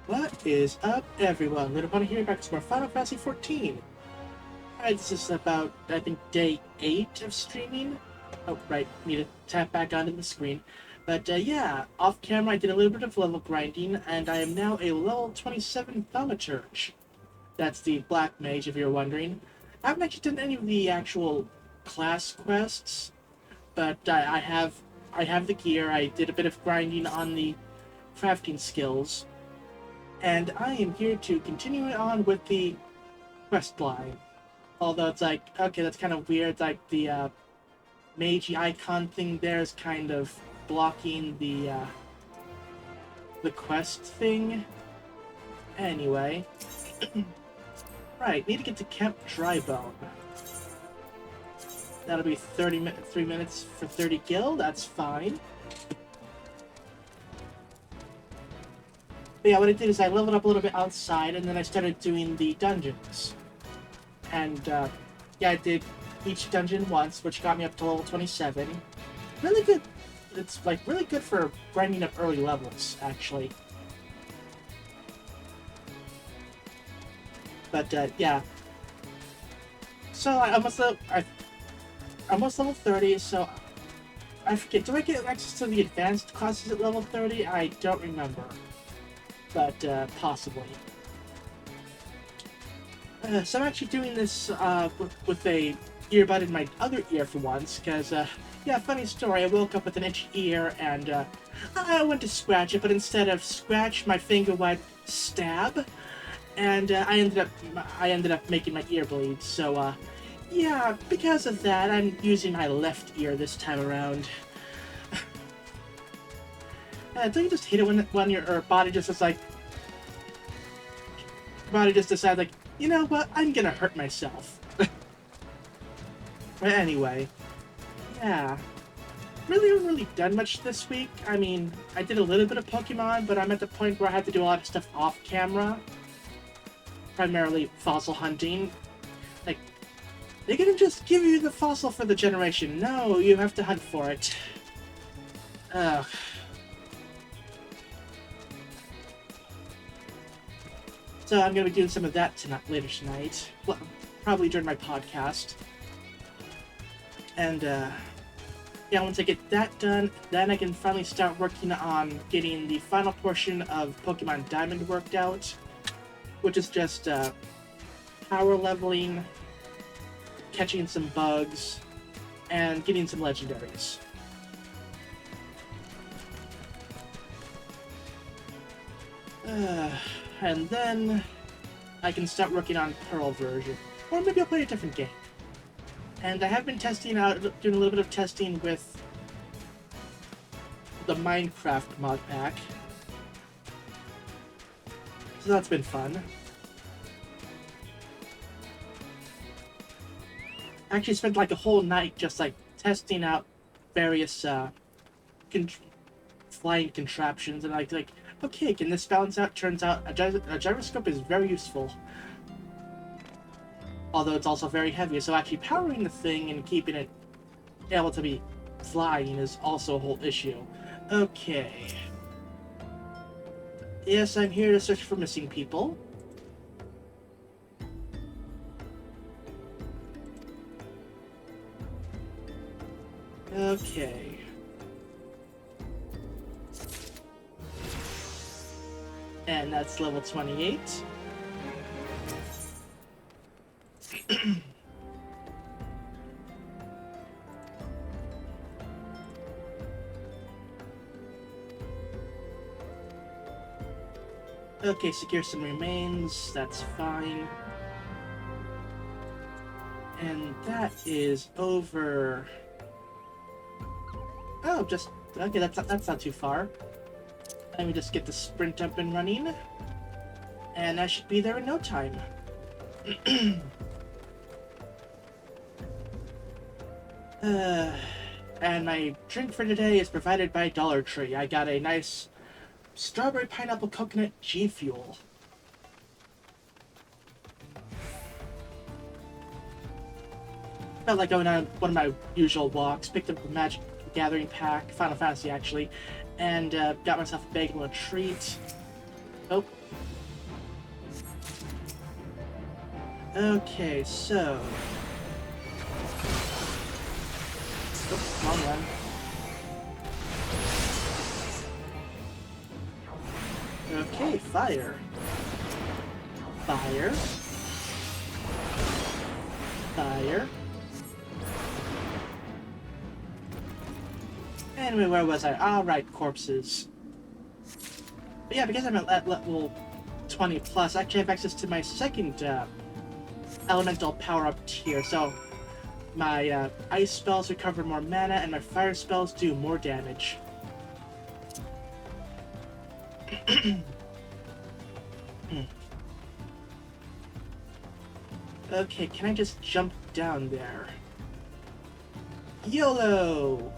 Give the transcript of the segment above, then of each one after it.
What is up, everyone? Little Bunny here, back to more Final Fantasy XIV. Alright, this is about, I think, day 8 of streaming. Oh, right, need to tap back onto the screen. But yeah, off camera I did a little bit of level grinding, and I am now a level 27 Thaumaturge. That's the Black Mage, if you're wondering. I haven't actually done any of the actual class quests, but I have the gear. I did a bit of grinding on the crafting skills. And I am here to continue on with the quest line. Although it's like, okay, that's kind of weird. Like the Meiji icon thing there is kind of blocking the quest thing. Anyway, right, need to get to Camp Drybone. That'll be 3 minutes for 30 gil. That's fine. But yeah, what I did is I leveled up a little bit outside, and then I started doing the dungeons. And yeah, I did each dungeon once, which got me up to level 27. Really good. It's like really good for grinding up early levels, actually. But yeah. So I'm almost level 30. So I forget. Do I get access to the advanced classes at level 30? I don't remember. But possibly. So I'm actually doing this with a earbud in my other ear for once, because, yeah, funny story, I woke up with an itchy ear, and I went to scratch it, but instead of scratch, my finger went stab, and I ended up making my ear bleed, so, yeah, because of that, I'm using my left ear this time around. Don't you just hate it when your body just is like... Body just decides, like, you know what, I'm gonna hurt myself. But anyway, yeah. Really haven't really done much this week. I mean, I did a little bit of Pokemon, but I'm at the point where I have to do a lot of stuff off camera. Primarily fossil hunting. Like, they couldn't just give you the fossil for the generation. No, you have to hunt for it. Ugh. So I'm going to be doing some of that later tonight. Well, probably during my podcast. And, yeah, once I get that done, then I can finally start working on getting the final portion of Pokemon Diamond worked out, which is just power leveling, catching some bugs, and getting some legendaries. And then I can start working on Pearl version. Or maybe I'll play a different game. And I have been doing a little bit of testing with the Minecraft mod pack. So that's been fun. I actually spent like a whole night just like testing out various flying contraptions, and like, okay, can this balance out? Turns out a gyroscope is very useful. Although it's also very heavy, so actually powering the thing and keeping it able to be flying is also a whole issue. Okay. Yes, I'm here to search for missing people. Okay. And that's level 28. Okay, secure some remains, that's fine. And that is over... Oh, just... Okay, that's not too far. Let me just get the sprint up and running. And I should be there in no time. And my drink for today is provided by Dollar Tree. I got a nice strawberry pineapple coconut G Fuel. Felt like going on one of my usual walks, picked up a Magic Gathering pack, Final Fantasy actually, and got myself a bagel and a treat. Oh. Okay, so... Oops, wrong one. Okay, fire. Fire. Fire. Anyway, where was I? Alright, corpses. But yeah, because I'm at level 20 plus, I actually have access to my second elemental power-up tier, so my ice spells recover more mana, and my fire spells do more damage. Okay, can I just jump down there? YOLO!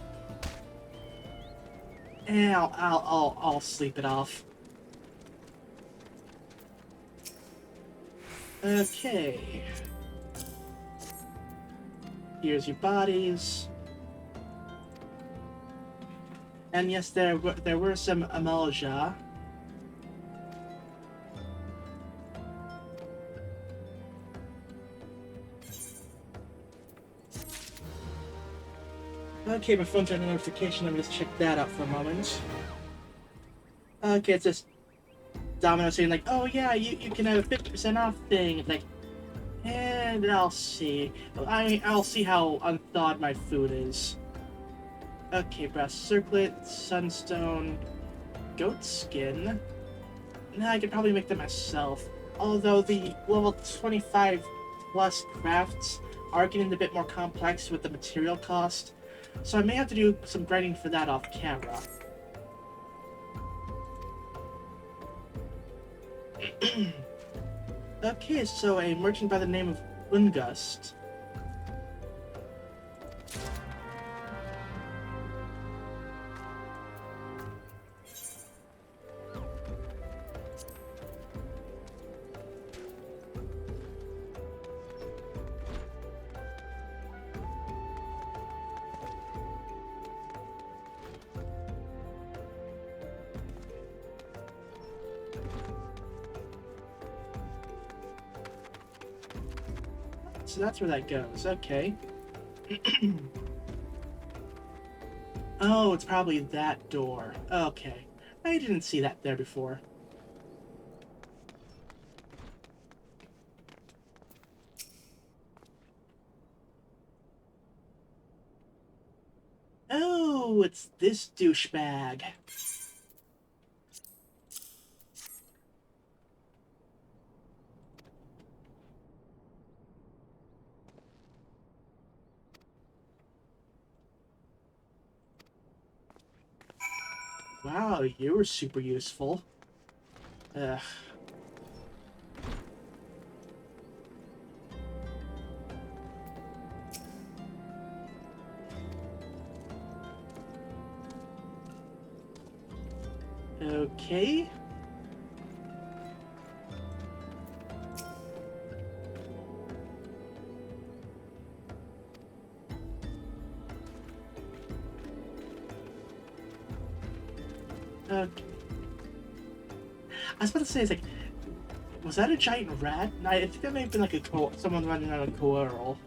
And I'll sleep it off. Okay. Here's your bodies. And yes, there were some Amalja. Okay, my phone's got a notification. Let me just check that out for a moment. Okay, it's just Domino saying like, "Oh yeah, you can have a 50% off thing." Like, and I'll see. I'll see how unthawed my food is. Okay, brass circlet, sunstone, goat skin. Now I could probably make them myself. Although the level 25 plus crafts are getting a bit more complex with the material cost, so I may have to do some grinding for that off camera. Okay, so a merchant by the name of Ungust. So that's where that goes, okay. Oh, it's probably that door. Okay. I didn't see that there before. Oh, it's this douchebag. Wow, you were super useful. Ugh. Okay. Okay. I was about to say, it's like, was that a giant rat? I think that may have been like someone running on a coral.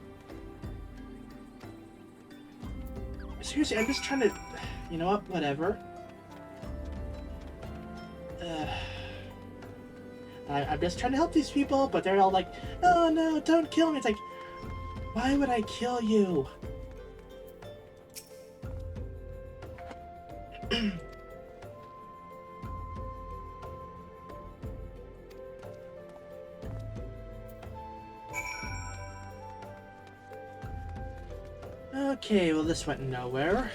Seriously, I'm just trying to... You know what? Whatever. I'm just trying to help these people, but they're all like, "Oh no, don't kill me." It's like, why would I kill you? Okay, well this went nowhere.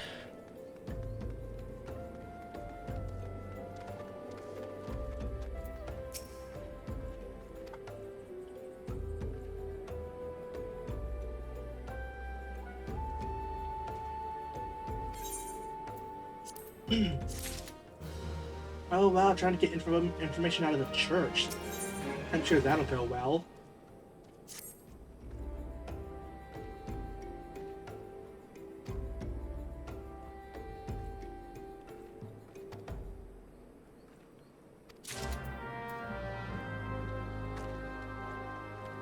Oh wow, trying to get information out of the church. I'm sure that'll go well.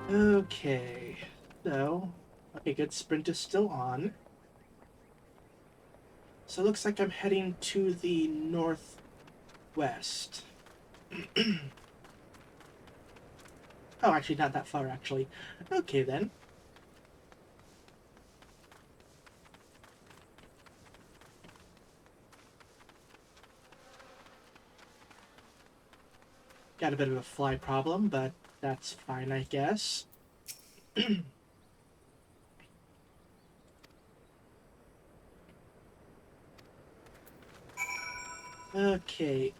Okay, so, okay, good. Sprint is still on. So it looks like I'm heading to the northwest. Oh, actually, not that far, actually. Okay, then. Got a bit of a fly problem, but that's fine, I guess. Okay.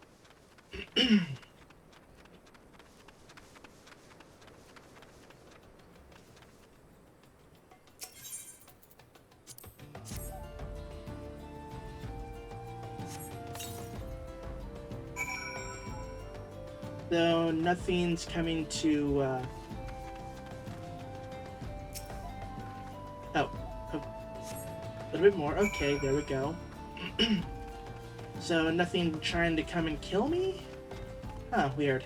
So nothing's coming to, oh, a little bit more. Okay, there we go. So nothing trying to come and kill me? Huh, weird.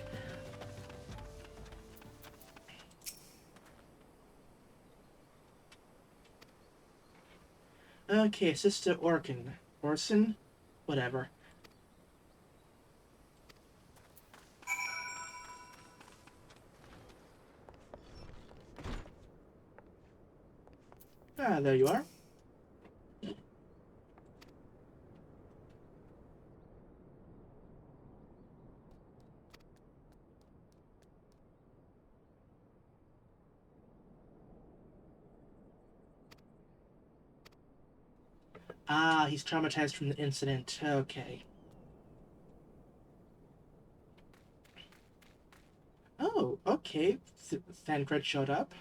Okay, Sister Orson? Whatever. Ah, there you are. Ah, he's traumatized from the incident. Okay. Oh, okay. Thancred showed up.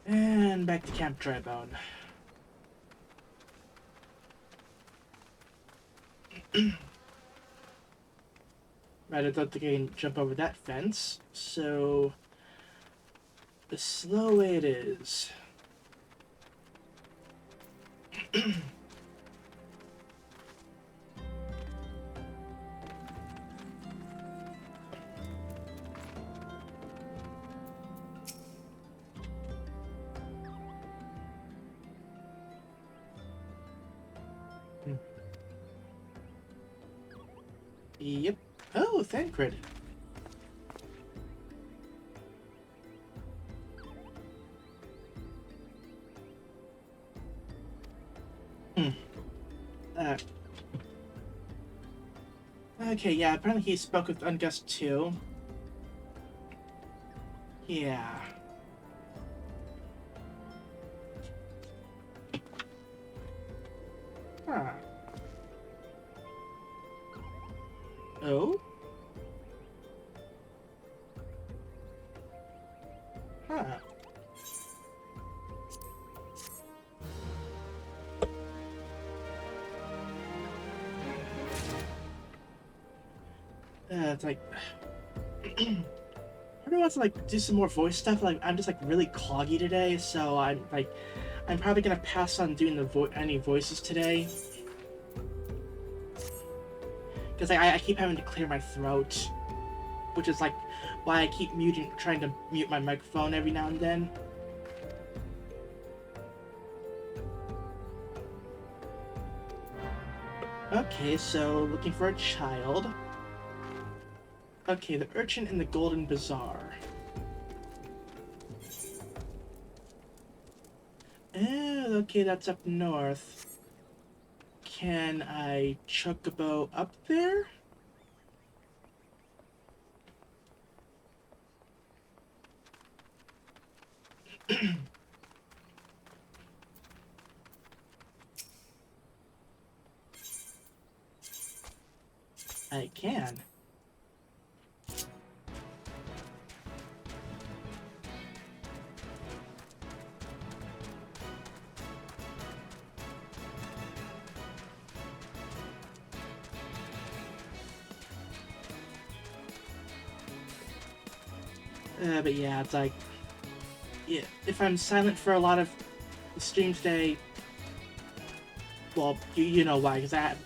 And back to Camp Drybone. Right, I don't think I can jump over that fence, so the slow way it is. Yep. Oh, Thancred. Hmm. Uh, okay, yeah, apparently he spoke with Ungus too. Yeah. Huh. Oh? Huh. It's like... I really want to, like, do some more voice stuff. Like, I'm just, like, really cloggy today, so I'm, like... I'm probably gonna pass on doing any voices today. Because I keep having to clear my throat. Which is, like, why I keep trying to mute my microphone every now and then. Okay, so looking for a child. Okay, the urchin in the Golden Bazaar. Oh, okay, that's up north. Can I chocobo up there? I can. But yeah, it's like... Yeah, if I'm silent for a lot of the stream today... Well, you know why, because I had...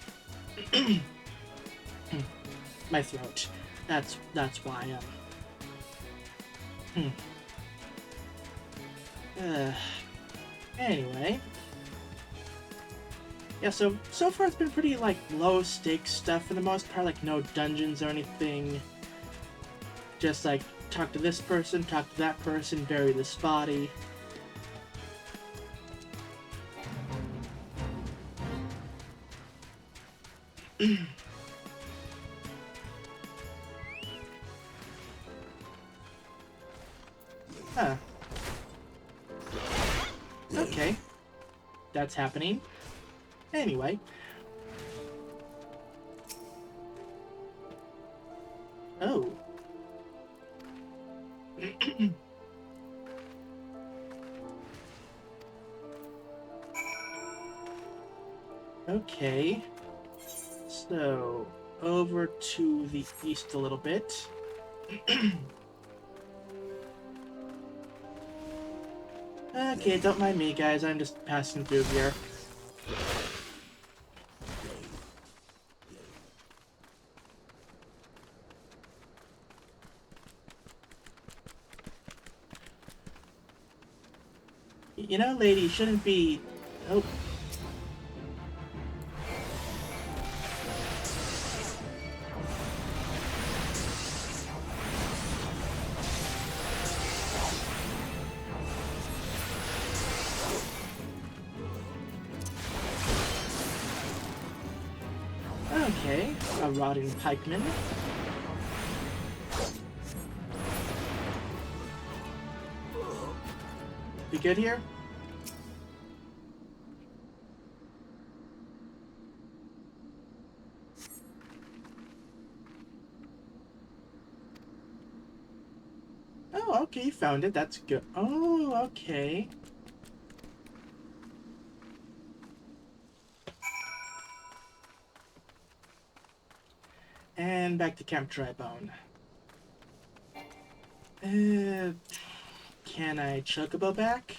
my throat. That's why. Anyway. Yeah, so far it's been pretty, like, low-stakes stuff for the most part, like, no dungeons or anything. Just, like, talk to this person, talk to that person, bury this body. Huh. Okay. That's happening. Anyway. Oh. Okay. So, over to the east a little bit. Okay, don't mind me, guys. I'm just passing through here. You know, lady, shouldn't be... Oh. Okay, a rotting pikeman. We good here? Oh, okay, you found it. That's good. Oh, okay. And back to Camp Tribone. Can I Chocobo back?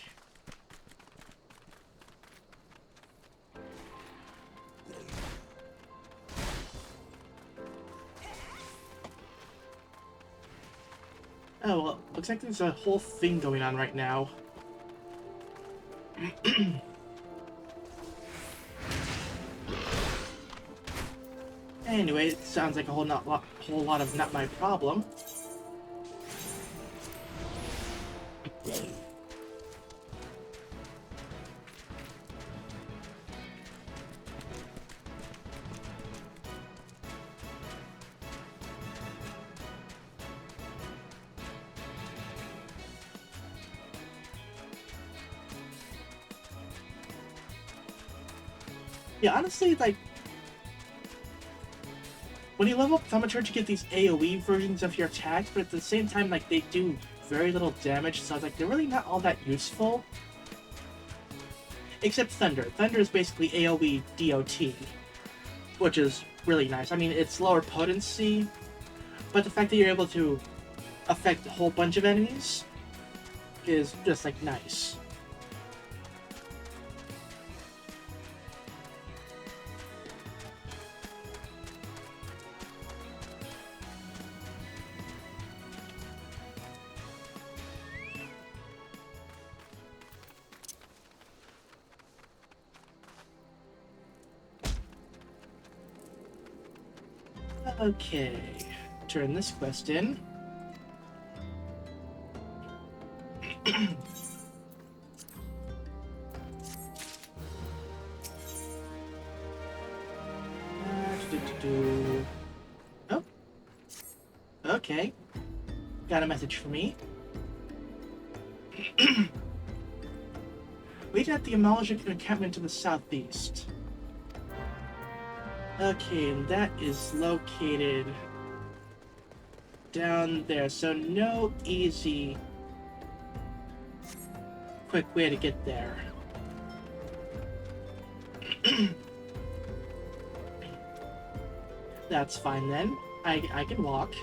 Oh, well, looks like there's a whole thing going on right now. Anyway, it sounds like a whole lot of not my problem. Yeah, honestly, like, when you level up Thaumaturge, you get these AoE versions of your attacks, but at the same time, like, they do very little damage, so like, they're really not all that useful. Except Thunder. Thunder is basically AoE DOT, which is really nice. I mean, it's lower potency, but the fact that you're able to affect a whole bunch of enemies is just, like, nice. Okay, turn this quest in. Oh, okay. Got a message for me. Wait at the Amalajik encampment to the southeast. Okay, and that is located down there, so no easy quick way to get there. That's fine then. I can walk.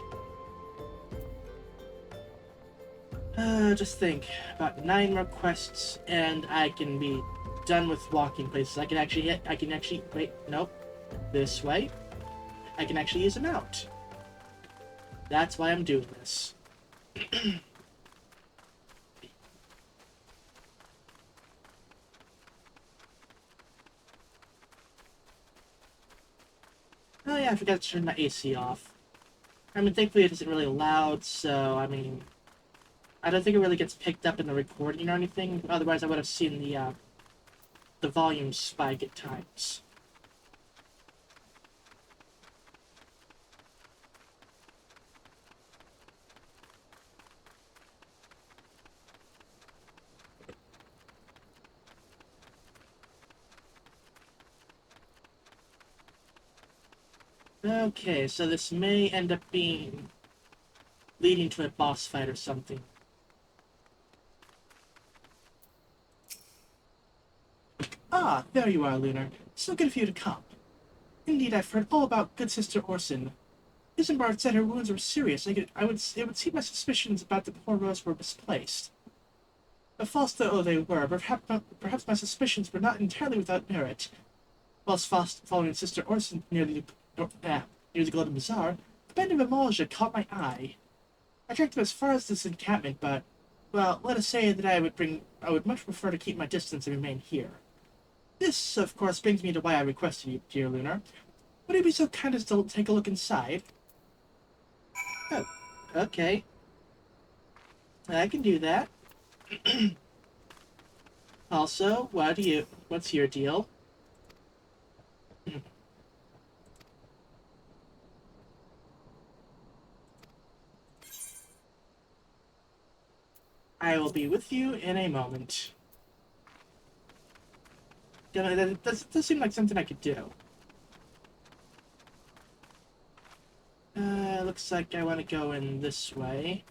Just think, about 9 more quests and I can be done with walking places. I can actually wait, nope. This way. I can actually use a mount. That's why I'm doing this. Oh yeah, I forgot to turn the AC off. I mean, thankfully it isn't really loud, so, I mean, I don't think it really gets picked up in the recording or anything. Otherwise, I would have seen the volume spike at times. Okay, so this may end up being leading to a boss fight or something. Ah, there you are, Lunar. So good of you to come. Indeed, I've heard all about good Sister Orson. Isambard said her wounds were serious. It would seem my suspicions about the poor Rose were misplaced. But false though they were, perhaps my suspicions were not entirely without merit. Whilst following Sister Orson near the Golden Bazaar, the band of Amalja caught my eye. I tracked them as far as this encampment, but, well, let us say that I would much prefer to keep my distance and remain here. This, of course, brings me to why I requested you, dear Lunar. Would you be so kind as to take a look inside? Oh, okay. I can do that. Also, what's your deal? I will be with you in a moment. That does seem like something I could do. Looks like I want to go in this way.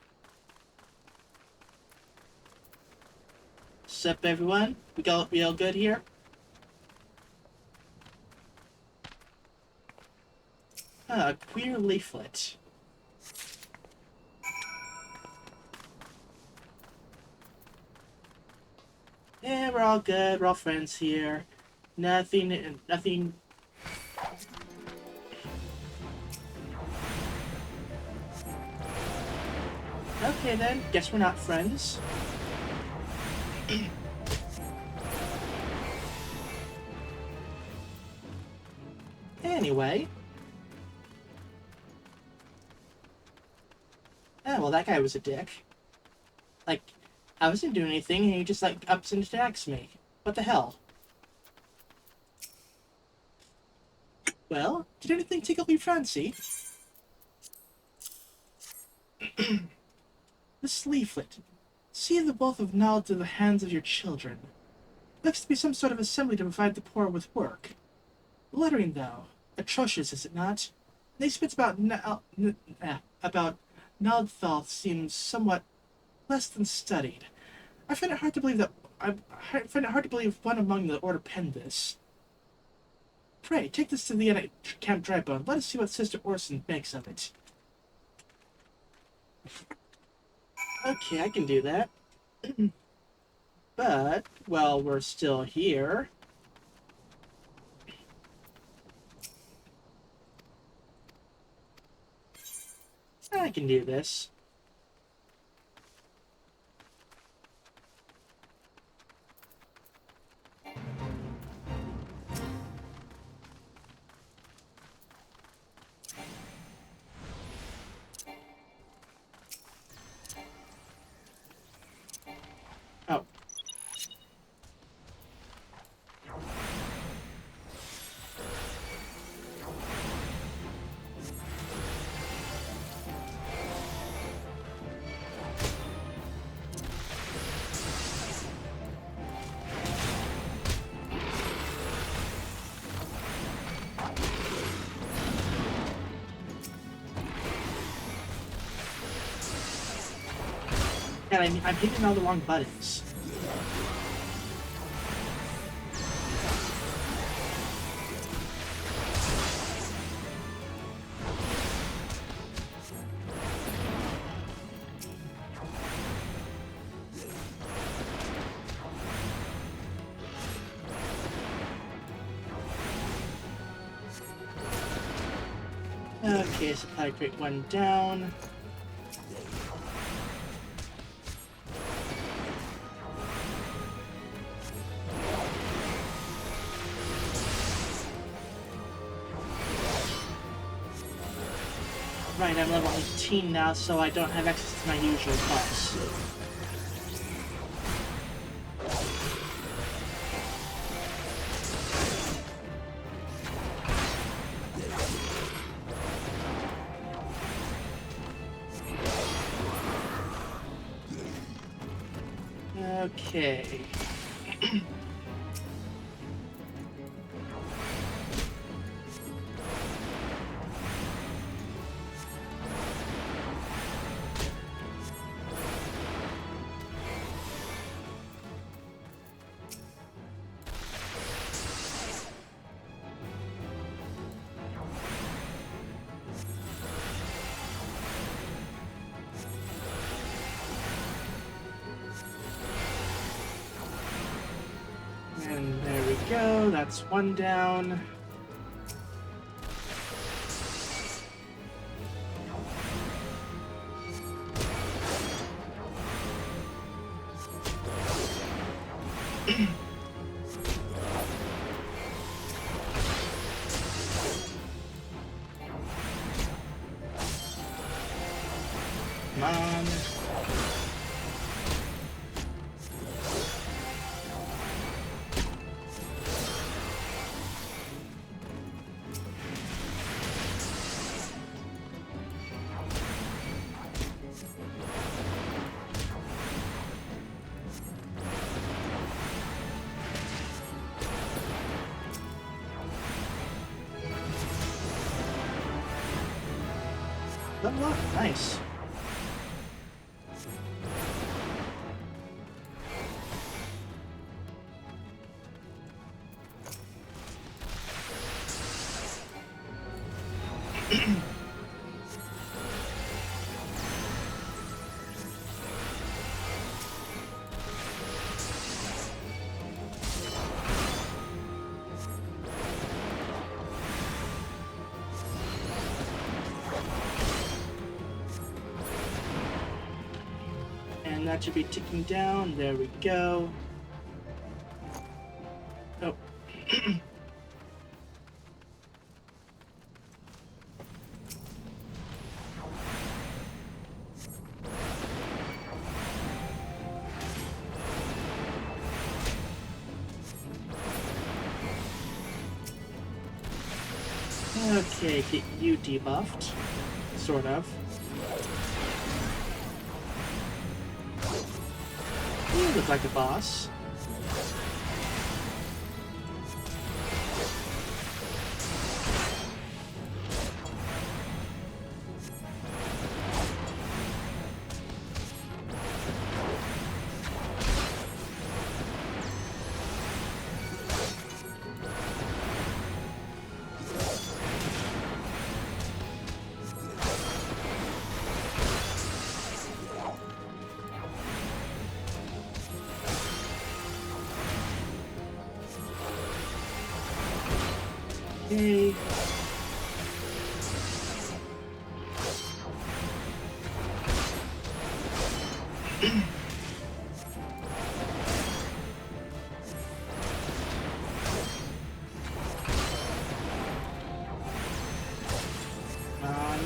Sup, everyone? We all good here? A queer leaflet. Yeah, we're all good. We're all friends here. Nothing. Okay then. Guess we're not friends. Anyway. Oh, well, that guy was a dick. Like, I wasn't doing anything, and he just, like, ups and attacks me. What the hell? Well, did anything tickle your fancy? This leaflet. See the wealth of knowledge in the hands of your children. Looks to be some sort of assembly to provide the poor with work. Lettering, though. Atrocious, is it not? They spits about Naldthal seems somewhat less than studied. I find it hard to believe one among the order penned this. Pray, take this to the Camp Drybone. Let us see what Sister Orson makes of it. Okay, I can do that. But, while we're still here... I can do this. Oh. And I'm hitting all the wrong buttons. Okay, supply crate 1 down. Right, I'm level 18 now, so I don't have access to my usual buffs. Okay. And there we go, that's 1 down. Come on. Level up, nice. And that should be ticking down. There we go. Oh. Okay, get you debuffed. Sort of. You look like a boss. Okay. On.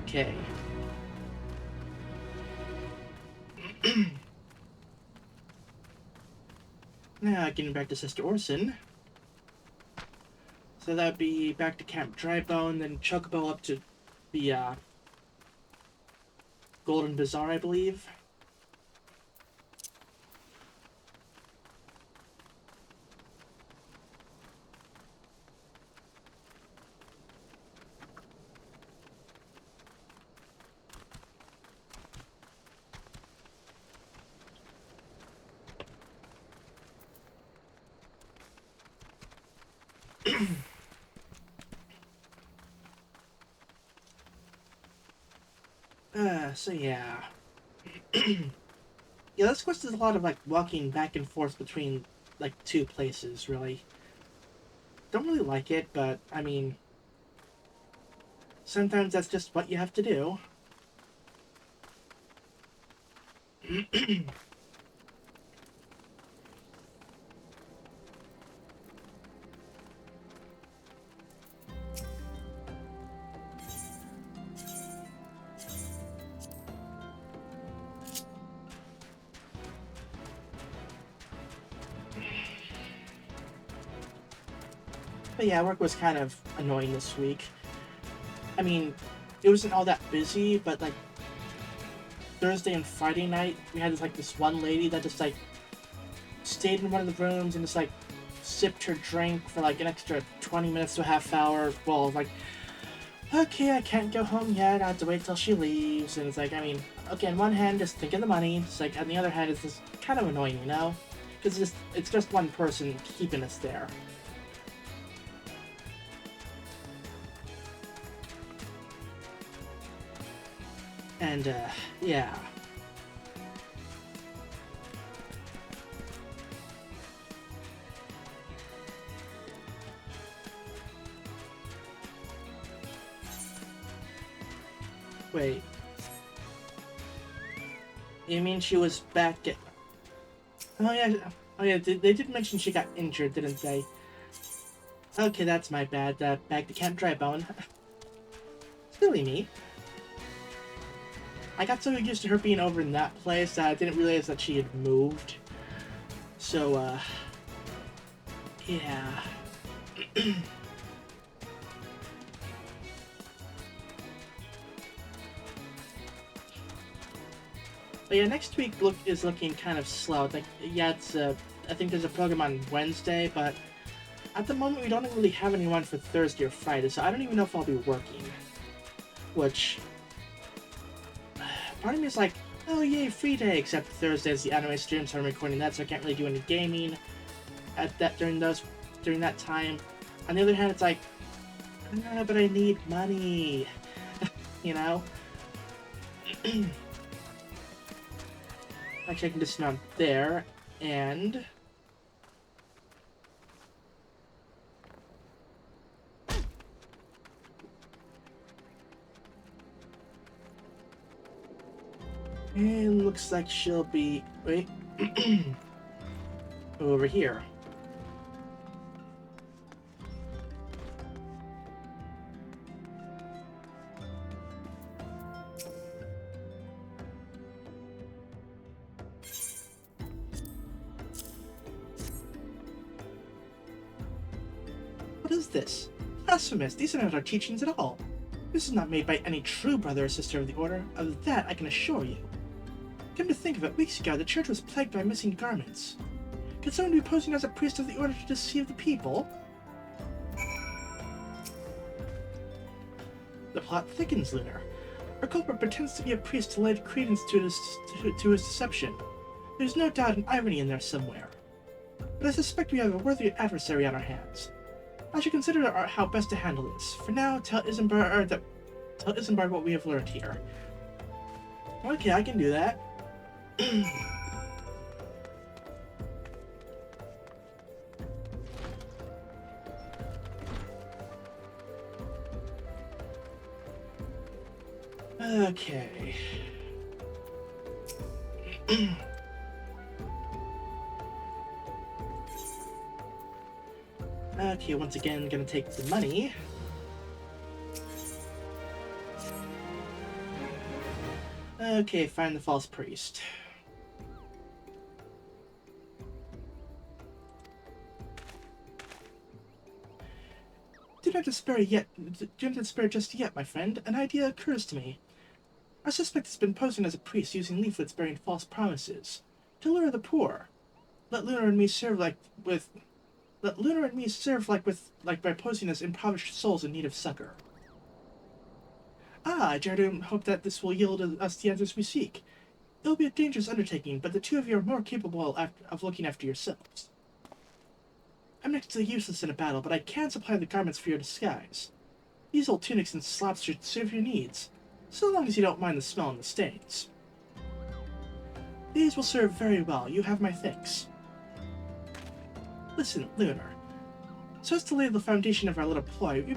Okay. Now getting back to Sister Orson. So that'd be back to Camp Drybone, then Chocobo up to the Golden Bazaar, I believe. So yeah. Yeah, this quest is a lot of, like, walking back and forth between, like, two places, really. Don't really like it, but, I mean, sometimes that's just what you have to do. But yeah, work was kind of annoying this week. I mean, it wasn't all that busy, but, like, Thursday and Friday night, we had this one lady that just, like, stayed in one of the rooms and just, like, sipped her drink for, like, an extra 20 minutes to a half hour. Well, like, okay, I can't go home yet, I have to wait till she leaves. And it's like, I mean, okay, on one hand, just think of the money. It's like, on the other hand, it's just kind of annoying, you know? Because it's just one person keeping us there. And, yeah. Wait. You mean she was back at... Oh, yeah. Oh, yeah, they did mention she got injured, didn't they? Okay, that's my bad. Back to Camp Drybone. Silly me. I got so used to her being over in that place that I didn't realize that she had moved. So, yeah. But yeah, next week is looking kind of slow. Like, yeah, I think there's a program on Wednesday, but at the moment we don't really have anyone for Thursday or Friday, so I don't even know if I'll be working. Which, part of me is like, oh yay, free day, except Thursday is the anime stream, so I'm recording that, so I can't really do any gaming during that time. On the other hand, it's like, but I need money, you know? Actually, I can dismount there, and... And looks like she'll be... Wait. Over here. What is this? Blasphemous! These are not our teachings at all. This is not made by any true brother or sister of the Order. Of that I can assure you. Come to think of it, weeks ago the church was plagued by missing garments. Could someone be posing as a priest of the Order to deceive the people? The plot thickens, Lunar. Our culprit pretends to be a priest to lend credence to his deception. There's no doubt an irony in there somewhere. But I suspect we have a worthy adversary on our hands. I should consider how best to handle this. For now, tell Isambard what we have learned here. Okay, I can do that. Okay. Okay, once again, gonna take the money. Okay, find the false priest. Do not despair just yet, my friend. An idea occurs to me. Our suspect has been posing as a priest using leaflets bearing false promises. To lure the poor. Let Lunar and me serve like by posing as impoverished souls in need of succor. Ah, I dare to hope that this will yield us the answers we seek. It will be a dangerous undertaking, but the two of you are more capable of looking after yourselves. I'm next to useless in a battle, but I can supply the garments for your disguise. These old tunics and slops should serve your needs, so long as you don't mind the smell and the stains. These will serve very well. You have my thanks. Listen, Lunar. So as to lay the foundation of our little ploy, we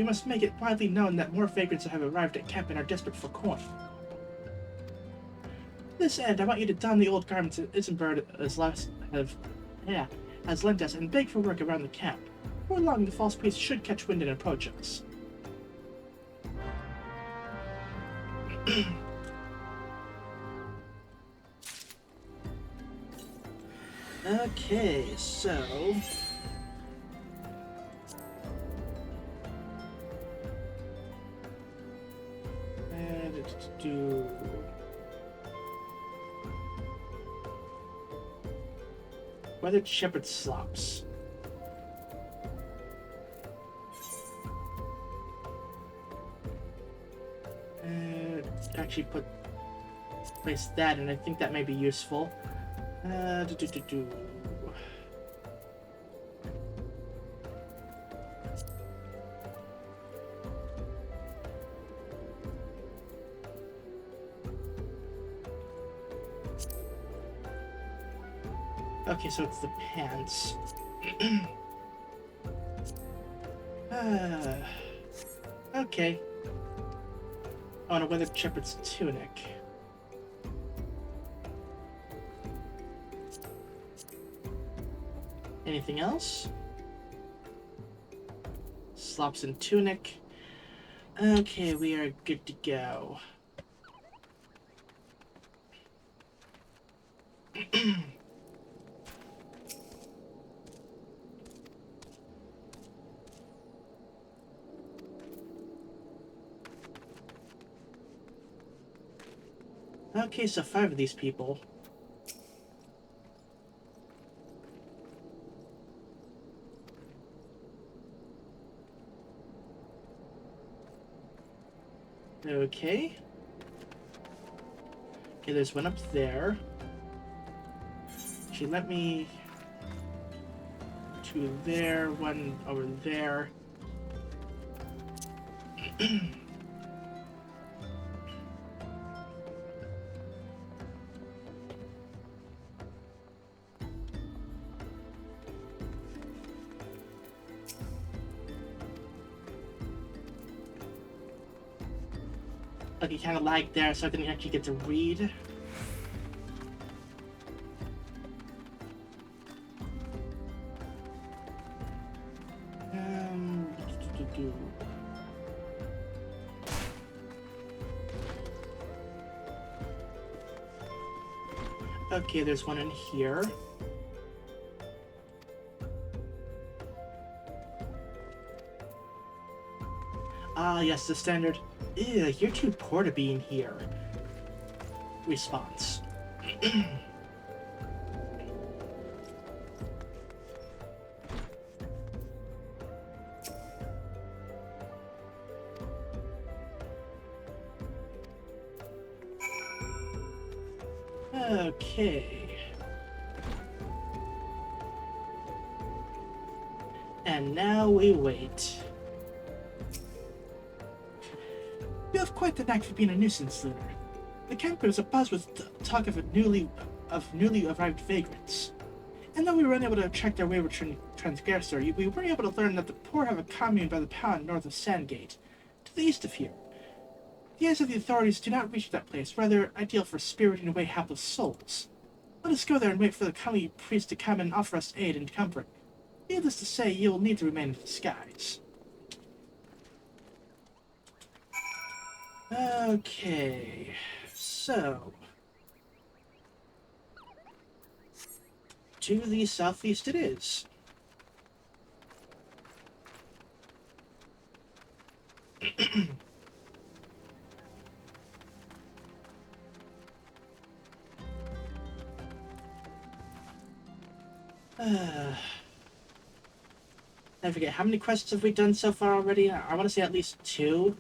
must make it widely known that more vagrants have arrived at camp and are desperate for coin. To this end, I want you to don the old garments Isenberg has lent us and beg for work around the camp. Before long, the false priest should catch wind and approach us. Okay, so... do... Weathered shepherd slops. Actually place that, and I think that may be useful. Okay, so it's the pants. Okay. Oh, and a weathered shepherd's tunic. Anything else? Slops and tunic. Okay, we are good to go. Okay, so 5 of these people. Okay. Okay, there's one up there. She let me... 2 there, 1 over there. Like, it kind of lagged there, so I didn't actually get to read. Okay, there's one in here. Ah, yes, the standard, ew, you're too poor to be in here response. Okay. And now we wait. You have quite the knack for being a nuisance, Lunar. The camp was abuzz with talk of newly arrived vagrants. And though we were unable to attract their wayward transgressor, we were able to learn that the poor have a commune by the pound north of Sandgate, to the east of here. The eyes of the authorities do not reach that place, rather ideal for spiriting away hapless souls. Let us go there and wait for the comely priest to come and offer us aid and comfort. Needless to say, you will need to remain in disguise. Okay, so... to the southeast it is. I forget, how many quests have we done so far already? I want to say at least 2.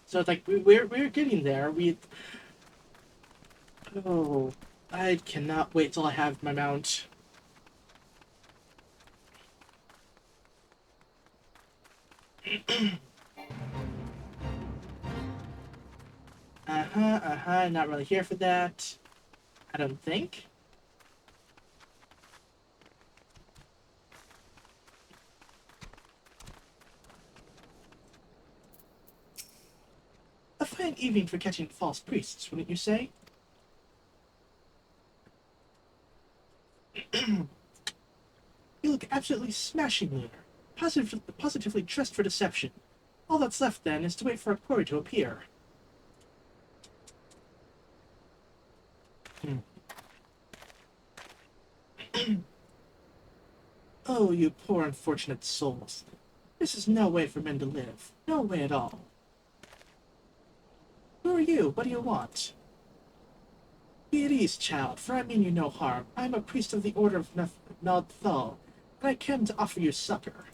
So it's like, we're getting there. Oh, I cannot wait till I have my mount. Not really here for that. I don't think. A fine evening for catching false priests, wouldn't you say? You look absolutely smashing, Lunar. Positively dressed for deception. All that's left, then, is to wait for a quarry to appear. Hmm. Oh, you poor unfortunate souls. This is no way for men to live. No way at all. Who are you? What do you want? Be at ease, child, for I mean you no harm. I am a priest of the Order of Nodthal, and I came to offer you succor.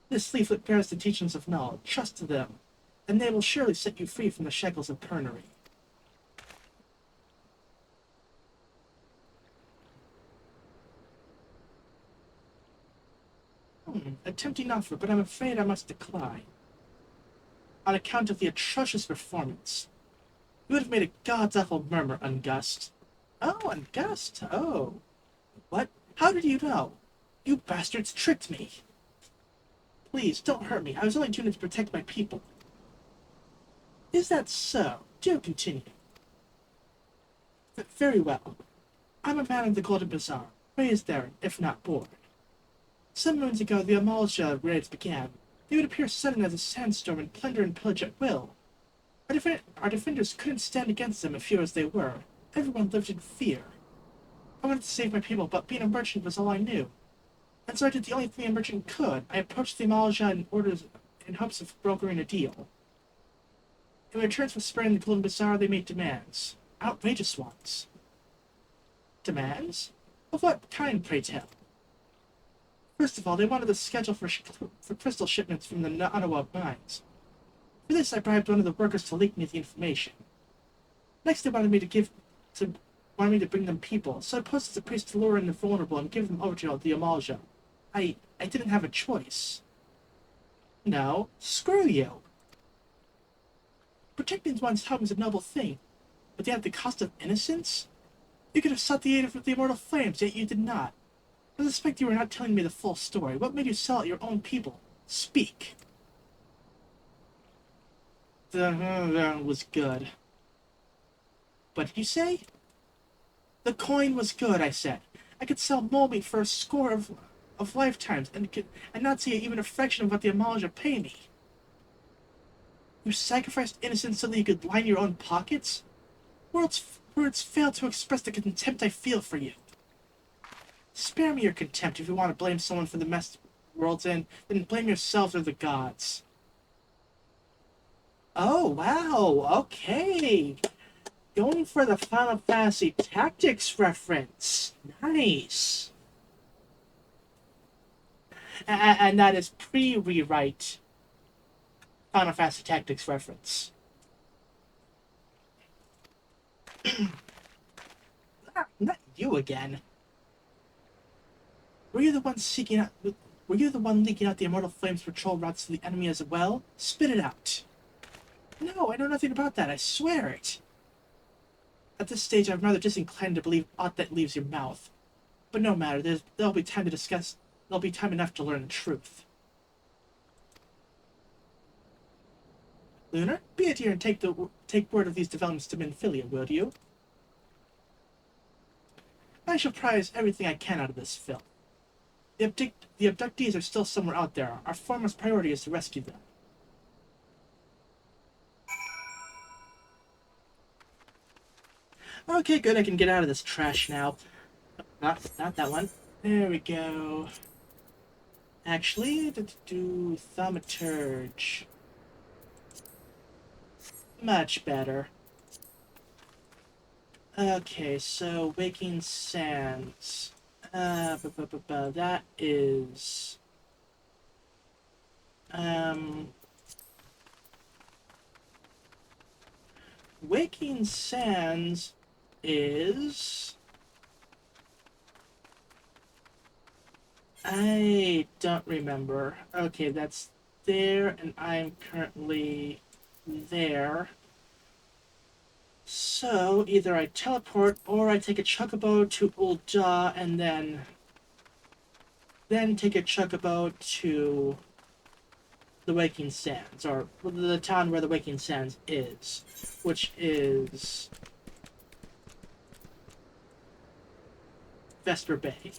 This leaflet bears the teachings of Nod. Trust them, and they will surely set you free from the shackles of Pernery. A tempting offer, but I'm afraid I must decline. On account of the atrocious performance. You would have made a god's awful murmur, Ungust. Oh, Ungust? Oh. What? How did you know? You bastards tricked me. Please, don't hurt me. I was only doing it to protect my people. Is that so? Do continue. Very well. I'm a man of the Golden Bazaar, raised there, if not born. Some moons ago, the Amalja raids began. They would appear sudden as a sandstorm and plunder and pillage at will. Our defenders couldn't stand against them, few as they were. Everyone lived in fear. I wanted to save my people, but being a merchant was all I knew. And so I did the only thing a merchant could. I approached the Amalja in hopes of brokering a deal. In return for sparing the Golden Bazaar, they made demands. Outrageous ones. Demands? Of what kind, pray tell? First of all, they wanted a schedule for crystal shipments from the Nanawa mines. For this, I bribed one of the workers to leak me the information. Next, they wanted me to bring them people, so I posed as a priest to lure in the vulnerable and give them over to the Amalja. I didn't have a choice. No, screw you. Protecting one's home is a noble thing, but at the cost of innocence? You could have sought the aid of the immortal flames, yet you did not. I suspect you were not telling me the full story. What made you sell out your own people? Speak. The was good. What did you say? The coin was good, I said. I could sell Molby for a score of lifetimes and not see even a fraction of what the Amalja pay me. You sacrificed innocence so that you could line your own pockets? Words fail to express the contempt I feel for you. Spare me your contempt. If you want to blame someone for the mess the world's in, then blame yourselves or the gods. Oh, wow, okay. Going for the Final Fantasy Tactics reference. Nice. And that is pre-rewrite Final Fantasy Tactics reference. Not you again. Were you the one leaking out the immortal flames patrol routes to the enemy as well? Spit it out. No, I know nothing about that. I swear it. At this stage, I'm rather disinclined to believe aught that leaves your mouth. But no matter. There'll be time to discuss. There'll be time enough to learn the truth. Lunar, be a dear and take word of these developments to Minfilia, will you? I shall prize everything I can out of this film. The abductees are still somewhere out there. Our foremost priority is to rescue them. Okay, good. I can get out of this trash now. Not that one. There we go. Actually, do Thaumaturge. Much better. Okay, so Waking Sands. That is... Waking Sands is... I don't remember. Okay, that's there, and I'm currently there. So, either I teleport, or I take a chocobo to Ul'dah, and then take a chocobo to the Waking Sands, or the town where the Waking Sands is, which is Vesper Bay.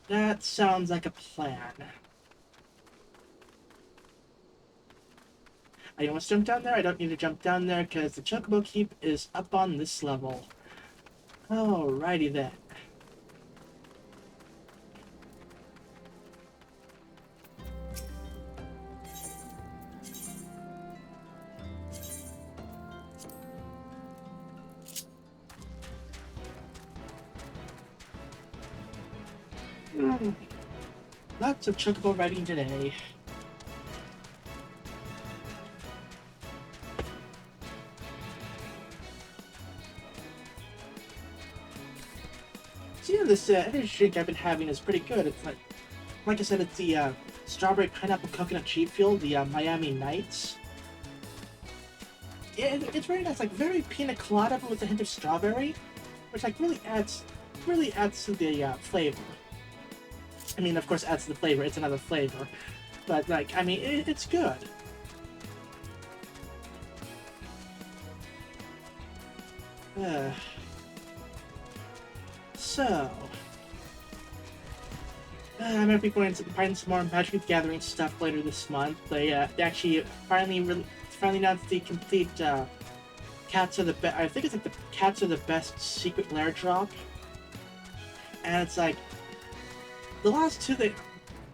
That sounds like a plan. I almost jumped down there. I don't need to jump down there because the Chocobo Keep is up on this level. Alrighty then. Lots of Chocobo riding today. So yeah, this energy drink I've been having is pretty good. It's like I said, it's the strawberry pineapple coconut cheat fuel, the Miami Nights. Yeah, it's very nice, like very pina colada, but with a hint of strawberry, which like really adds to the flavor. I mean, of course, adds to the flavor. It's another flavor, but like, I mean, it's good. So, I'm gonna be going to find some more Magic the Gathering stuff later this month. They actually finally announced the complete Cats Are the Best. I think it's like the Cats Are the Best Secret Lair drop, and it's like the last two they.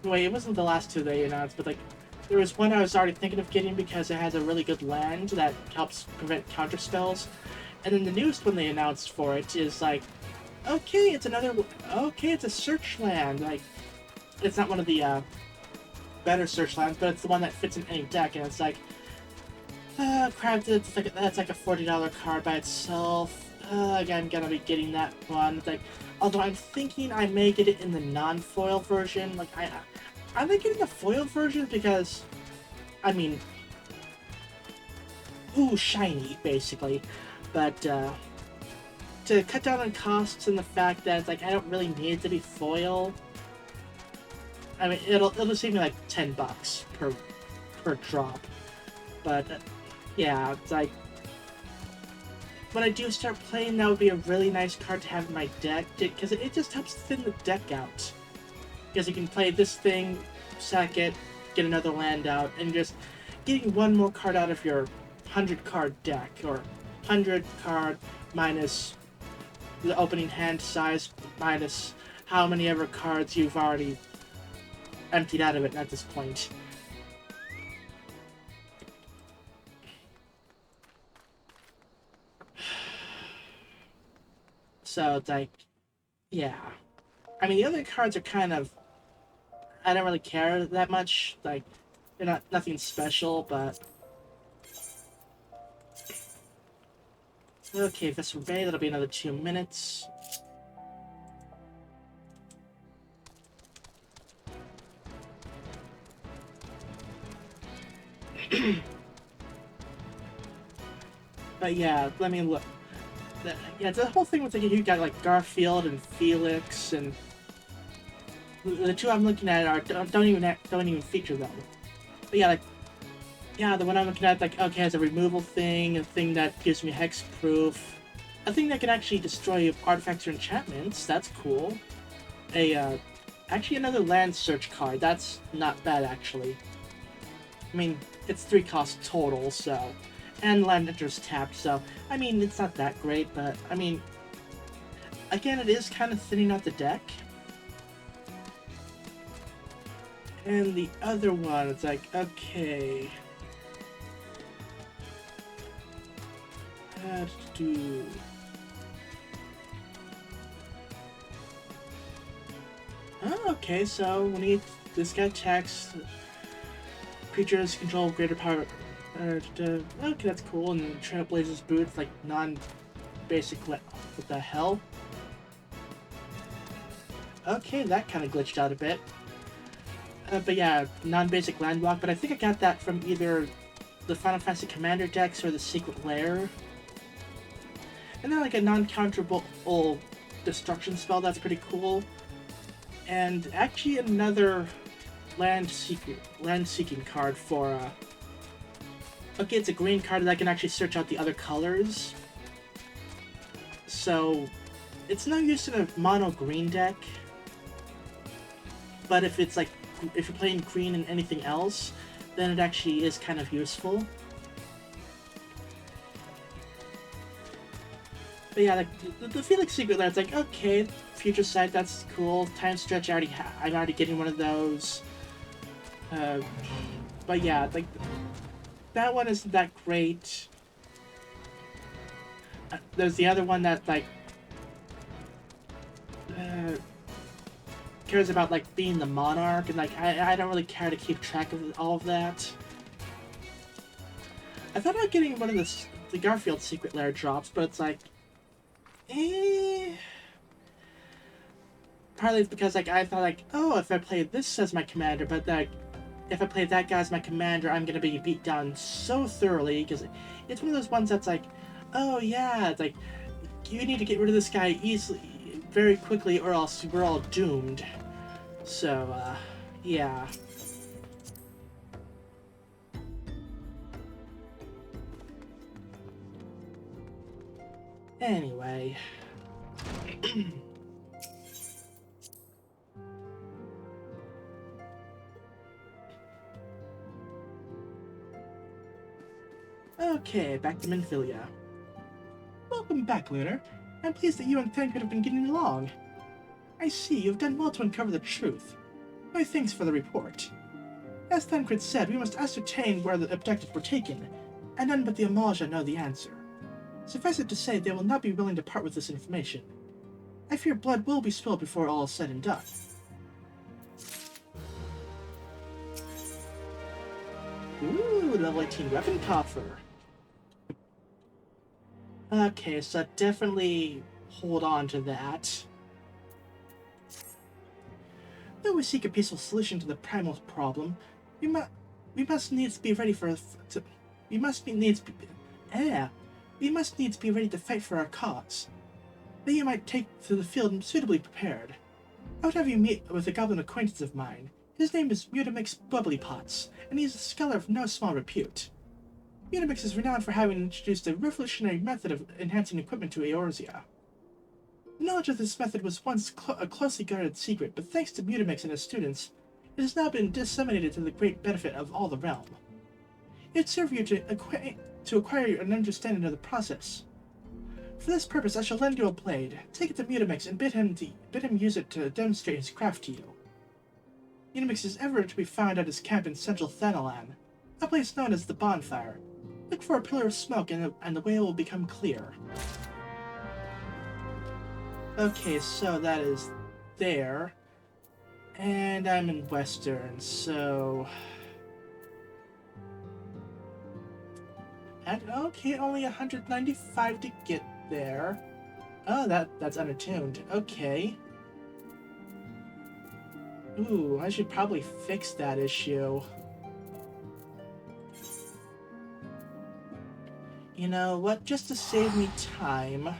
Wait, it wasn't the last two they announced, but like there was one I was already thinking of getting because it has a really good land that helps prevent counter spells, and then the newest one they announced for it is like, okay, it's a search land. Like, it's not one of the better search lands, but it's the one that fits in any deck, and it's like, crap, that's like a $40 card by itself. Again, I'm gonna be getting that one. Like, although I'm thinking I may get it in the non-foil version. Like, I like getting the foil version because, I mean, ooh, shiny, basically. But, to cut down on costs and the fact that it's like I don't really need it to be foil. I mean, it'll save me like $10 per drop. But yeah, it's like when I do start playing, that would be a really nice card to have in my deck because it just helps thin the deck out. Because you can play this thing, sack it, get another land out, and just getting one more card out of your 100 card deck, or 100 card minus the opening hand size minus how many ever cards you've already emptied out of it at this point. So it's like, yeah. I mean, the other cards are kind of, I don't really care that much. Like, they're nothing special, but okay, Vesper Bay, that'll be another 2 minutes. But yeah, let me look. Yeah, the whole thing with you got like Garfield and Felix, and the two I'm looking at don't even feature them. But yeah, like, yeah, the one I'm looking at, like, okay, has a removal thing, a thing that gives me hexproof, a thing that can actually destroy artifacts or enchantments. That's cool. Actually another land search card. That's not bad, actually. I mean, it's 3 costs total, so, and land enters tapped, so, I mean, it's not that great, but, I mean, again, it is kind of thinning out the deck. And the other one, it's like, okay. Do. Oh, okay, so when this guy attacks, creatures control greater power. Okay, that's cool. And then Trailblazer's boots, like non-basic. What the hell? Okay, that kind of glitched out a bit. But yeah, non-basic land walk. But I think I got that from either the Final Fantasy Commander decks or the Secret Lair. And then like a non-counterable destruction spell that's pretty cool. And actually another land seeking card for okay, it's a green card that I can actually search out the other colors. So it's no use in a mono green deck. But if it's like if you're playing green and anything else, then it actually is kind of useful. But yeah, like, the Felix Secret Lair, it's like, okay, Future Sight, that's cool. Time Stretch, I'm already getting one of those. But yeah, like, that one isn't that great. There's the other one that, like, cares about, like, being the monarch, and, like, I don't really care to keep track of all of that. I thought about getting one of the Garfield Secret Lair drops, but it's like, partly it's because like I thought like, oh, if I play this as my commander, but like if I play that guy as my commander, I'm gonna be beat down so thoroughly because it's one of those ones that's like, oh yeah, it's like you need to get rid of this guy easily, very quickly, or else we're all doomed. So yeah. Anyway. Okay, back to Minfilia. Welcome back, Lunar. I'm pleased that you and Thancred have been getting along. I see, you've done well to uncover the truth. My thanks for the report. As Thancred said, we must ascertain where the objectives were taken, and none but the Amaja know the answer. Suffice it to say, they will not be willing to part with this information. I fear blood will be spilled before all is said and done. Ooh, level 18 weapon coffer. Okay, so definitely hold on to that. Though we seek a peaceful solution to the primal problem, we must needs be ready we must needs be ready to fight for our cause. That you might take to the field suitably prepared. I would have you meet with a goblin acquaintance of mine. His name is Mutamix Bubblypots, and he is a scholar of no small repute. Mutamix is renowned for having introduced a revolutionary method of enhancing equipment to Eorzea. The knowledge of this method was once a closely guarded secret, but thanks to Mutamix and his students, it has now been disseminated to the great benefit of all the realm. It would serve you to acquire an understanding of the process. For this purpose, I shall lend you a blade. Take it to Mutamix and bid him use it to demonstrate his craft to you. Mutamix is ever to be found at his camp in central Thanalan, a place known as the Bonfire. Look for a pillar of smoke and the way will become clear. Okay, so that is there. And I'm in Western, so... And, okay, only 195 to get there. Oh, that's unattuned. Okay. Ooh, I should probably fix that issue. You know what? Just to save me time.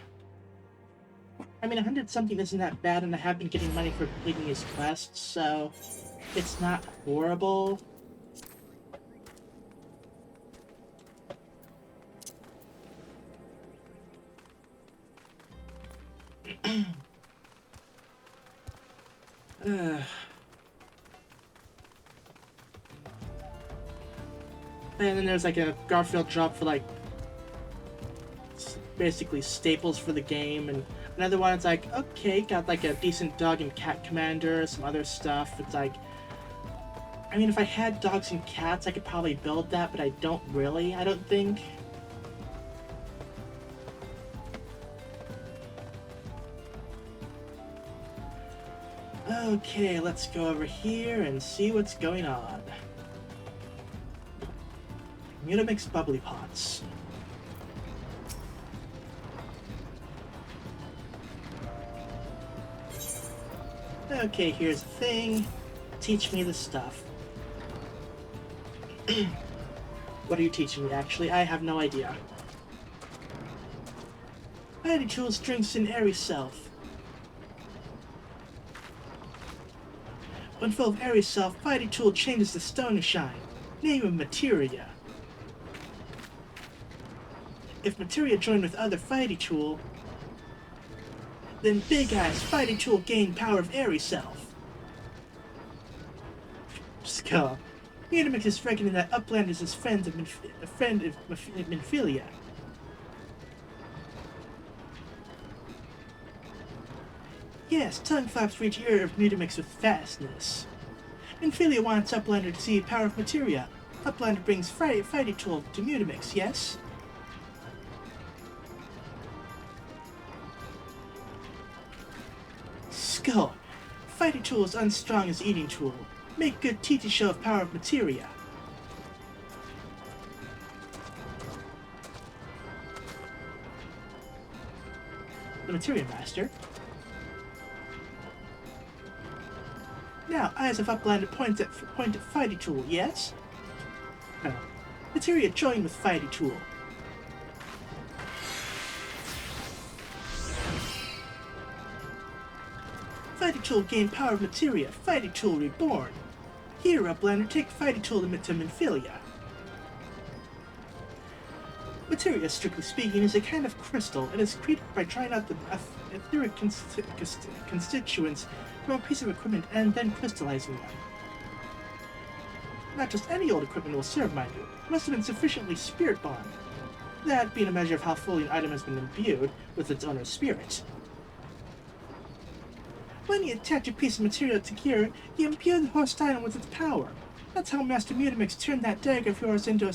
I mean, 100-something isn't that bad, and I have been getting money for completing these quests, so it's not horrible. And then there's like a Garfield drop for like basically staples for the game, and another one it's like, okay, got like a decent dog and cat commander, some other stuff. It's like, I mean, if I had dogs and cats, I could probably build that, but I don't really, I don't think. Okay, let's go over here and see what's going on. Mutamix Bubblypots. Okay, here's the thing. teach me the stuff. What are you teaching me, actually? I have no idea. Fighting Tool strengthens an airy self. When full of airy self, Fighting Tool changes the stone to shine. Name of materia. If materia joined with other Fighting Tool, then Big Eyes Fighting Tool gain power of airy self. Skull. Unimix is reckoning that Upland is his friend of Minfilia. Yes, tongue flaps reach ear of Mudimix with fastness. Minfilia wants Uplander to see power of materia. Uplander brings Fighting Tool to Mudimix, yes? Skull. Fighting Tool is unstrong as Eating Tool. Make good TT show of power of materia. The Materia Master. Now, Eyes of Uplander point at Fighting Tool, yes? No. Materia join with Fighting Tool. Fighting Tool gain power of materia. Fighting Tool reborn. Here, Uplander, take Fighting Tool to Minfilia. Materia, strictly speaking, is a kind of crystal. It is created by drying out the etheric constituents from a piece of equipment and then crystallizing them. Not just any old equipment will serve, mind you. It must have been sufficiently spirit-bound. That being a measure of how fully an item has been imbued with its owner's spirit. When you attach a piece of material to gear, you imbue the host item with its power. That's how Master Mudimix turned that dagger of yours into a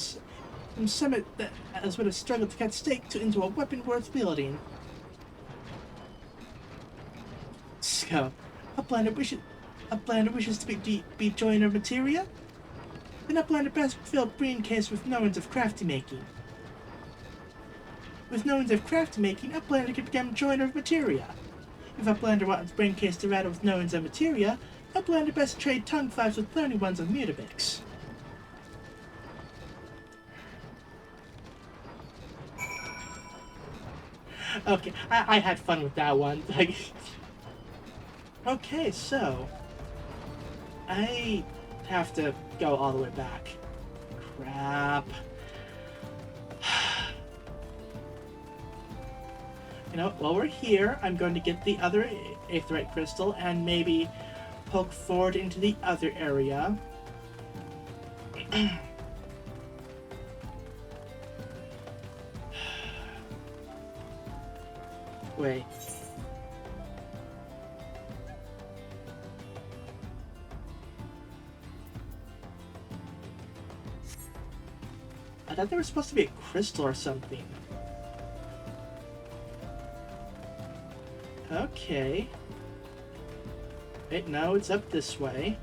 summit that would have struggled to get staked into a weapon worth wielding. So, Uplander wishes to be joiner of materia? Then Uplander best fill brain case with knowings of crafty making. With knowings of crafty making, Uplander can become joiner of materia. If Uplander wants brain case to rattle with knowings of materia, Uplander best trade tongue flaps with learning ones of Mudimix. Okay, I had fun with that one. Like, okay, so I have to go all the way back. Crap. You know, while we're here, I'm going to get the other Aetheryte Crystal and maybe poke forward into the other area. Wait. I thought there was supposed to be a crystal or something. Okay. Wait, no, it's up this way.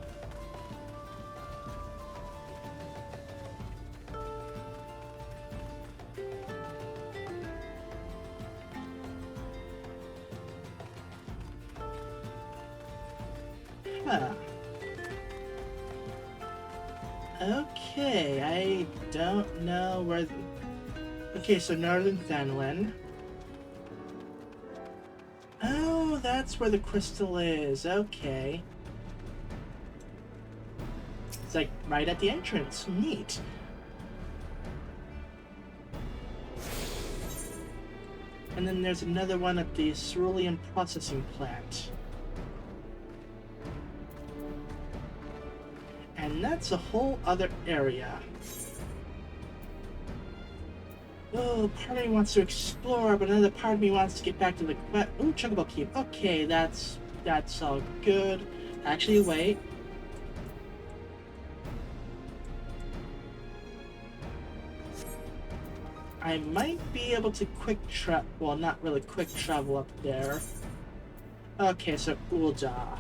Huh. Okay, I don't know where... Okay, so Northern Thanlin. Oh, that's where the crystal is. Okay. It's like right at the entrance. Neat. And then there's another one at the cerulean processing plant. And that's a whole other area. Oh, part of me wants to explore, but another part of me wants to get back to the... Ooh, Chocobo Keep. Okay, that's all good. Actually, wait. I might be able to well, not really quick travel up there. Okay, so Ulja.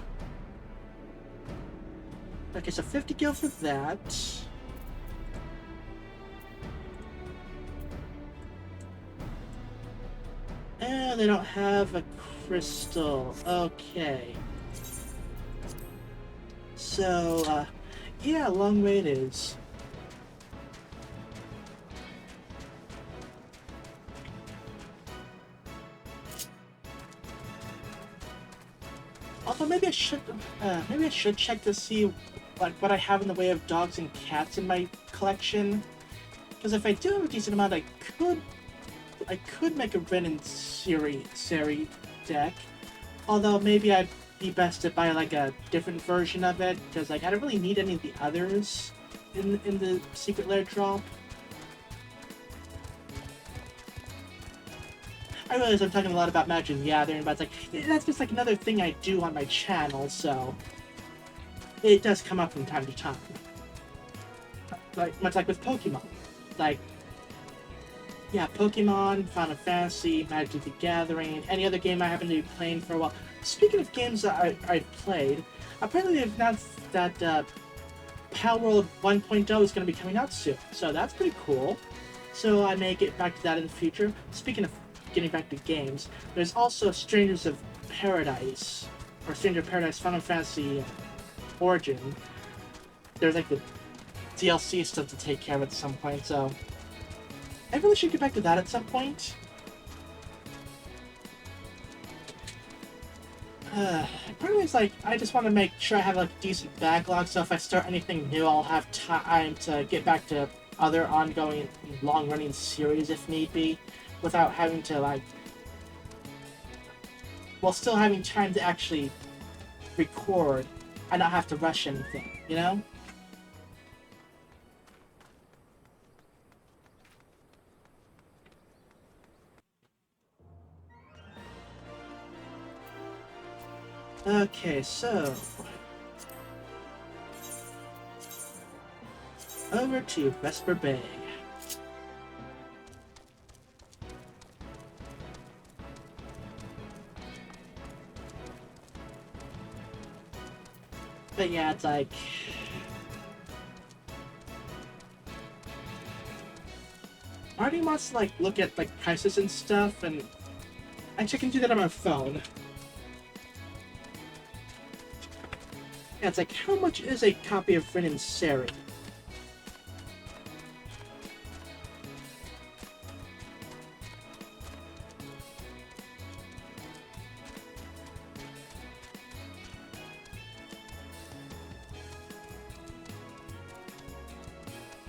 Okay, so 50 gil for that. And they don't have a crystal. Okay. So, yeah, long way it is. Although maybe I should check to see like what I have in the way of dogs and cats in my collection. Because if I do have a decent amount, I could make a Ren and Seri deck. Although maybe I'd be best to buy like a different version of it, because like I don't really need any of the others in the Secret Lair drop. I realize I'm talking a lot about Magic the Gathering, but it's like that's just like another thing I do on my channel, so it does come up from time to time. Like much like with Pokemon. Like yeah, Pokemon, Final Fantasy, Magic the Gathering, any other game I happen to be playing for a while. Speaking of games that I've played, apparently they've announced that Power World 1.0 is going to be coming out soon, so that's pretty cool. So I may get back to that in the future. Speaking of getting back to games, there's also Strangers of Paradise, or Stranger of Paradise Final Fantasy Origin. There's like the DLC stuff to take care of at some point, so I really should get back to that at some point. Pretty much like, I just want to make sure I have like a decent backlog, so if I start anything new, I'll have time to get back to other ongoing, long-running series if need be, without having to like, while still having time to actually record and not have to rush anything, you know? Okay, so over to Vesper Bay. But yeah, it's like Marty wants to like look at like prices and stuff, and actually I can do that on my phone. Yeah, it's like, how much is a copy of Rin and Seri?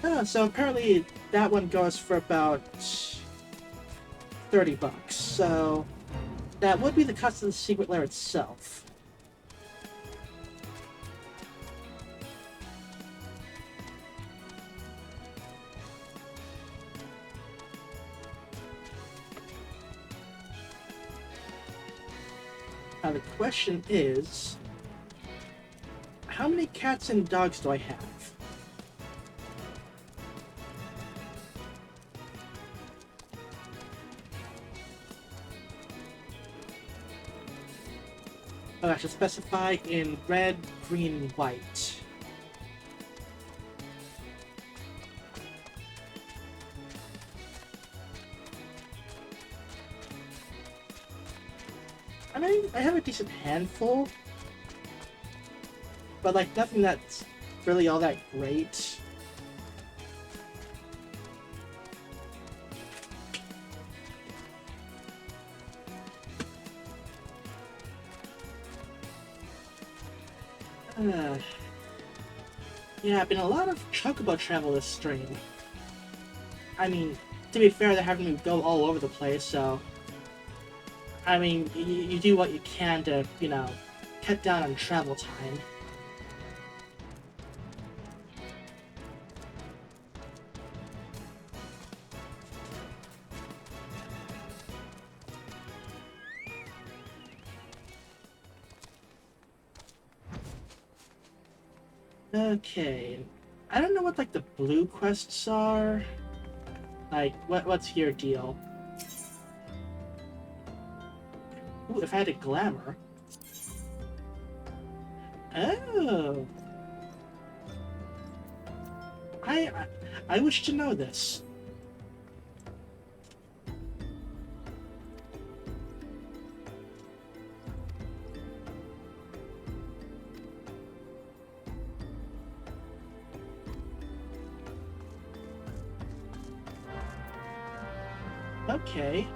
Oh, so apparently that one goes for about $30. So that would be the cost of the Secret Lair itself. Now the question is, how many cats and dogs do I have? Oh, I should specify in red, green, white. I mean, I have a decent handful, but like nothing that's really all that great. Yeah, been a lot of chocobo travel this stream. I mean, to be fair, they're having me go all over the place, so I mean, you do what you can to, you know, cut down on travel time. Okay, I don't know what like the blue quests are. Like, what's your deal? Ooh, if I had a glamour. Oh. I, I wish to know this. Okay.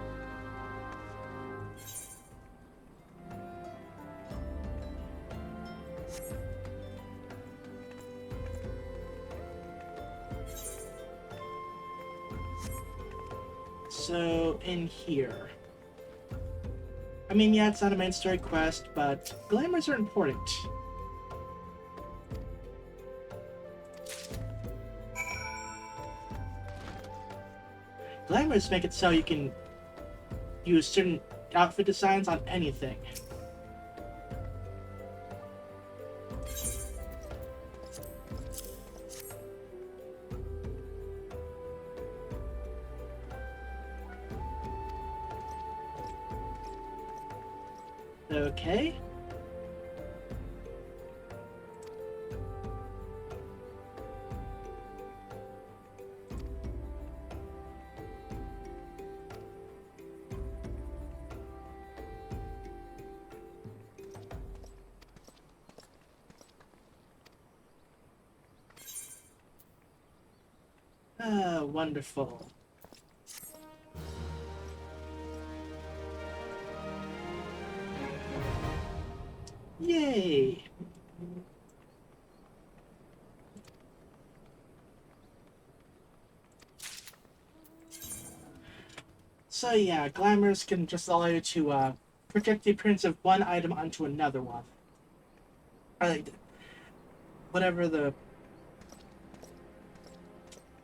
So, in here. I mean, yeah, it's not a main story quest, but glamours are important. Glamours make it so you can use certain outfit designs on anything. Okay. Ah, wonderful. Yay! So yeah, glamours can just allow you to project the appearance of one item onto another one. Or like whatever the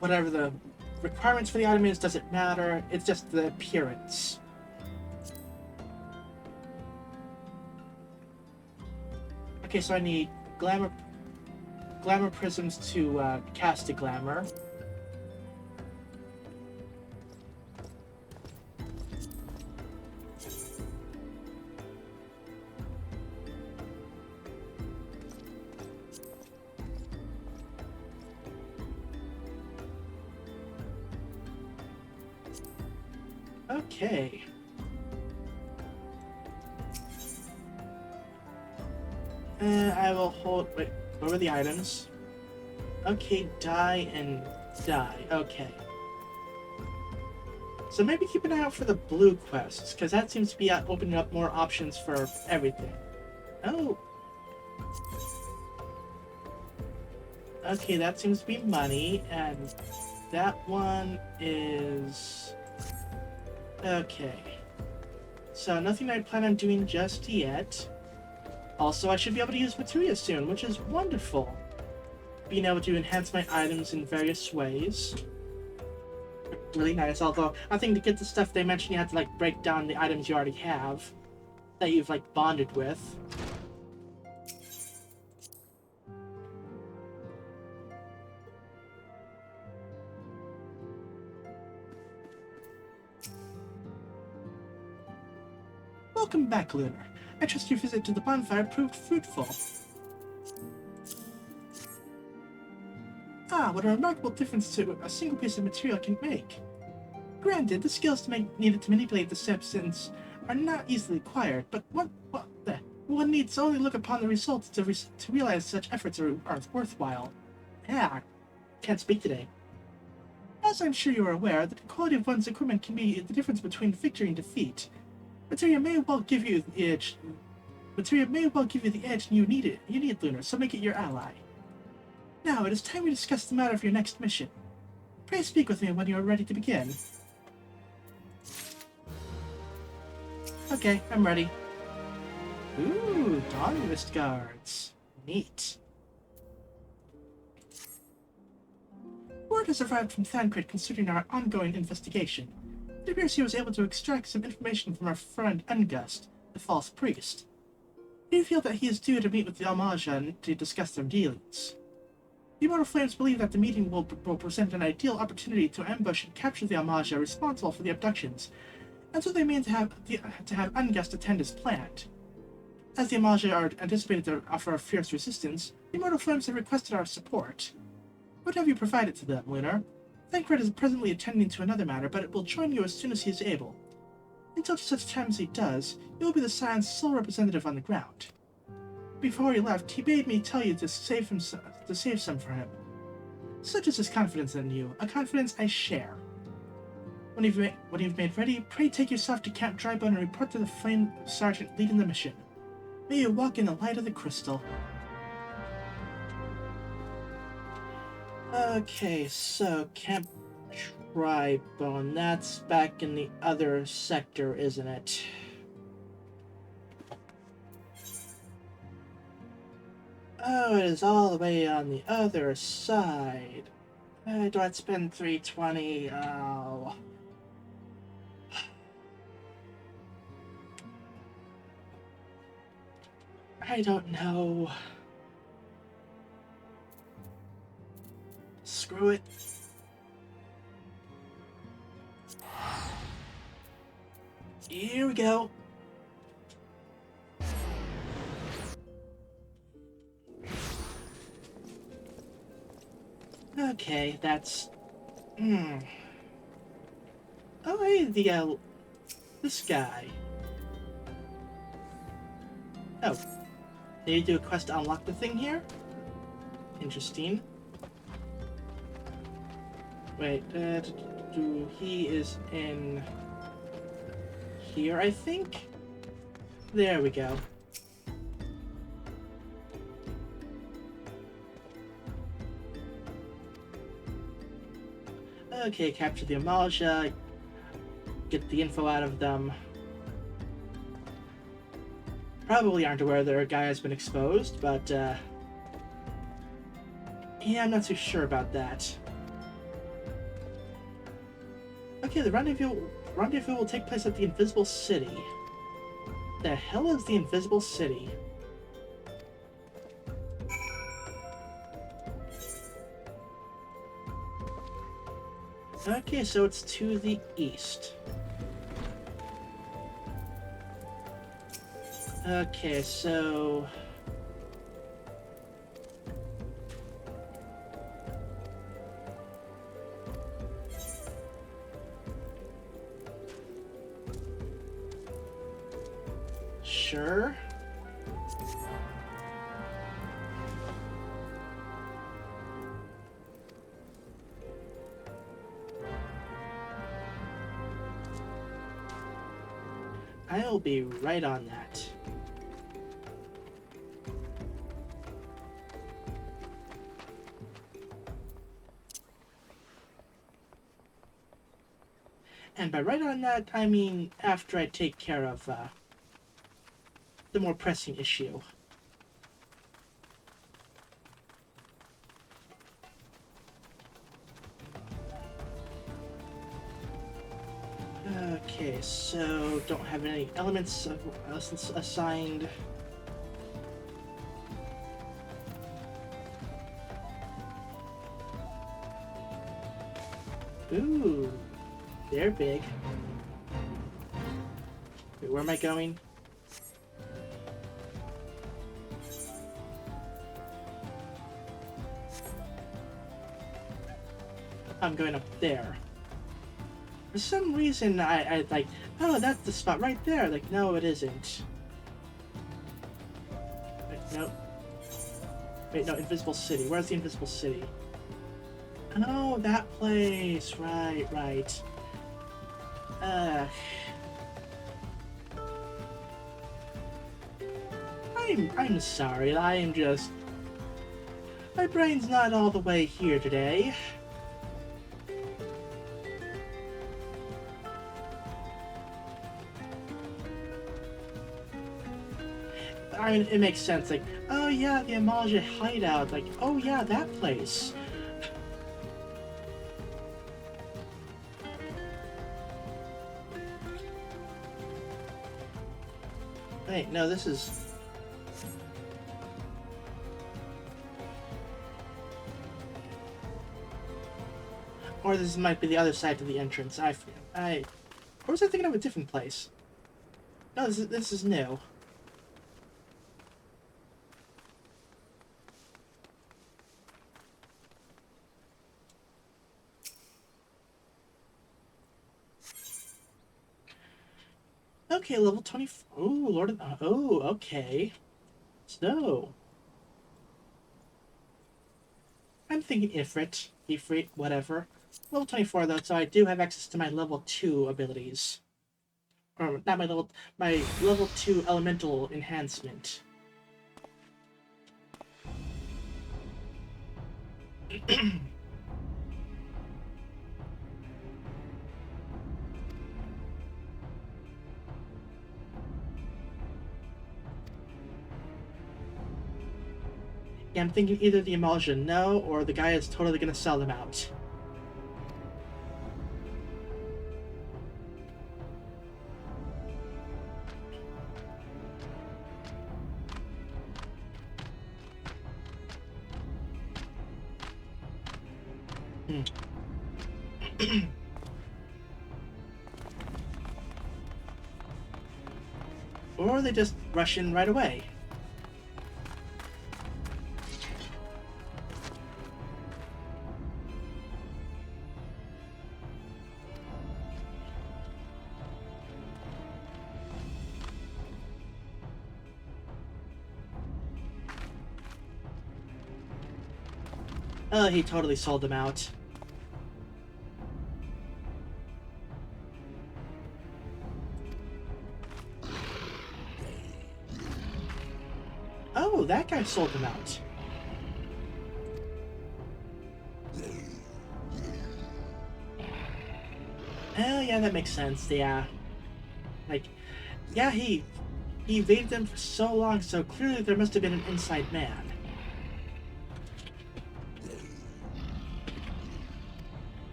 whatever the requirements for the item is doesn't matter. It's just the appearance. Okay, so I need glamour prisms to cast a glamour. Okay. I will hold. Wait, what were the items? Okay, die and die. Okay. So maybe keep an eye out for the blue quests, because that seems to be opening up more options for everything. Oh. Okay, that seems to be money, and that one is... Okay. So nothing I plan on doing just yet. Also, I should be able to use materia soon, which is wonderful. Being able to enhance my items in various ways. Really nice, although I think to get the stuff they mentioned you have to like break down the items you already have. That you've like bonded with. Welcome back, Lunar. I trust your visit to the bonfire proved fruitful. Ah, what a remarkable difference to a single piece of material can make. Granted, the skills needed to manipulate the substance are not easily acquired, but one needs only look upon the results to realize such efforts are worthwhile. Yeah, can't speak today. As I'm sure you are aware, the quality of one's equipment can be the difference between victory and defeat. Materia may well give you the edge you need, Lunar, so make it your ally. Now, it is time we discuss the matter of your next mission. Pray speak with me when you are ready to begin. Okay, I'm ready. Ooh, Dawn Wrist Guards. Neat. Word has arrived from Thancred concerning our ongoing investigation. It appears he was able to extract some information from our friend Ungust, the false priest. We feel that he is due to meet with the Almaja to discuss their dealings. The Immortal Flames believe that the meeting will present an ideal opportunity to ambush and capture the Almaja responsible for the abductions, and so they mean to have Ungust attend as planned. As the Almaja are anticipated to offer a fierce resistance, the Immortal Flames have requested our support. What have you provided to them, Lunar? Thancred is presently attending to another matter, but it will join you as soon as he is able. Until such time as he does, you will be the Scion's sole representative on the ground. Before he left, he bade me tell you to save some for him. Such is his confidence in you, a confidence I share. When you've made ready, pray take yourself to Camp Drybone and report to the Flame Sergeant leading the mission. May you walk in the light of the crystal. Okay, so Camp Drybone, that's back in the other sector, isn't it? Oh, it is all the way on the other side. Do I spend 320? Oh. I don't know. Screw it. Here we go. Okay, that's... Oh, hey, this guy. Oh. Did you do a quest to unlock the thing here? Interesting. Wait, he is in... here, I think? There we go. Okay, capture the Amalia, get the info out of them. Probably aren't aware their guy has been exposed, but yeah, I'm not too sure about that. Okay, the rendezvous will take place at the Invisible City. The hell is the Invisible City? Okay, so it's to the east. Okay, so... sure. I'll be right on that. And by right on that, I mean after I take care of the more pressing issue. Okay, so don't have any elements assigned. Ooh, they're big. Wait, where am I going? I'm going up there. For some reason, I like, oh, that's the spot right there. Like, no, it isn't. Wait, no. Wait, no, Invisible City. Where's the Invisible City? Oh, that place. Right, right. I'm sorry. I am just... my brain's not all the way here today. I mean, it makes sense. Like, oh yeah, the Amalia hideout. Like, oh yeah, that place. Wait, no, this is... or this might be the other side to the entrance. Or was I thinking of a different place? No, this is new. Okay, level 20. Oh, Lord of... oh, okay. So... I'm thinking Ifrit, whatever. Level 24 though, so I do have access to my level 2 abilities. Or not my level 2 elemental enhancement. Yeah, I'm thinking either the emulsion no, or the guy is totally gonna sell them out. Or they just rush in right away. Oh, he totally sold them out. Oh, that guy sold them out. Oh, yeah, that makes sense, yeah. Like, yeah, he evaded them for so long, so clearly there must have been an inside man.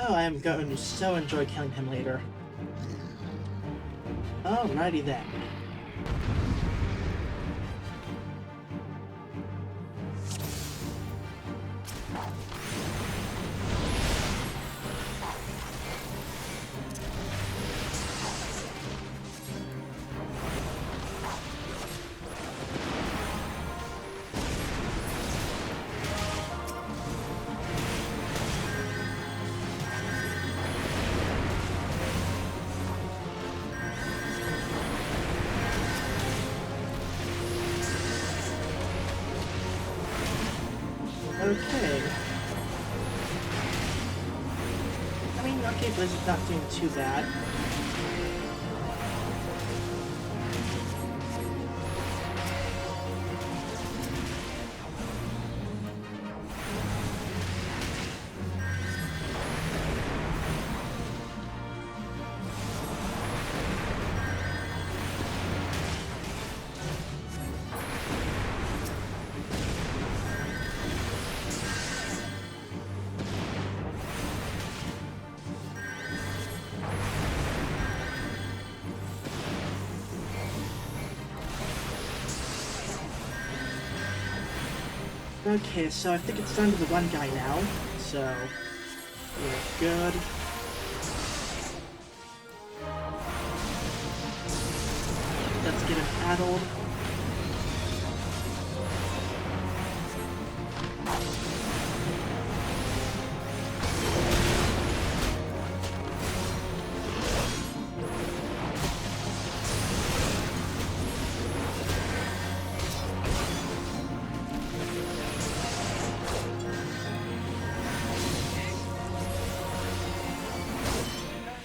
Oh, I am going to so enjoy killing him later. Alrighty then. Okay. I mean, okay, Blizzard's not doing too bad. Okay, so I think it's down to the one guy now, so we're good. Let's get him paddled.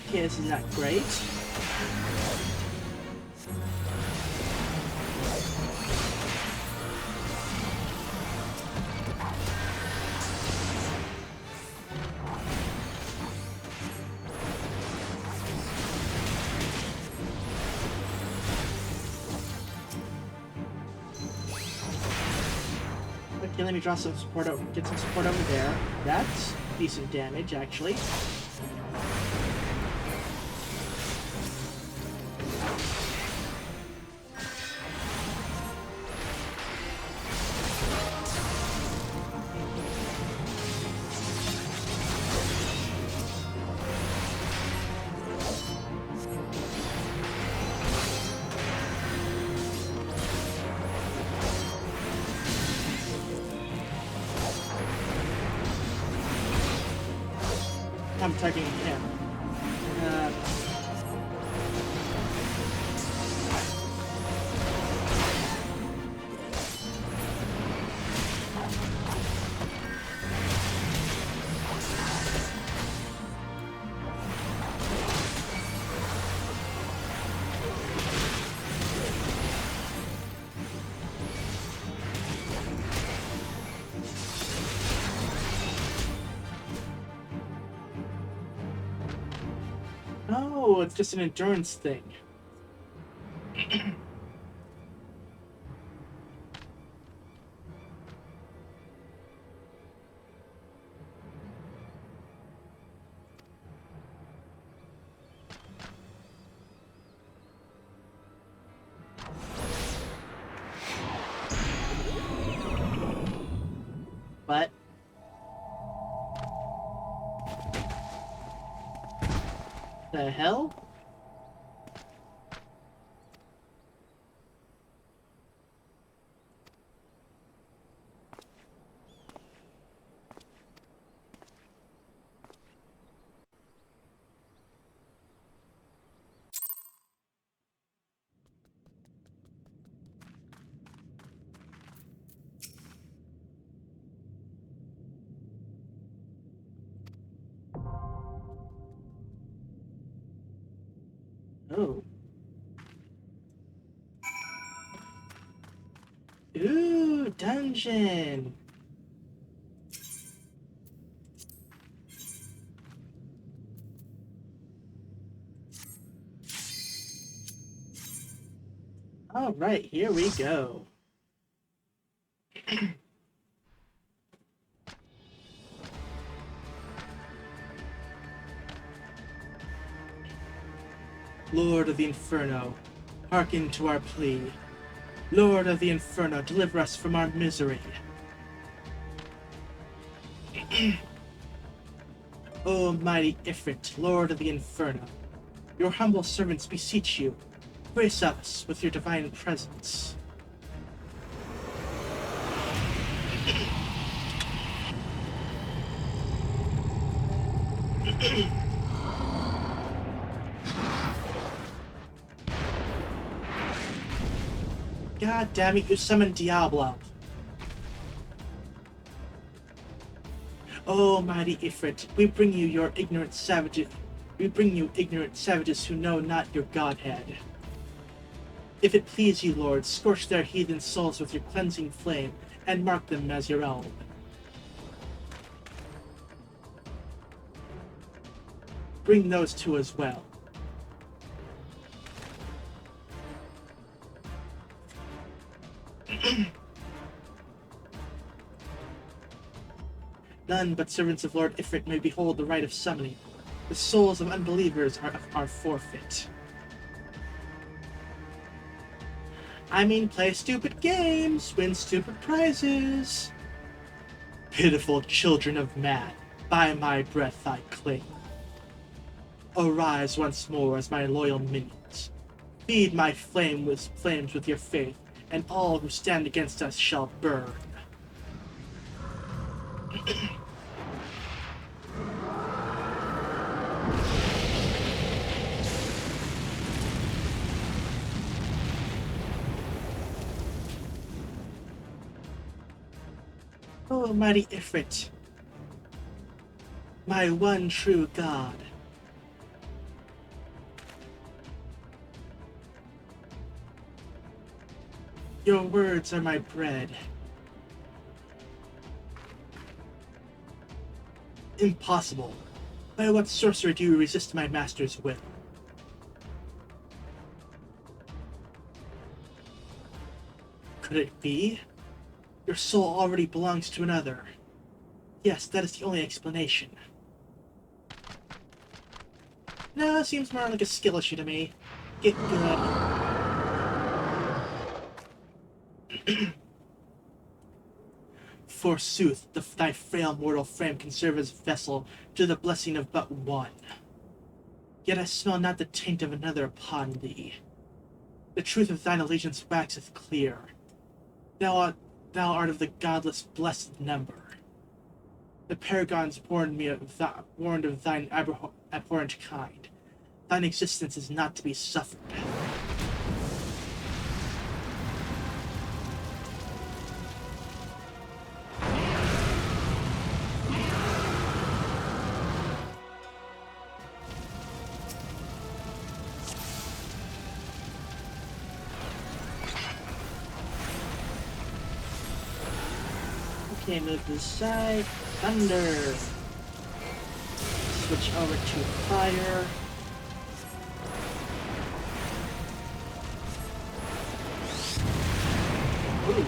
Okay, this is not great. Okay, let me draw some support over, get some support over there. That's decent damage, actually. I'm targeting him. Uh, oh, it's just an endurance thing. What? The hell? Oh. Ooh, dungeon. All right, here we go. Lord of the Inferno, hearken to our plea. Lord of the Inferno, deliver us from our misery. O mighty Ifrit, Lord of the Inferno, your humble servants beseech you, grace us with your divine presence. God damn it, you summoned Diablo. O mighty Ifrit, we bring you ignorant savages who know not your godhead. If it please you, Lord, scorch their heathen souls with your cleansing flame, and mark them as your own. Bring those two as well. None but servants of Lord Ifrit may behold the rite of summoning. The souls of unbelievers are forfeit. I mean, play stupid games, win stupid prizes. Pitiful children of man, by my breath I cling. Arise once more as my loyal minions. Feed my flames with your faith, and all who stand against us shall burn. O mighty Ifrit, my one true God. Your words are my bread. Impossible. By what sorcery do you resist my master's will? Could it be? Your soul already belongs to another. Yes, that is the only explanation. No, it seems more like a skill issue to me. Get good. Forsooth, thy frail mortal frame can serve as vessel to the blessing of but one. Yet I smell not the taint of another upon thee. The truth of thine allegiance waxeth clear. Thou art of the godless blessed number. The paragons warned of thine abhorrent kind. Thine existence is not to be suffered. Okay, move to the side. Thunder. Switch over to fire. Ooh.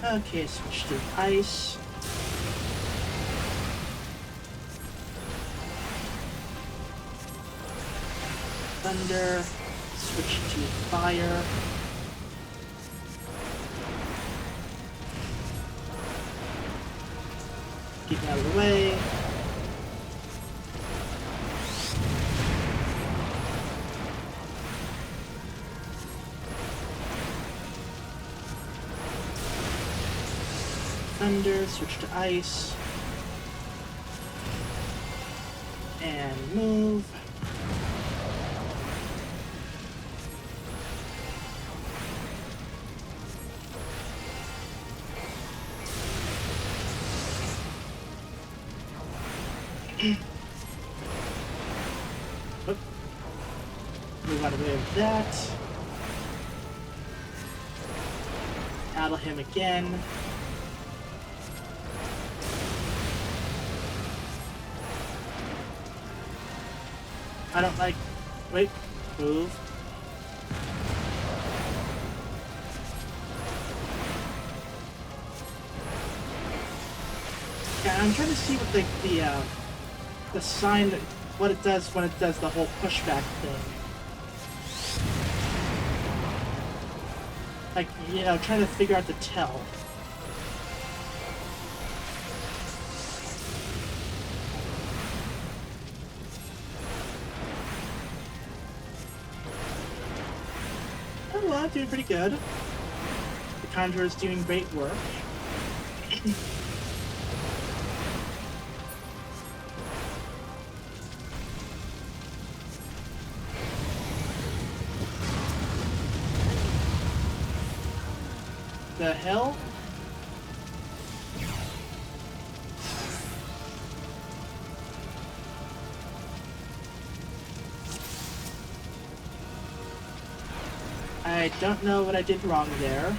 Okay, switch to ice. Thunder. Switch to fire. Get out of the way. Thunder, switch to ice, and move. Oop. Move out of the way of that. Battle him again. I don't like... Wait. Move. Yeah, I'm trying to see what the sign that... what it does when it does the whole pushback thing. Like, you know, trying to figure out the tell. Oh, well, I'm doing pretty good. The Conjurer is doing great work. The hell? I don't know what I did wrong there.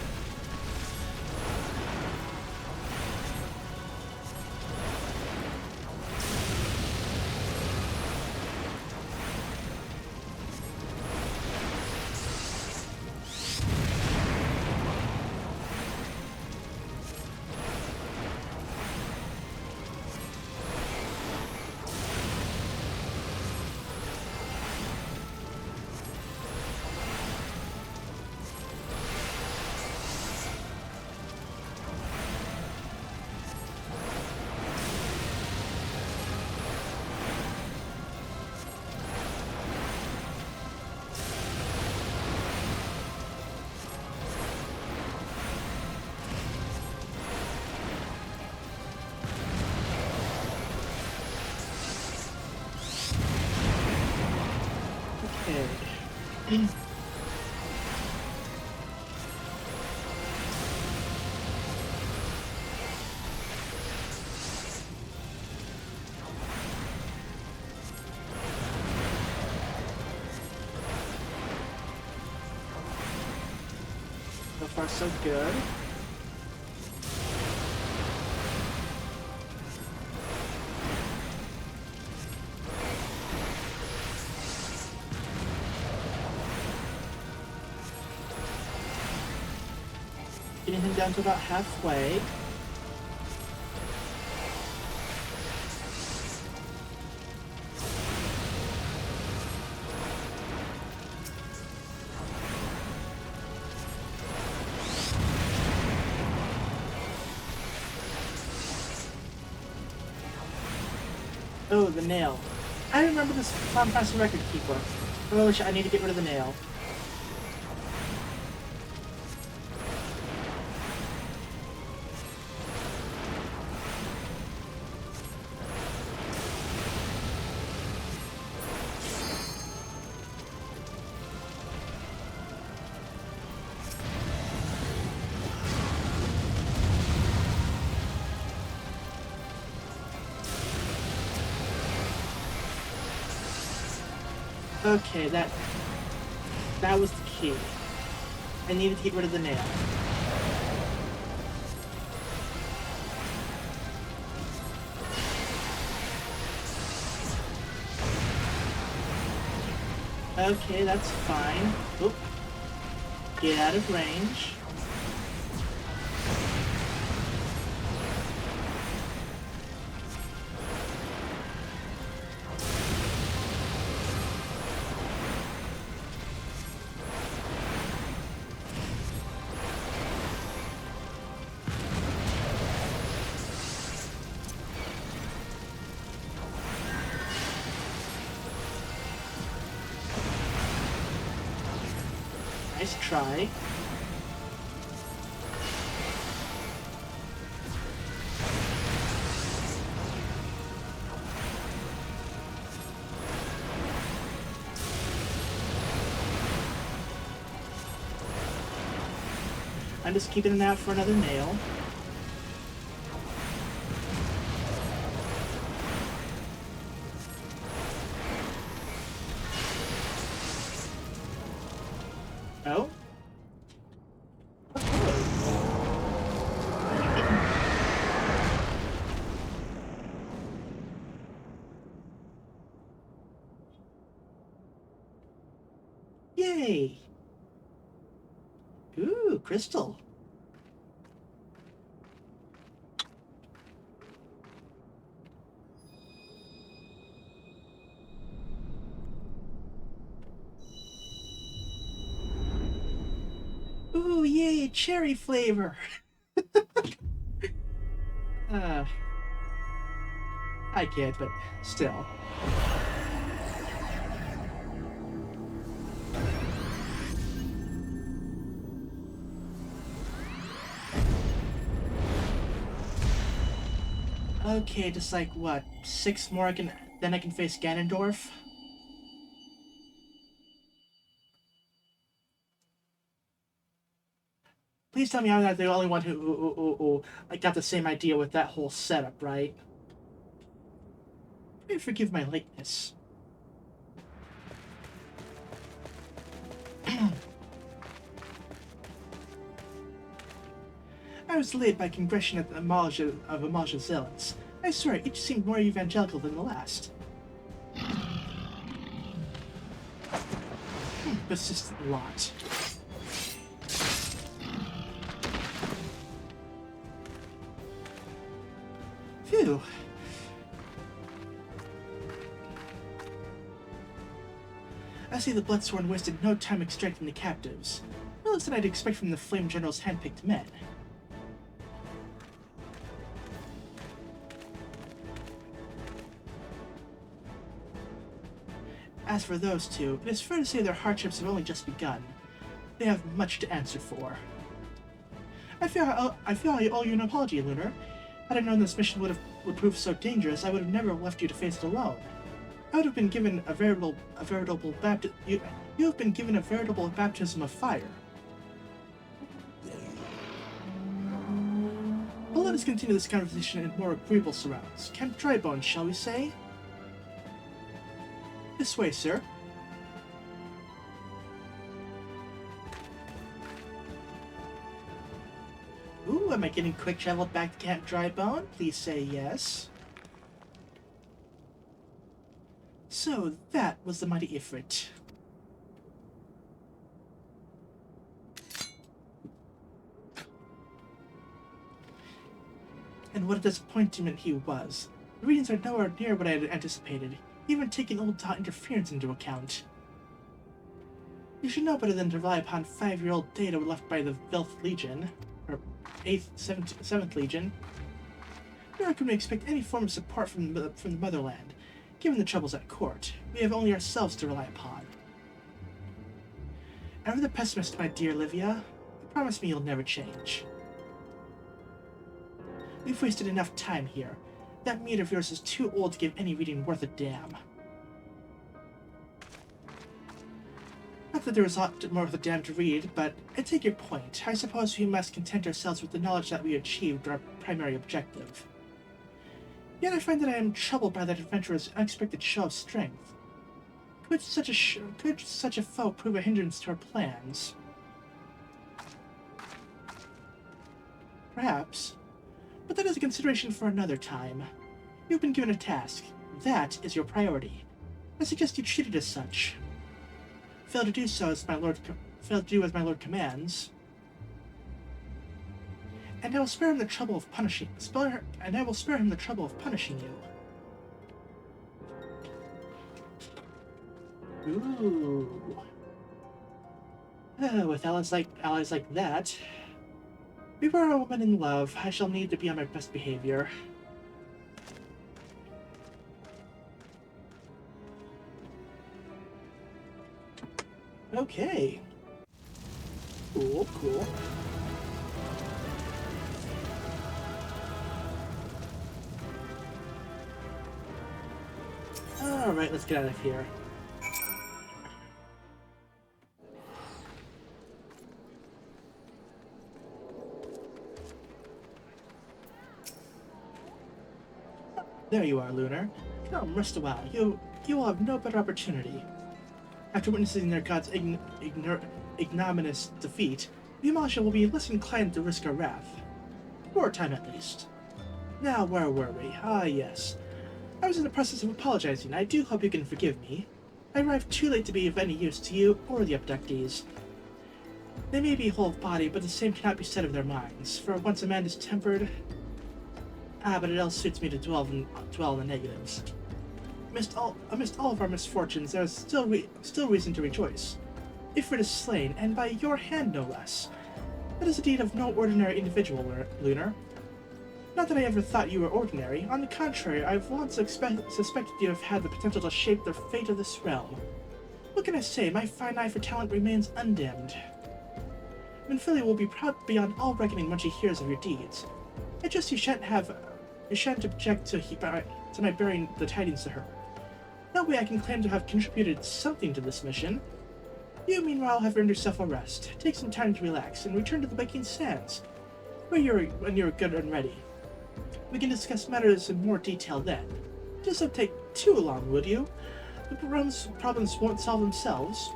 Okay. So far, so good. Getting him down to about halfway. Oh, the nail. I remember this Fantasy record keeper. Oh, I need to get rid of the nail. Okay, that was the key. I needed to get rid of the nail. Okay, that's fine. Oop. Get out of range. Nice try. I'm just keeping an eye out for another nail. Oh? Yay! Ooh, crystal. Ooh, yay, cherry flavor. uh, I can't, but still. Okay, just like what, 6 more then I can face Ganondorf? Please tell me I'm not the only one who like, got the same idea with that whole setup, right? Please forgive my lateness. I was delayed by congression at the Amaja zealots. I swear, each seemed more evangelical than the last. Persistent lot. Phew. I see the Bloodsworn wasted no time extracting the captives. No less than I'd expect from the Flame General's handpicked men. As for those two, it is fair to say their hardships have only just begun. They have much to answer for. I feel I owe you an apology, Lunar. Had I known this mission would prove so dangerous, I would have never left you to face it alone. I would have been given a veritable baptism. You have been given a veritable baptism of fire. But let us continue this conversation in more agreeable surrounds. Camp Drybones, shall we say? This way, sir. Ooh, am I getting quick travel back to Camp Drybone? Please say yes. So, that was the mighty Ifrit. And what a disappointment he was. The readings are nowhere near what I had anticipated, even taking old Dot interference into account. You should know better than to rely upon 5-year-old data left by the Velth Legion, or 7th Legion. Nor can we expect any form of support from the motherland, Given the troubles at court, we have only ourselves to rely upon. Ever the pessimist, my dear Livia, promise me you'll never change. We've wasted enough time here. That meat of yours is too old to give any reading worth a damn. Not that there is aught more of the damn to read, but I take your point. I suppose we must content ourselves with the knowledge that we achieved our primary objective. Yet I find that I am troubled by that adventurer's unexpected show of strength. Could such a foe prove a hindrance to our plans? Perhaps. But that is a consideration for another time. You've been given a task. That is your priority. I suggest you treat it as such. Fail to do as my lord commands, and I will spare him the trouble of punishing. I will spare him the trouble of punishing you. Ooh. With allies like that, we were a woman in love. I shall need to be on my best behavior. Okay. Cool, cool. Alright, let's get out of here. There you are, Lunar. Come, rest a while. You will have no better opportunity. After witnessing their god's ignominious defeat, the Amalsha will be less inclined to risk our wrath. For a time, at least. Now, where were we? Ah, yes. I was in the process of apologizing. I do hope you can forgive me. I arrived too late to be of any use to you or the abductees. They may be whole of body, but the same cannot be said of their minds. For once a man is tempered... but it else suits me to dwell in the negatives. Amidst all of our misfortunes, there is still reason to rejoice. Ifrit is slain, and by your hand no less. That is a deed of no ordinary individual, Lunar. Not that I ever thought you were ordinary. On the contrary, I've long suspected you have had the potential to shape the fate of this realm. What can I say? My fine eye for talent remains undimmed. Minfilia will be proud beyond all reckoning when she hears of your deeds. I just you shan't object to my bearing the tidings to her. No way I can claim to have contributed something to this mission. You, meanwhile, have earned yourself a rest. Take some time to relax and return to the Waking Sands, when you're good and ready. We can discuss matters in more detail then. Just don't take too long, would you? The problems won't solve themselves.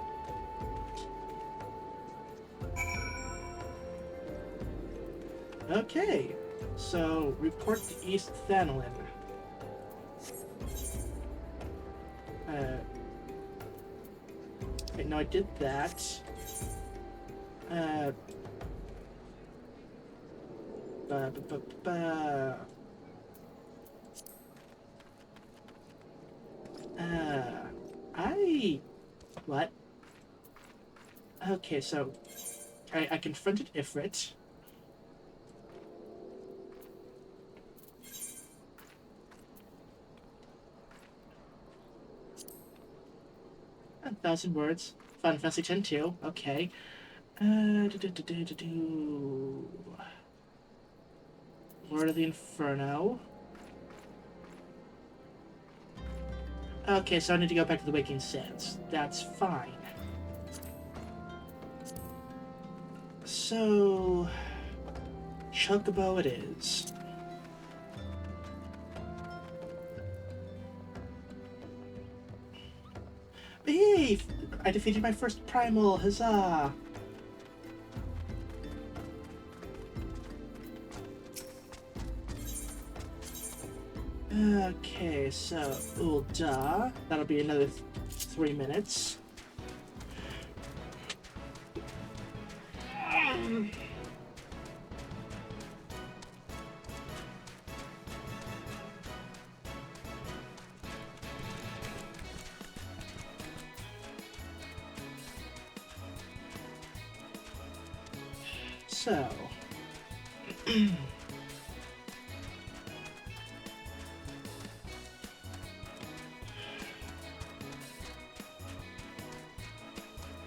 Okay, so report to East Thanolin. Wait, no, I did that. What? Okay, so I confronted Ifrit. A 1,000 words. Final Fantasy X too. Okay. Lord of the Inferno. Okay, so I need to go back to the Waking Sands. That's fine. So... Chocobo it is. Hey! I defeated my first primal, huzzah! Okay, so, Ulda. That'll be another 3 minutes. So...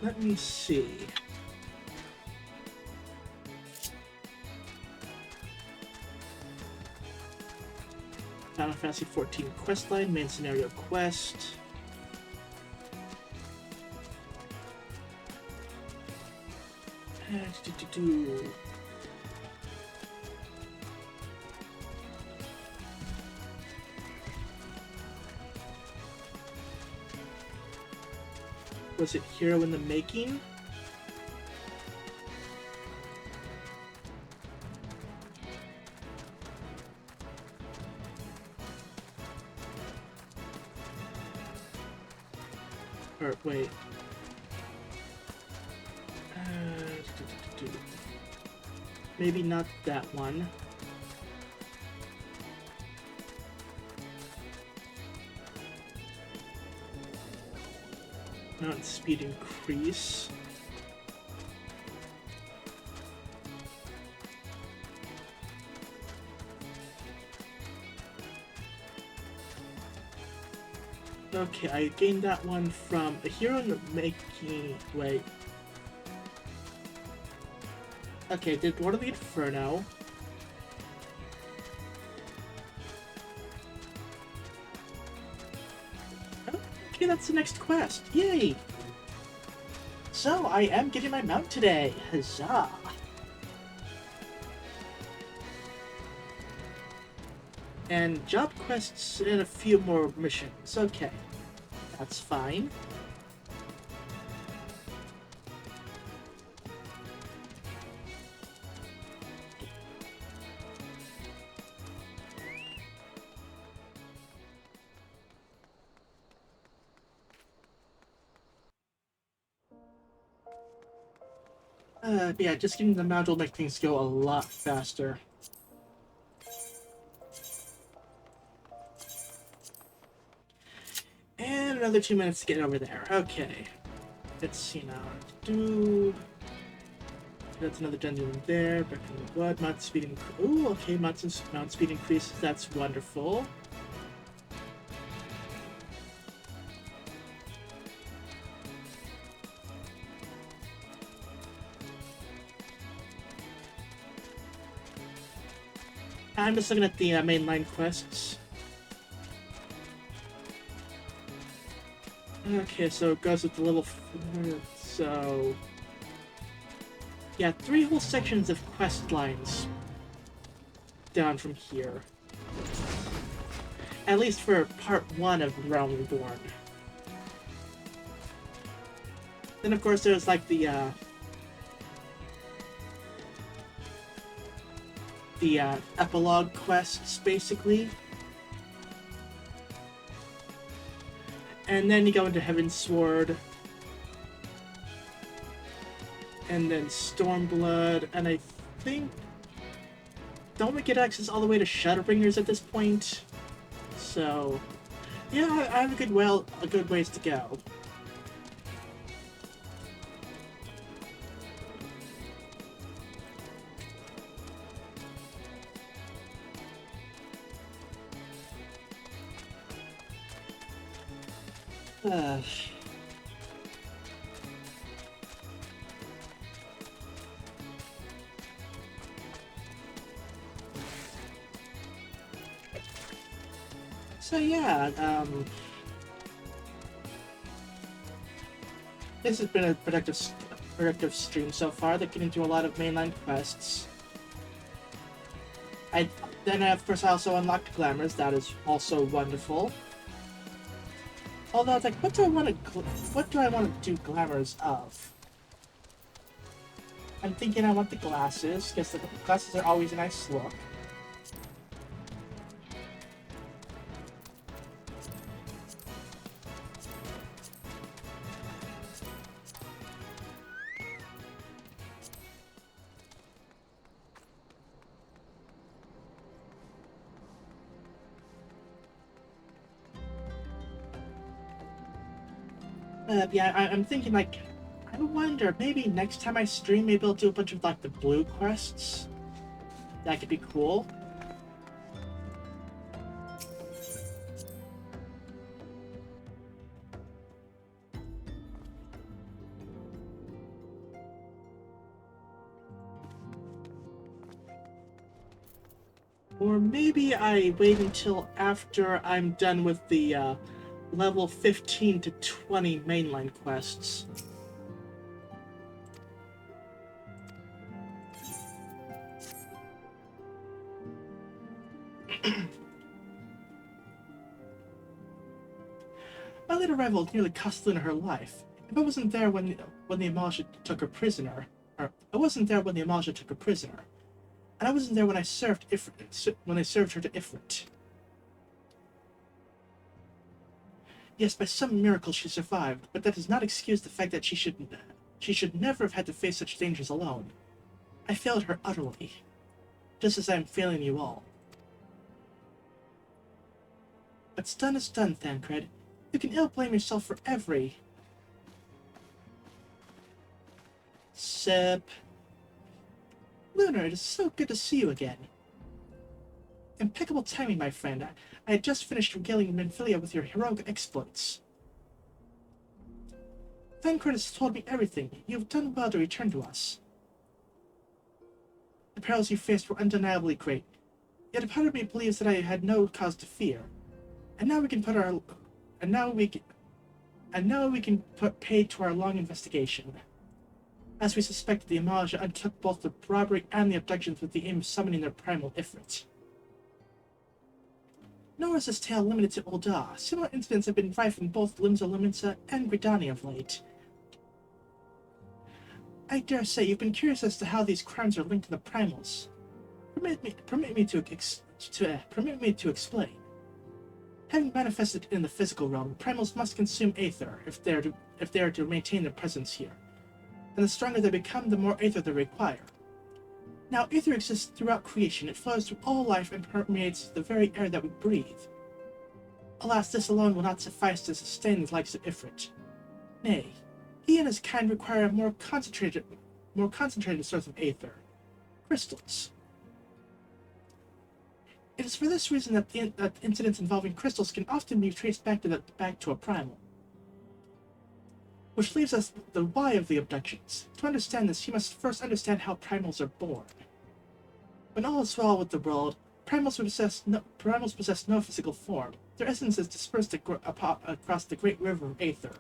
let me see. Final Fantasy XIV questline, main scenario quest. Was it Hero in the Making? Or wait. Maybe not that one. Not speed increase. Okay, I gained that one from a hero in the making. Wait. Okay, did Lord of the Inferno. Okay, that's the next quest. Yay! So, I am getting my mount today. Huzzah! And job quests and a few more missions. Okay. That's fine. Yeah, just getting the mount will make things go a lot faster. And another 2 minutes to get over there. Okay. Let's see now. That's another dungeon there. Back in the blood. Mount speed increase. Ooh, okay. Mount speed increases. That's wonderful. I'm just looking at the mainline quests. Okay, so it goes with the level 4, so... Yeah, 3 whole sections of quest lines down from here. At least for part 1 of Realm Reborn. Then of course there's like the epilogue quests, basically. And then you go into Heaven's Sword. And then Stormblood, and I think... Don't we get access all the way to Shadowbringers at this point? So... Yeah, I have a good ways to go. So yeah, this has been a productive stream so far. They're getting through a lot of mainline quests. Then of course I also unlocked glamours. That is also wonderful. Although it's like, what do I want to do glamours of? I'm thinking I want the glasses, because the glasses are always a nice look. Yeah, I'm thinking, like, I wonder, maybe next time I stream, maybe I'll do a bunch of, like, the blue quests. That could be cool. Or maybe I wait until after I'm done with the level 15 to 20 mainline quests. My late arrival nearly cost Luna her life. If I wasn't there when the Amalja took her prisoner, or I wasn't there when the Amalja took her prisoner, and I wasn't there when I served when I served her to Ifrit. Yes, by some miracle she survived, but that does not excuse the fact that she should never have had to face such dangers alone. I failed her utterly, just as I am failing you all. What's done is done, Thancred. You can ill blame yourself for every sip. Lunar, it is so good to see you again. Impeccable timing, my friend. I had just finished regaling Minfilia with your heroic exploits. Thancred has told me everything. You have done well to return to us. The perils you faced were undeniably great, yet a part of me believes that I had no cause to fear. And now we can put paid to our long investigation. As we suspected, the Amalja undertook both the robbery and the abductions with the aim of summoning their primal Ifrit. Nor is this tale limited to Ul'dah. Similar incidents have been rife in both Limsa Lominsa and Gridani of late. I dare say you've been curious as to how these crimes are linked to the primals. Permit me to explain. Having manifested in the physical realm, primals must consume aether if they are to maintain their presence here. And the stronger they become, the more aether they require. Now, aether exists throughout creation. It flows through all life and permeates the very air that we breathe. Alas, this alone will not suffice to sustain the likes of Ifrit. Nay, he and his kind require a more concentrated source of aether. Crystals. It is for this reason that incidents involving crystals can often be traced back to a primal. Which leaves us the why of the abductions. To understand this, you must first understand how primals are born. When all is well with the world, primals possess no physical form. Their essence is dispersed across the great river of Aether.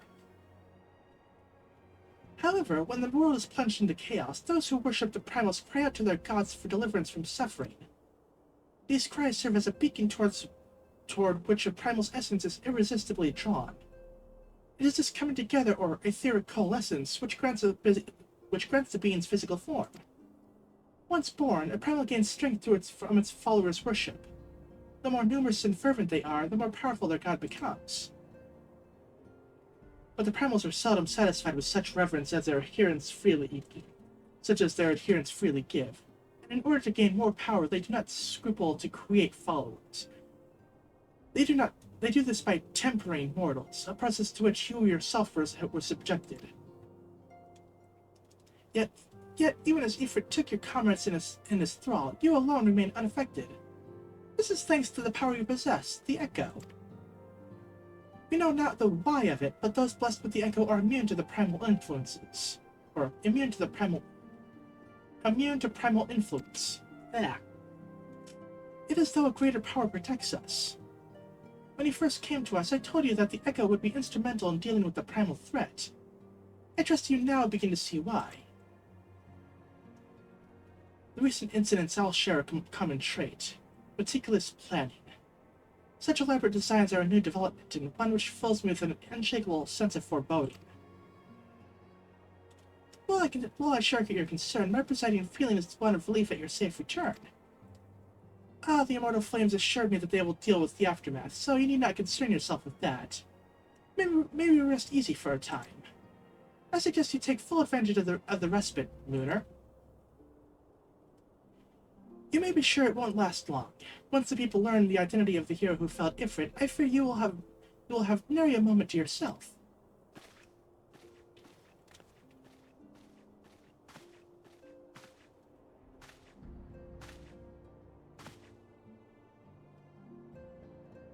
However, when the world is plunged into chaos, those who worship the primals cry out to their gods for deliverance from suffering. These cries serve as a beacon toward which a primal's essence is irresistibly drawn. It is this coming together, or etheric coalescence, which grants the being's physical form. Once born, a primal gains strength from its followers' worship. The more numerous and fervent they are, the more powerful their god becomes. But the primals are seldom satisfied with such reverence as their adherents freely give. And in order to gain more power, they do not scruple to create followers. They do this by tempering mortals, a process to which you yourself were subjected. Yet, even as Ifrit took your comrades in his thrall, you alone remain unaffected. This is thanks to the power you possess, the Echo. We know not the why of it, but those blessed with the Echo are immune to primal influence. There. It is though a greater power protects us. When you first came to us, I told you that the Echo would be instrumental in dealing with the primal threat. I trust you now begin to see why. The recent incidents all share a common trait: meticulous planning. Such elaborate designs are a new development, and one which fills me with an unshakable sense of foreboding. While I share your concern, my presiding feeling is one of relief at your safe return. The immortal flames assured me that they will deal with the aftermath, so you need not concern yourself with that. Maybe rest easy for a time. I suggest you take full advantage of the respite, Lunar. You may be sure it won't last long. Once the people learn the identity of the hero who felled Ifrit, I fear you will have nary a moment to yourself.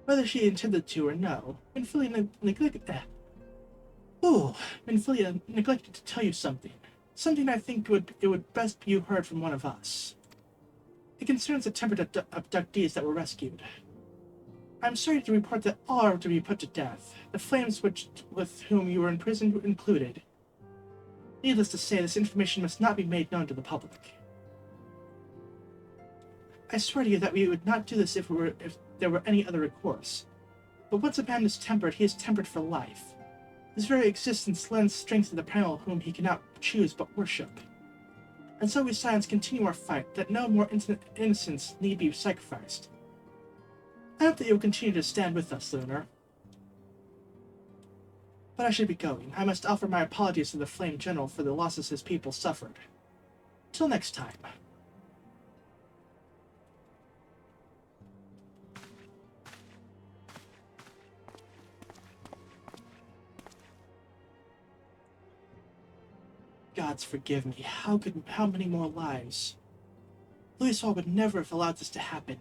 Whether she intended to or no, Minfilia neglected to tell you something. Something I think it would best you heard from one of us. It concerns the tempered abductees that were rescued. I'm sorry to report that all are to be put to death, the flames with whom you were imprisoned included. Needless to say, this information must not be made known to the public. I swear to you that we would not do this if there were any other recourse. But once a man is tempered, he is tempered for life. His very existence lends strength to the primal whom he cannot choose but worship. And so we silence continue our fight, that no more innocents need be sacrificed. I hope that you will continue to stand with us, Lunar. But I should be going. I must offer my apologies to the Flame General for the losses his people suffered. Till next time. Gods forgive me. How many more lives? Louis Hall would never have allowed this to happen.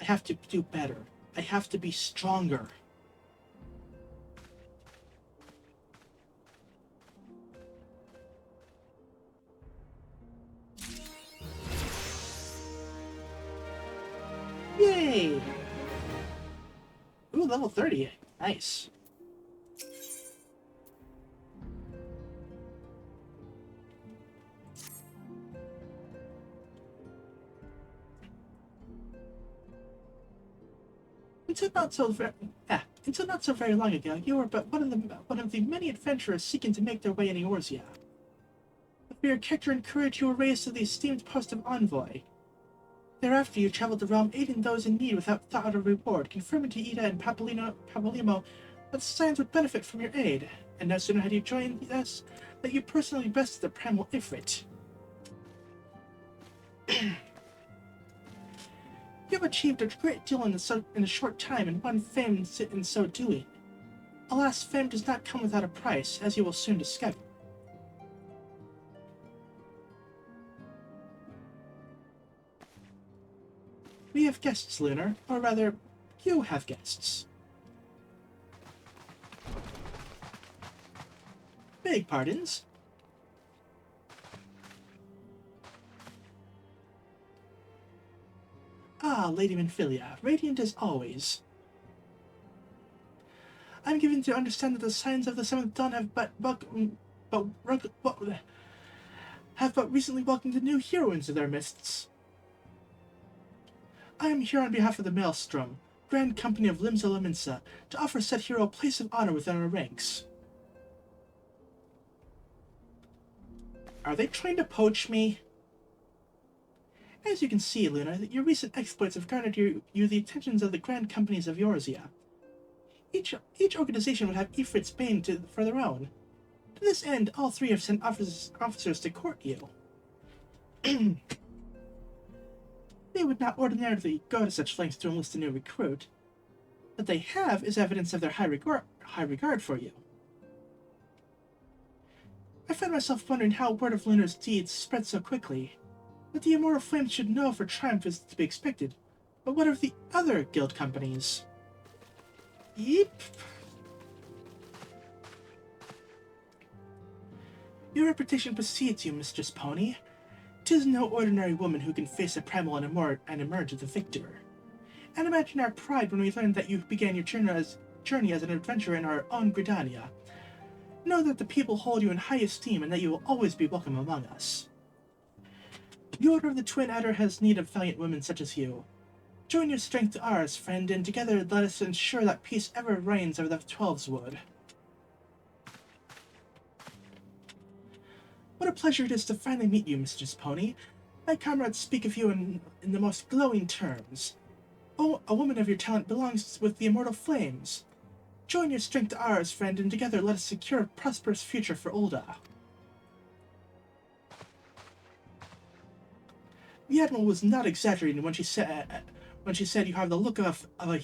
I have to do better. I have to be stronger. Yay! Ooh, level 30. Nice. Until not so very long ago, you were but one of the many adventurers seeking to make their way in Eorzea. But for your character and courage, you were raised to the esteemed post of envoy. Thereafter, you traveled the realm, aiding those in need without thought of reward, confirming to Ida and Papolimo that the Scions would benefit from your aid. And no sooner had you joined us that you personally bested the primal Ifrit. You have achieved a great deal in a short time, and won fame in so doing. Alas, fame does not come without a price, as you will soon discover. We have guests, Lunar, or rather, you have guests. Beg pardons? Ah, Lady Minfilia, radiant as always. I'm given to understand that the Scions of the Seventh Dawn have but recently welcomed a new hero into their midst. I am here on behalf of the Maelstrom, Grand Company of Limsa Laminsa, to offer said hero a place of honor within our ranks. Are they trying to poach me? As you can see, Luna, your recent exploits have garnered you the attentions of the Grand Companies of Eorzea. Each organization would have Ifrit's bane for their own. To this end, all three have sent officers to court you. They would not ordinarily go to such lengths to enlist a new recruit. What they have is evidence of their high regard for you. I find myself wondering how word of Lunar's deeds spread so quickly. What the Immortal Flames should know for triumph is to be expected. But what of the other guild companies? Yep. Your reputation precedes you, Mistress Pony. 'Tis no ordinary woman who can face a primal and emerge the victor. And imagine our pride when we learned that you began your journey as an adventurer in our own Gridania. Know that the people hold you in high esteem and that you will always be welcome among us. The Order of the Twin Adder has need of valiant women such as you. Join your strength to ours, friend, and together let us ensure that peace ever reigns over the Twelveswood. What a pleasure it is to finally meet you, Mistress Pony. My comrades speak of you in the most glowing terms. Oh, a woman of your talent belongs with the Immortal Flames. Join your strength to ours, friend, and together let us secure a prosperous future for Ul'dah. The Admiral was not exaggerating when she said you have the look of a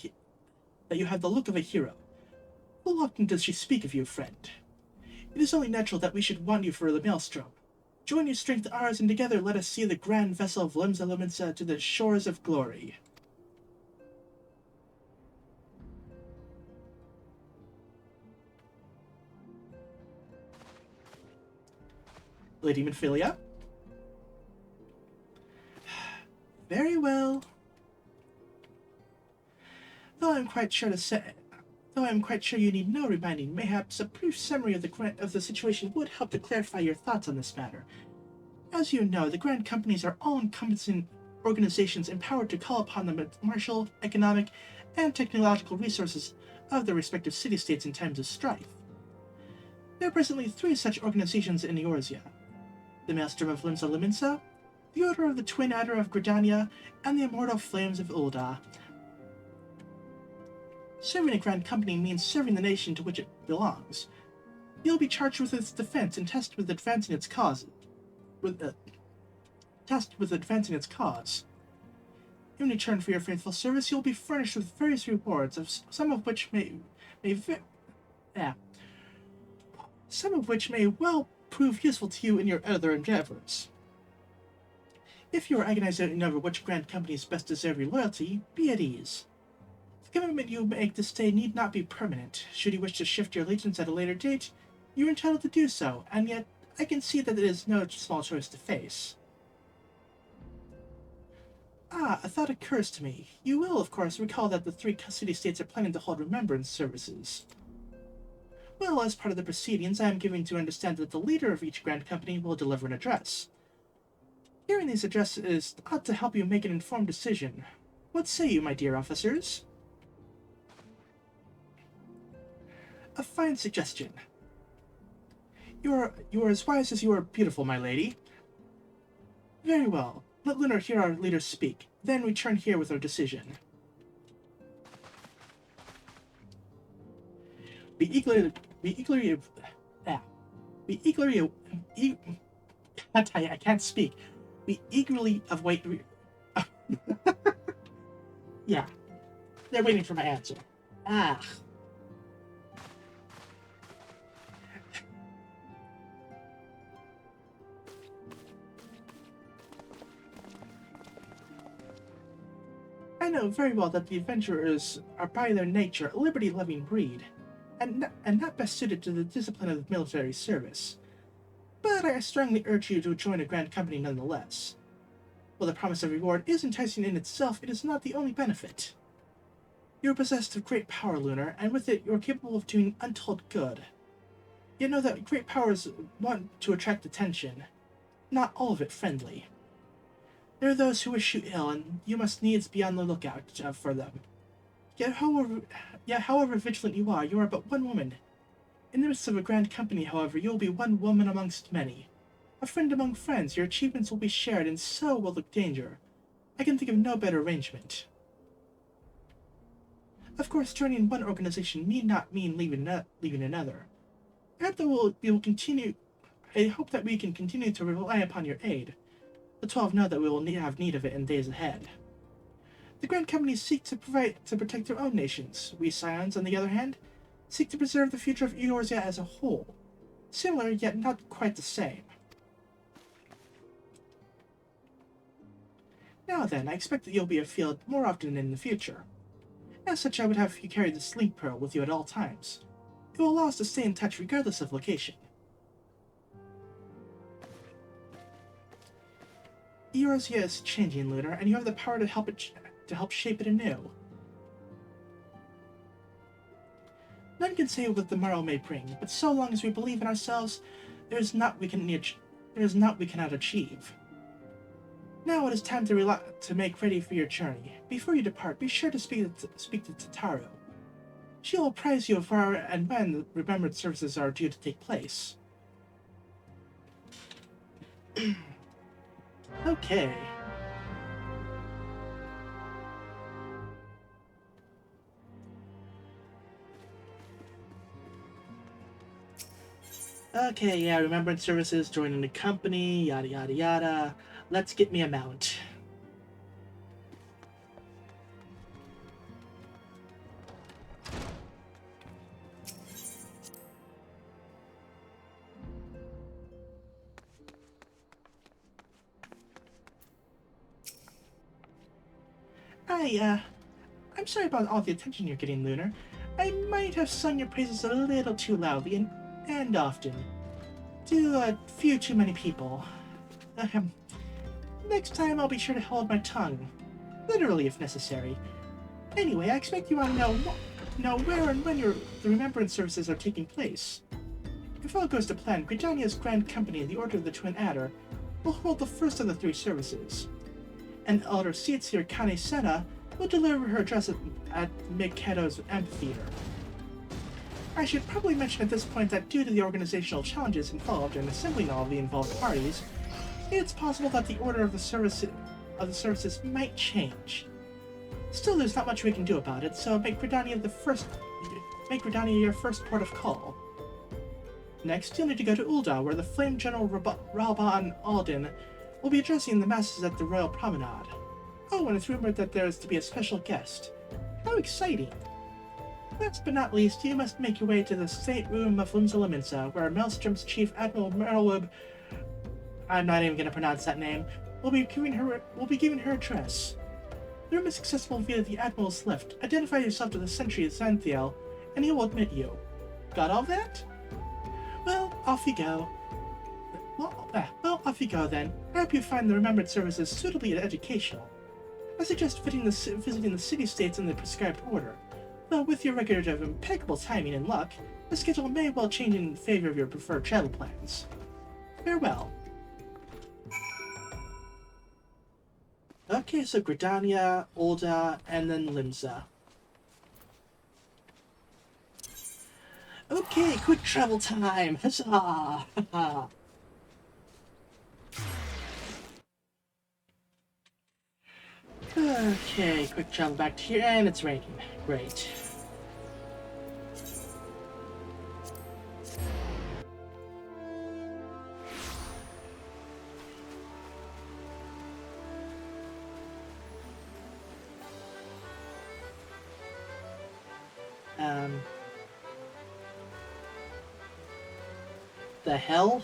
hero. How often does she speak of you, friend? It is only natural that we should want you for the Maelstrom. Join your strength to ours, and together let us see the grand vessel of Limsa Laminsa to the shores of glory. Lady Minfilia? Very well. Though I'm quite sure you need no reminding, mayhaps a brief summary of the situation would help to clarify your thoughts on this matter. As you know, the Grand Companies are all-encompassing organizations empowered to call upon the martial, economic, and technological resources of their respective city-states in times of strife. There are presently 3 such organizations in Eorzea: the Maelstrom of Limsa Liminsa, the Order of the Twin Adder of Gridania, and the Immortal Flames of Ul'dah. Serving a Grand Company means serving the nation to which it belongs. You'll be charged with its defense and tasked with advancing its cause. In return for your faithful service, you'll be furnished with various rewards, some of which may well prove useful to you in your other endeavors. If you are agonizing over which Grand Companies best deserve your loyalty, be at ease. The commitment you make to stay need not be permanent. Should you wish to shift your allegiance at a later date, you are entitled to do so, and yet I can see that it is no small choice to face. A thought occurs to me. You will, of course, recall that the 3 city-states are planning to hold remembrance services. Well, as part of the proceedings, I am giving to understand that the leader of each Grand Company will deliver an address. Hearing these addresses ought to help you make an informed decision. What say you, my dear officers? A fine suggestion. You are as wise as you are beautiful, my lady. Very well. Let Lunar hear our leaders speak, then return here with our decision. I can't speak. We eagerly await. Yeah, they're waiting for my answer. I know very well that the adventurers are by their nature a liberty-loving breed, and not best suited to the discipline of military service. But I strongly urge you to join a Grand Company nonetheless. While the promise of reward is enticing in itself, it is not the only benefit. You are possessed of great power, Lunar, and with it you are capable of doing untold good. Yet know that great powers want to attract attention, not all of it friendly. There are those who wish you ill, and you must needs be on the lookout for them. Yet however vigilant you are but one woman. In the midst of a Grand Company, however, you will be one woman amongst many. A friend among friends, your achievements will be shared, and so will the danger. I can think of no better arrangement. Of course, joining one organization need not mean leaving another. I hope that we can continue to rely upon your aid. The 12 know that we will have need of it in days ahead. The Grand Companies seek to protect their own nations. We Scions, on the other hand, seek to preserve the future of Eorzea as a whole. Similar, yet not quite the same. Now then, I expect that you'll be afield more often in the future. As such, I would have you carry the Slink Pearl with you at all times. It will allow us to stay in touch regardless of location. Eorzea is changing, Lunar, and you have the power to help shape it anew. None can say what the morrow may bring, but so long as we believe in ourselves, there is naught we cannot achieve. Now it is time to make ready for your journey. Before you depart, be sure to speak to Tataru. She will apprise you of where and when the remembrance services are due to take place. Okay. Okay, yeah, remembrance services, joining the company, yada yada yada. Let's get me a mount. I'm sorry about all the attention you're getting, Lunar. I might have sung your praises a little too loudly and often. To a few too many people. Next time I'll be sure to hold my tongue. Literally, if necessary. Anyway, I expect you want to know where and when the remembrance services are taking place. If all goes to plan, Gridania's Grand Company, the Order of the Twin Adder, will hold the first of the 3 services. And Elder Seatsier Kane Senna will deliver her address at Mikedo's amphitheater. I should probably mention at this point that due to the organizational challenges involved in assembling all of the involved parties, it's possible that the order of the services might change. Still, there's not much we can do about it, so make Gridania your first port of call. Next, you'll need to go to Ul'dah, where the Flame General Ralban Alden will be addressing the masses at the Royal Promenade. Oh, and it's rumored that there is to be a special guest. How exciting! Last but not least, you must make your way to the State Room of Limsa, where Maelstrom's Chief Admiral Merlwib, I'm not even going to pronounce that name, will be giving her address. The room is accessible via the Admiral's lift. Identify yourself to the sentry at Xanthiel, and he will admit you. Got all that? Well, off you go. Well, off you go then. I hope you find the remembered services suitably educational. I suggest visiting the city-states in the prescribed order. Though with your record of impeccable timing and luck, the schedule may well change in favor of your preferred travel plans. Farewell. Okay, so Gridania, Ul'dah, and then Limsa. Okay, quick travel time! Huzzah! Okay, quick travel back to here, and it's raining. Great. The hell?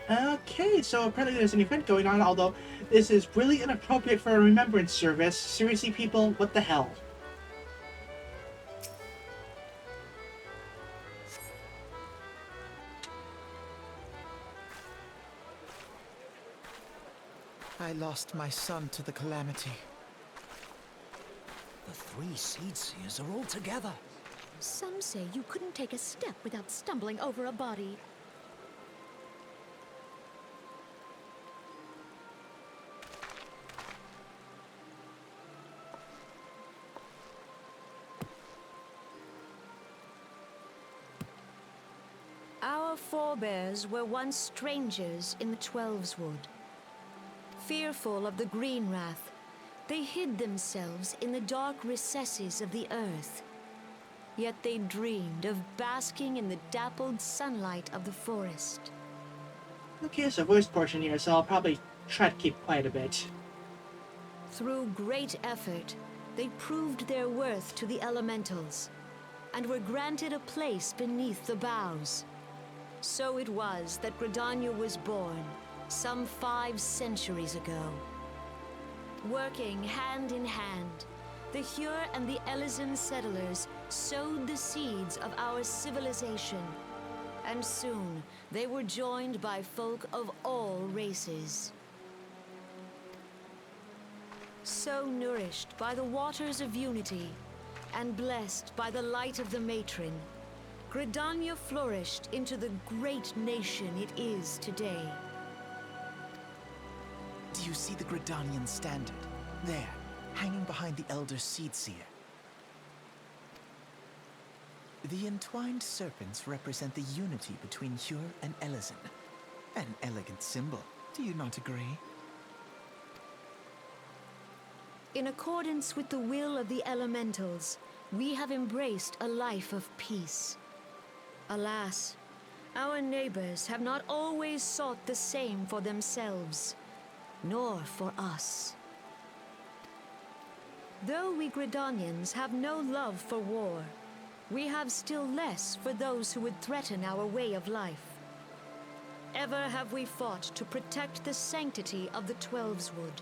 Okay, so apparently there's an event going on, although this is really inappropriate for a remembrance service. Seriously, people, what the hell? I lost my son to the calamity. The 3 Seedseers are all together. Some say you couldn't take a step without stumbling over a body. Our forebears were once strangers in the Twelveswood. Fearful of the Green Wrath, they hid themselves in the dark recesses of the earth. Yet they dreamed of basking in the dappled sunlight of the forest. Okay, it's a voice portion here, so I'll probably try to keep quiet a bit. Through great effort, they proved their worth to the elementals, and were granted a place beneath the boughs. So it was that Gridania was born, some 5 centuries ago. Working hand in hand, the Hyur and the Elysian settlers sowed the seeds of our civilization, and soon they were joined by folk of all races. So nourished by the waters of unity, and blessed by the light of the matron, Gridania flourished into the great nation it is today. Do you see the Gridanian standard? There, hanging behind the Elder Seedseer. The entwined serpents represent the unity between Hyur and Elysian. An elegant symbol, do you not agree? In accordance with the will of the elementals, we have embraced a life of peace. Alas, our neighbors have not always sought the same for themselves, nor for us. Though we Gridanians have no love for war, we have still less for those who would threaten our way of life. Ever have we fought to protect the sanctity of the Twelveswood.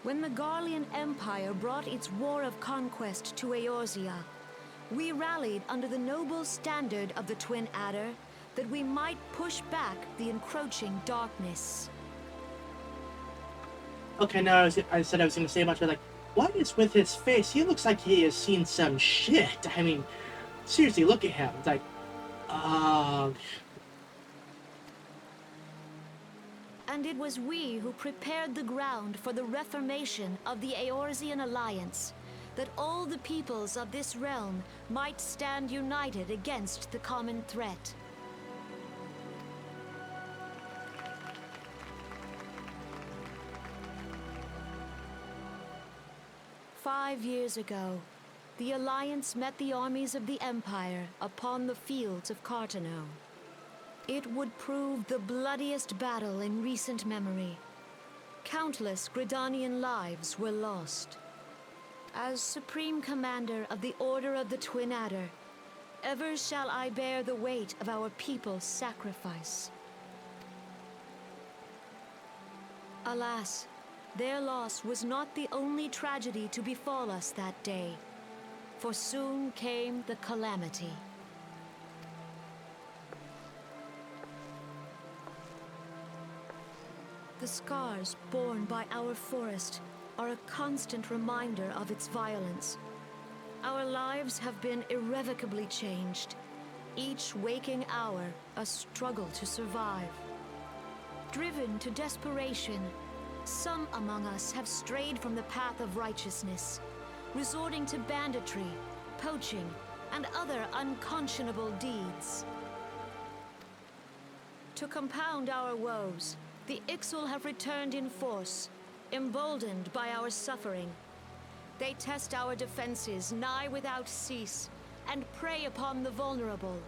When the Garlean Empire brought its war of conquest to Eorzea, we rallied under the noble standard of the Twin Adder that we might push back the encroaching darkness. Okay, now I said I was going to say much, but like, what is with his face? He looks like he has seen some shit. I mean, seriously, look at him. It's like, And it was we who prepared the ground for the reformation of the Eorzean Alliance, that all the peoples of this realm might stand united against the common threat. "5 years ago, the Alliance met the armies of the Empire upon the fields of Cartano. It would prove the bloodiest battle in recent memory. Countless Gridanian lives were lost. As Supreme Commander of the Order of the Twin Adder, ever shall I bear the weight of our people's sacrifice. Alas, their loss was not the only tragedy to befall us that day, for soon came the calamity. The scars borne by our forest are a constant reminder of its violence. Our lives have been irrevocably changed, each waking hour a struggle to survive. Driven to desperation, some among us have strayed from the path of righteousness, resorting to banditry, poaching, and other unconscionable deeds. To compound our woes, the Ixal have returned in force, emboldened by our suffering. They test our defenses nigh without cease, and prey upon the vulnerable.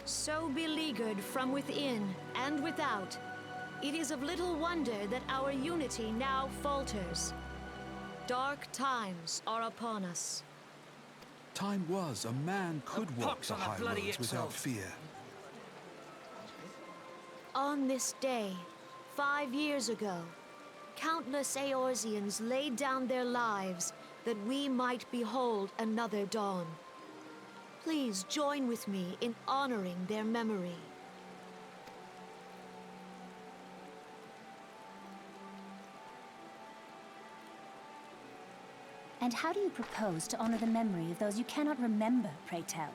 So beleaguered from within and without, it is of little wonder that our unity now falters. Dark times are upon us. Time was a man could walk pox the on the high bloody roads without Ixal. fear. On this day, 5 years ago, countless Eorzeans laid down their lives that we might behold another dawn. Please join with me in honoring their memory. And how do you propose to honor the memory of those you cannot remember, pray tell?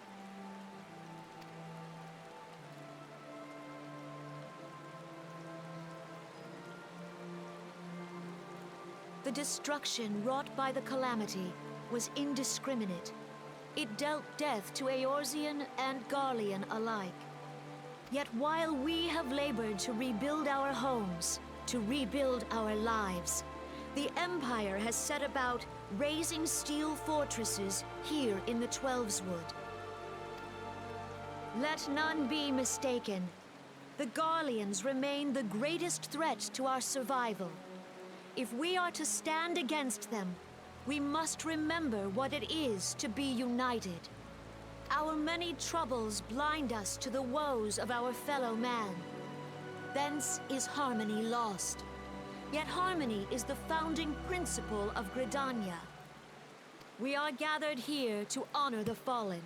The destruction wrought by the calamity was indiscriminate. It dealt death to Eorzean and Garlean alike. Yet while we have labored to rebuild our homes, to rebuild our lives, the Empire has set about raising steel fortresses here in the Twelveswood. Let none be mistaken. The Garleans remain the greatest threat to our survival. If we are to stand against them, we must remember what it is to be united. Our many troubles blind us to the woes of our fellow man. Thence is harmony lost. Yet harmony is the founding principle of Gridania. We are gathered here to honor the fallen.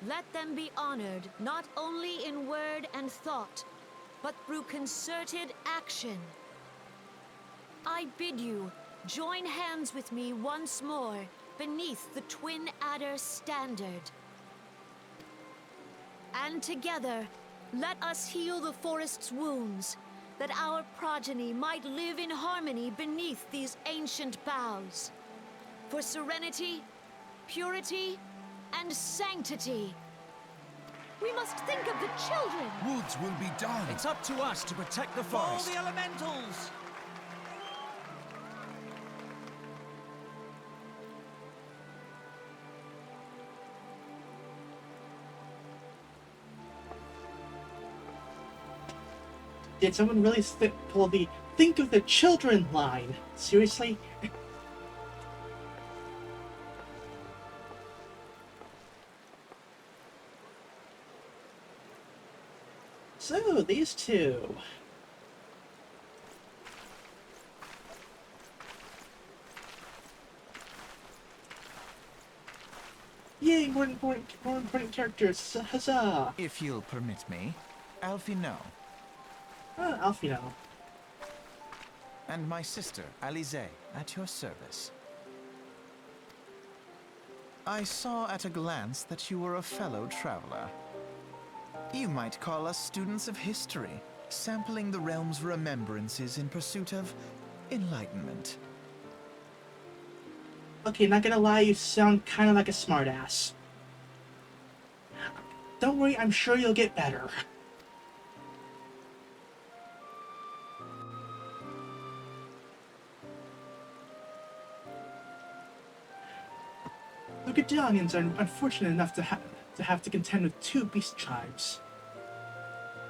Let them be honored not only in word and thought, but through concerted action. I bid you join hands with me once more beneath the Twin Adder standard. And together, let us heal the forest's wounds, that our progeny might live in harmony beneath these ancient boughs. For serenity, purity, and sanctity. We must think of the children! Woods will be done. It's up to us to protect the All forest. the elementals! Did someone really pull the "think of the children" line? Seriously? So, these two. Yay, more important characters. Huzzah! If you'll permit me, Alfino, Alfino. and my sister, Alize, at your service. I saw at a glance that you were a fellow traveler. You might call us students of history, sampling the realm's remembrances in pursuit of enlightenment. Okay, not gonna lie, you sound kind of like a smartass. Don't worry, I'm sure you'll get better. The Gudanians are unfortunate enough to have to contend with two beast tribes.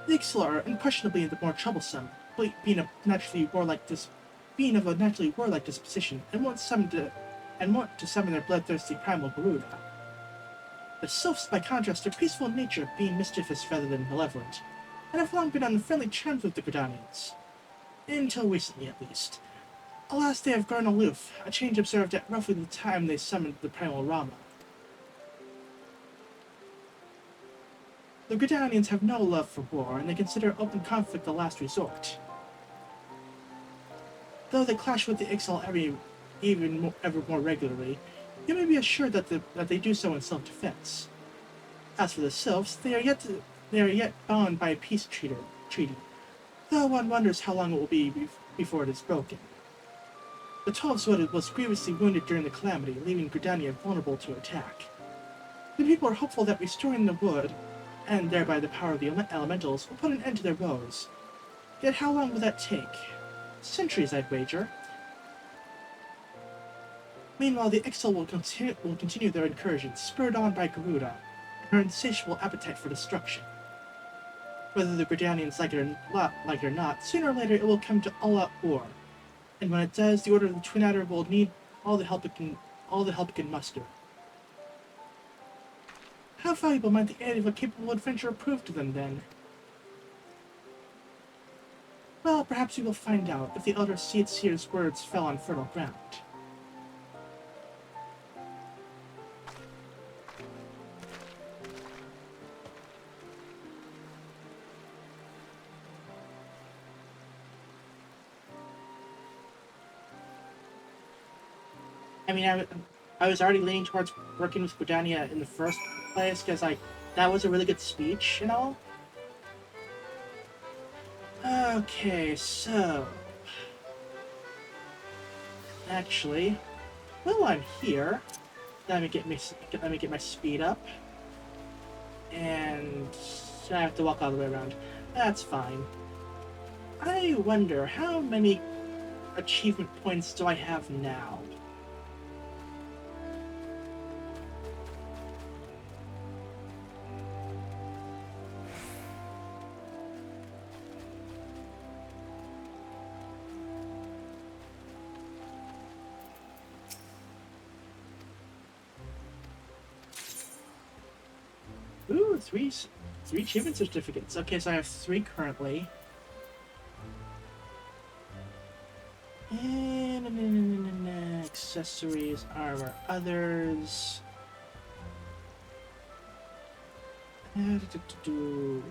The Ixal are unquestionably the more troublesome, but being of a naturally warlike disposition, and want to summon their bloodthirsty primal Garuda. The Sylphs, by contrast, are peaceful in nature, being mischievous rather than malevolent, and have long been on friendly terms with the Gudanians. Until recently, at least. Alas, they have grown aloof, a change observed at roughly the time they summoned the primal Rama. The Gudanians have no love for war, and they consider open conflict the last resort. Though they clash with the Ixal ever more regularly, you may be assured that they do so in self-defense. As for the Sylphs, they are yet bound by a peace treaty, though one wonders how long it will be before it is broken. The 12th was grievously wounded during the calamity, leaving Gridania vulnerable to attack. The people are hopeful that restoring the wood, and thereby the power of the elementals, will put an end to their woes. Yet how long will that take? Centuries, I'd wager. Meanwhile, the Ixal will continue their incursions, spurred on by Garuda, and her insatiable appetite for destruction. Whether the Gridanians like it or not, sooner or later it will come to all-out war. And when it does, the Order of the Twin Adder will need all the help it can muster. How valuable might the aid of a capable adventurer prove to them, then? Well, perhaps we will find out if the Elder Seer's words fell on fertile ground. I mean, I was already leaning towards working with Gridania in the first place, because, like, that was a really good speech and all. Okay, so... Actually, while I'm here, let me get my speed up. And I have to walk all the way around. That's fine. I wonder, how many achievement points do I have now? Ooh, three achievement certificates. Okay, so I have 3 currently. And accessories, armor, others. Ooh,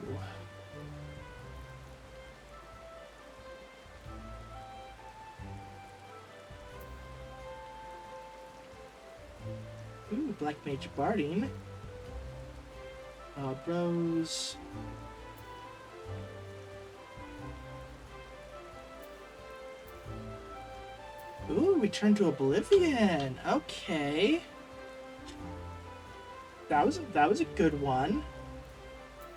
Black Mage Barding. Rose. Ooh, Return to Oblivion. Okay. That was a good one.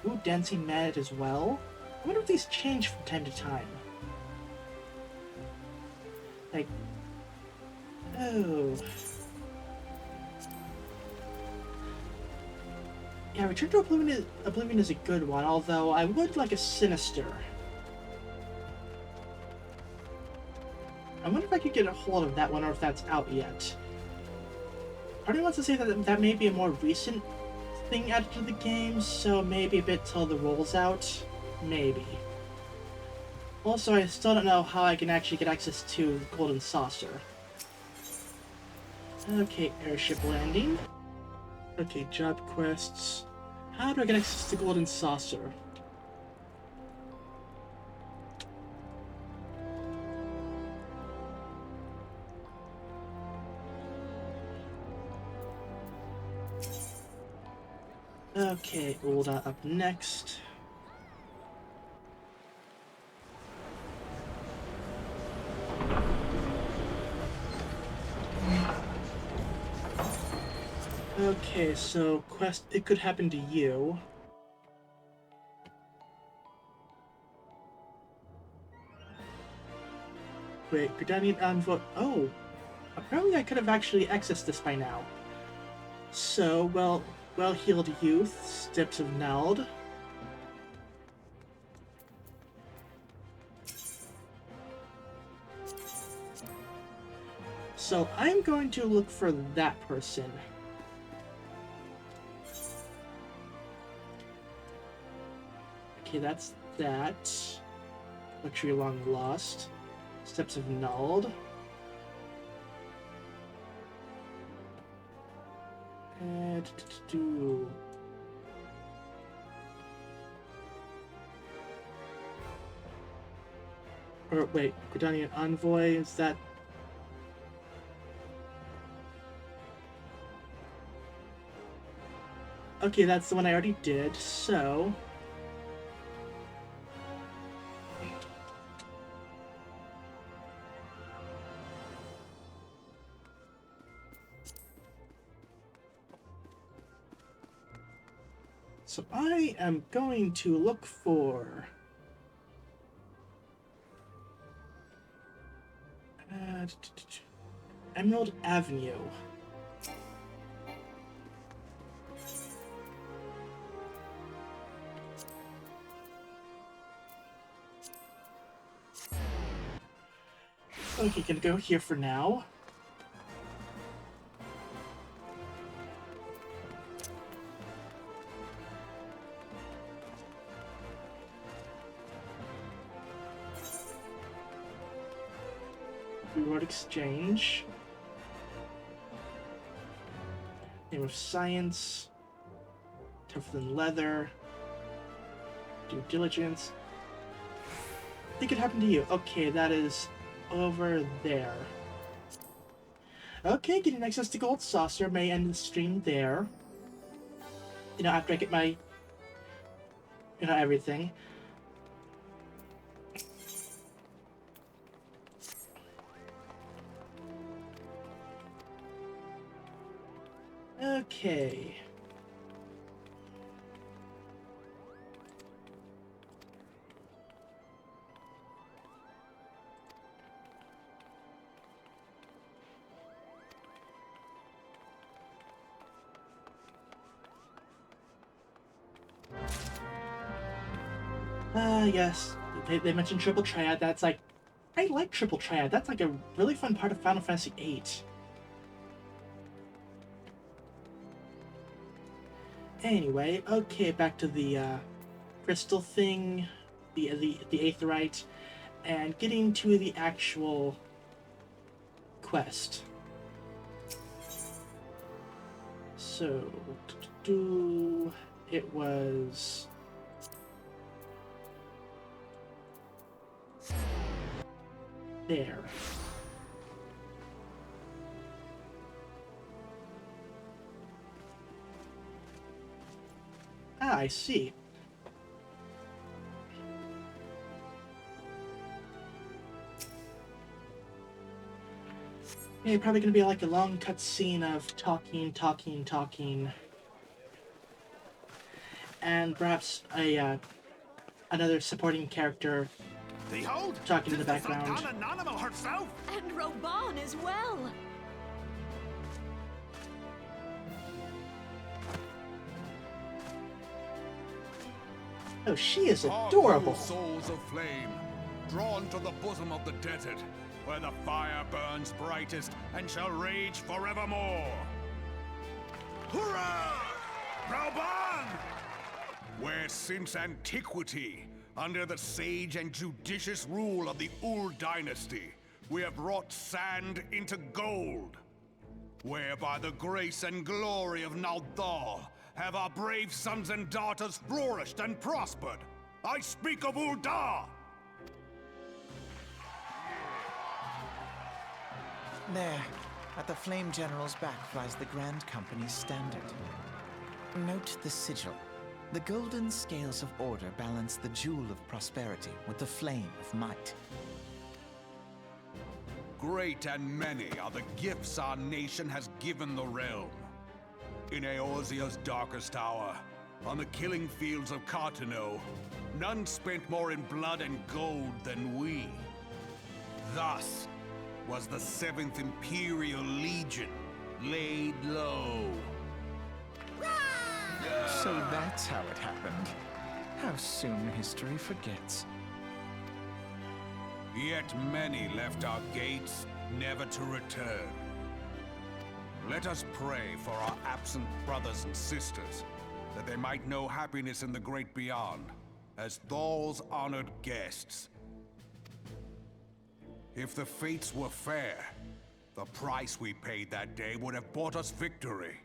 Ooh, Dancing Mad as well. I wonder if these change from time to time. Like, oh. Yeah, Return to Oblivion is a good one, although I would like a Sinister. I wonder if I could get a hold of that one, or if that's out yet. Part of me wants to say that may be a more recent thing added to the game, so maybe a bit till the roll's out. Maybe. Also, I still don't know how I can actually get access to Golden Saucer. Okay, airship landing. Okay, job quests. How do I get access to Golden Saucer? Okay, Ulda up next. Okay, so quest, it could happen to you. Wait, Gridanian Envoy. Oh, apparently I could have actually accessed this by now. So, well-heeled youth, Steps of Nald. So I'm going to look for that person. Okay, that's that. Luxury Long Lost. Steps of Nald. And or wait, Gridanian Envoy, is that? Okay, that's the one I already did, so... So I am going to look for... Emerald Avenue. Okay, gonna go here for now. Reward exchange. Name of Science. Tougher than leather. Due diligence. I think it happened to you. Okay, that is over there. Okay, getting access to Gold Saucer may end the stream there. You know, after I get my... You know, everything. Okay. Yes. They mentioned Triple Triad. That's like... I like Triple Triad. That's like a really fun part of Final Fantasy VIII. Anyway, okay, back to the crystal thing, the aetherite, and getting to the actual quest. So, it was there. Ah, I see. Yeah, probably gonna be like a long cutscene of talking, and perhaps a another supporting character Behold, talking in the 'tis background. Sultana Nanamo herself. And Roban as well. Oh, she is Hark, adorable. you souls of flame, drawn to the bosom of the desert, where the fire burns brightest and shall rage forevermore. Hurrah! Rauban! Where since antiquity, under the sage and judicious rule of the Ur dynasty, we have wrought sand into gold. where by the grace and glory of Naldar have our brave sons and daughters flourished and prospered. I speak of Uldar! There, at the Flame General's back flies the Grand Company's standard. Note the sigil. The golden scales of order balance the jewel of prosperity with the flame of might. Great and many are the gifts our nation has given the realm. In Eorzea's darkest hour, on the killing fields of Cartano, none spent more in blood and gold than we. Thus was the 7th Imperial Legion laid low. So that's how it happened. How soon history forgets. Yet many left our gates, never to return. Let us pray for our absent brothers and sisters, that they might know happiness in the great beyond, as Thal's honored guests. If the fates were fair, the price we paid that day would have bought us victory.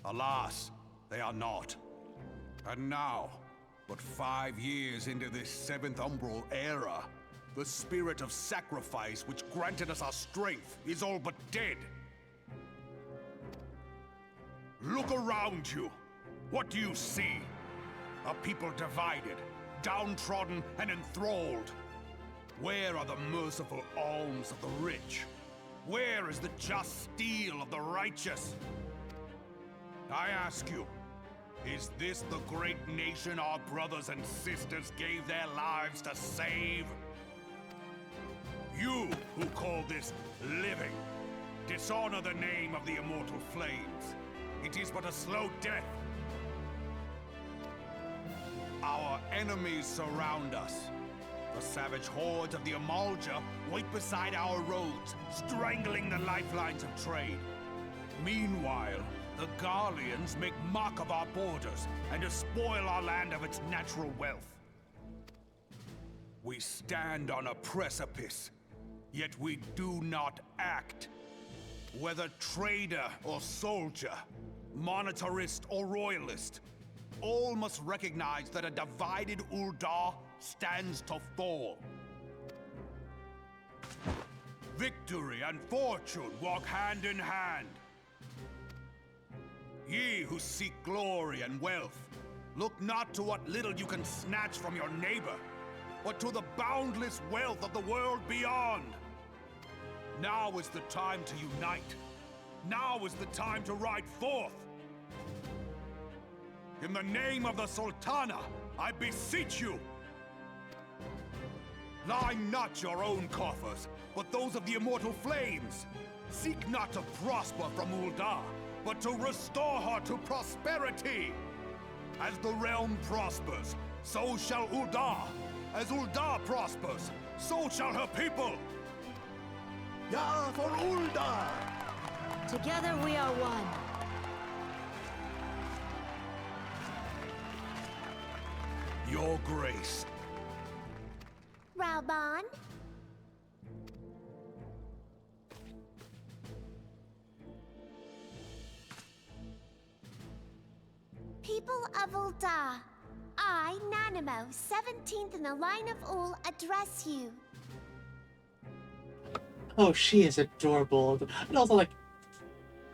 Alas, they are not. And now, but 5 years into this 7th Umbral era, the spirit of sacrifice which granted us our strength is all but dead. Look around you. What do you see? A people divided, downtrodden, and enthralled. Where are the merciful alms of the rich? Where is the just steel of the righteous? I ask you, is this the great nation our brothers and sisters gave their lives to save? You who call this living, dishonor the name of the immortal flames. It is but a slow death. Our enemies surround us. The savage hordes of the Amalja wait beside our roads, strangling the lifelines of trade. Meanwhile, the Garleans make mock of our borders and despoil our land of its natural wealth. We stand on a precipice, yet we do not act. Whether trader or soldier, monetarist or royalist, all must recognize that a divided Uldar stands to fall. Victory and fortune walk hand in hand. Ye who seek glory and wealth, look not to what little you can snatch from your neighbor, but to the boundless wealth of the world beyond. Now is the time to unite. Now is the time to ride forth. In the name of the Sultana, I beseech you. Line not your own coffers, but those of the immortal flames. Seek not to prosper from Uldar, but to restore her to prosperity. As the realm prospers, so shall Uldar. As Uldar prospers, so shall her people. Ya for Uldar! Together we are one. Your grace. Rauban? People of Uldar, I, Nanimo, 17th in the line of Ul, address you. Oh, she is adorable. And also like,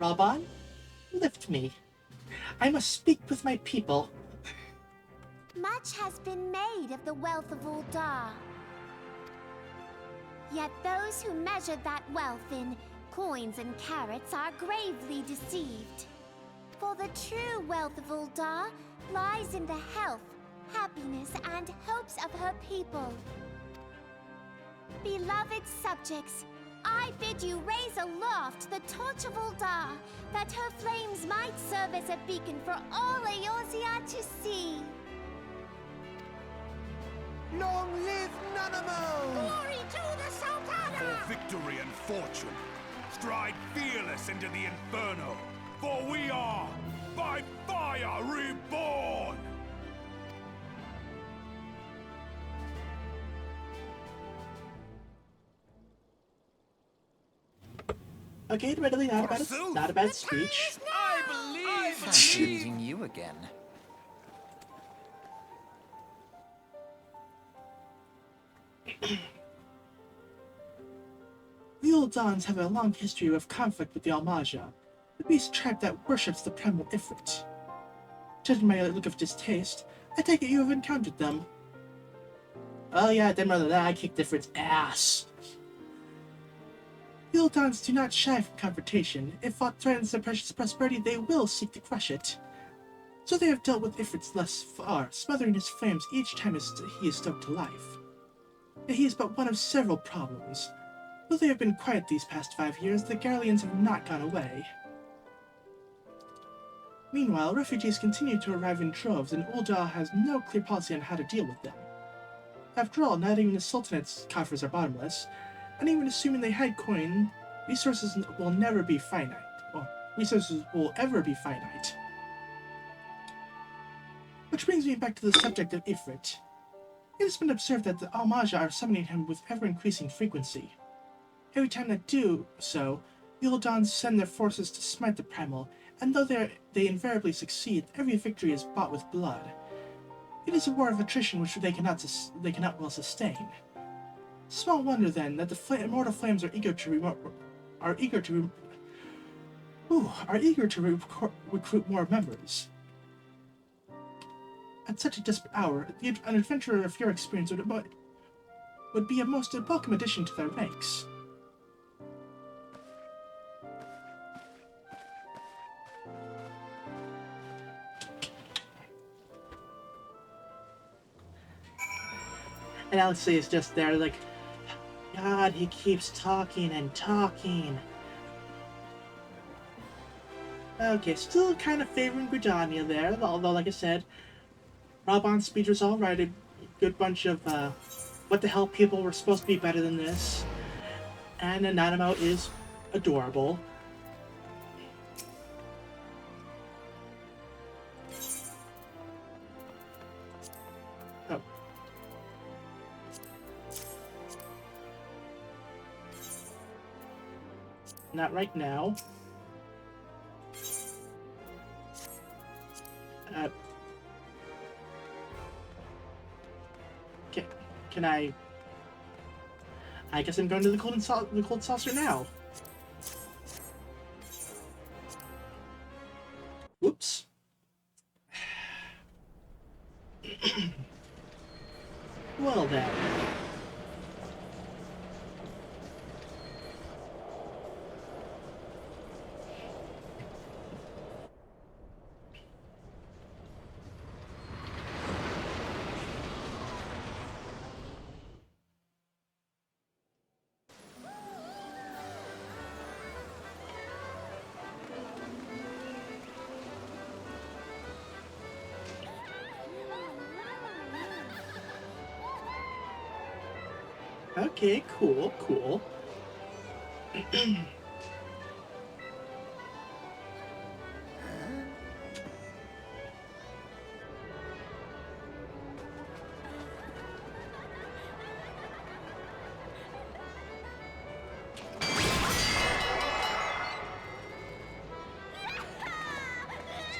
Raban, lift me. I must speak with my people. Much has been made of the wealth of Uldar. Yet those who measure that wealth in coins and carats are gravely deceived. For the true wealth of Uldar lies in the health, happiness, and hopes of her people. Beloved subjects, I bid you raise aloft the torch of Uldar, that her flames might serve as a beacon for all Eorzea to see. Long live Nanamo! Glory to the Sultana! For victory and fortune, stride fearless into the Inferno, for we are, by fire, reborn! Okay, admittedly, Forsooth. not a bad speech. I believe Fancy meeting you again. The Old Dons have a long history of conflict with the Almaja, the beast tribe that worships the primal Ifrit. Judging by your look of distaste, I take it you have encountered them. Oh yeah, then rather than I kicked Ifrit's ass. The Old Dons do not shy from confrontation. If aught threatens their precious prosperity, they will seek to crush it. So they have dealt with Ifrits thus far, smothering his flames each time he is stoked to life. Yet he is but one of several problems. Though they have been quiet these past 5 years, the Garleans have not gone away. Meanwhile, refugees continue to arrive in droves, and Ul'dah has no clear policy on how to deal with them. After all, not even the Sultanate's coffers are bottomless, and even assuming they had coin, resources will never be finite. Or, resources will ever be finite. Which brings me back to the subject of Ifrit. It has been observed that the Almaja are summoning him with ever-increasing frequency. Every time they do so, the Eldons send their forces to smite the Primal, and though they invariably succeed, every victory is bought with blood. It is a war of attrition which they cannot well sustain. Small wonder then that the immortal flames are eager to recruit more members. At such a desperate hour, an adventurer of your experience would be a most welcome addition to their ranks. And Alexei is just there like, God, he keeps talking and talking. Okay, still kind of favoring Gridania there, although like I said, Raban's speech was alright, a good bunch of, what the hell, people were supposed to be better than this. And Anonimo is adorable. Oh. Not right now. Can I guess I'm going to the cold saucer now. Whoops. Well then. Okay, cool.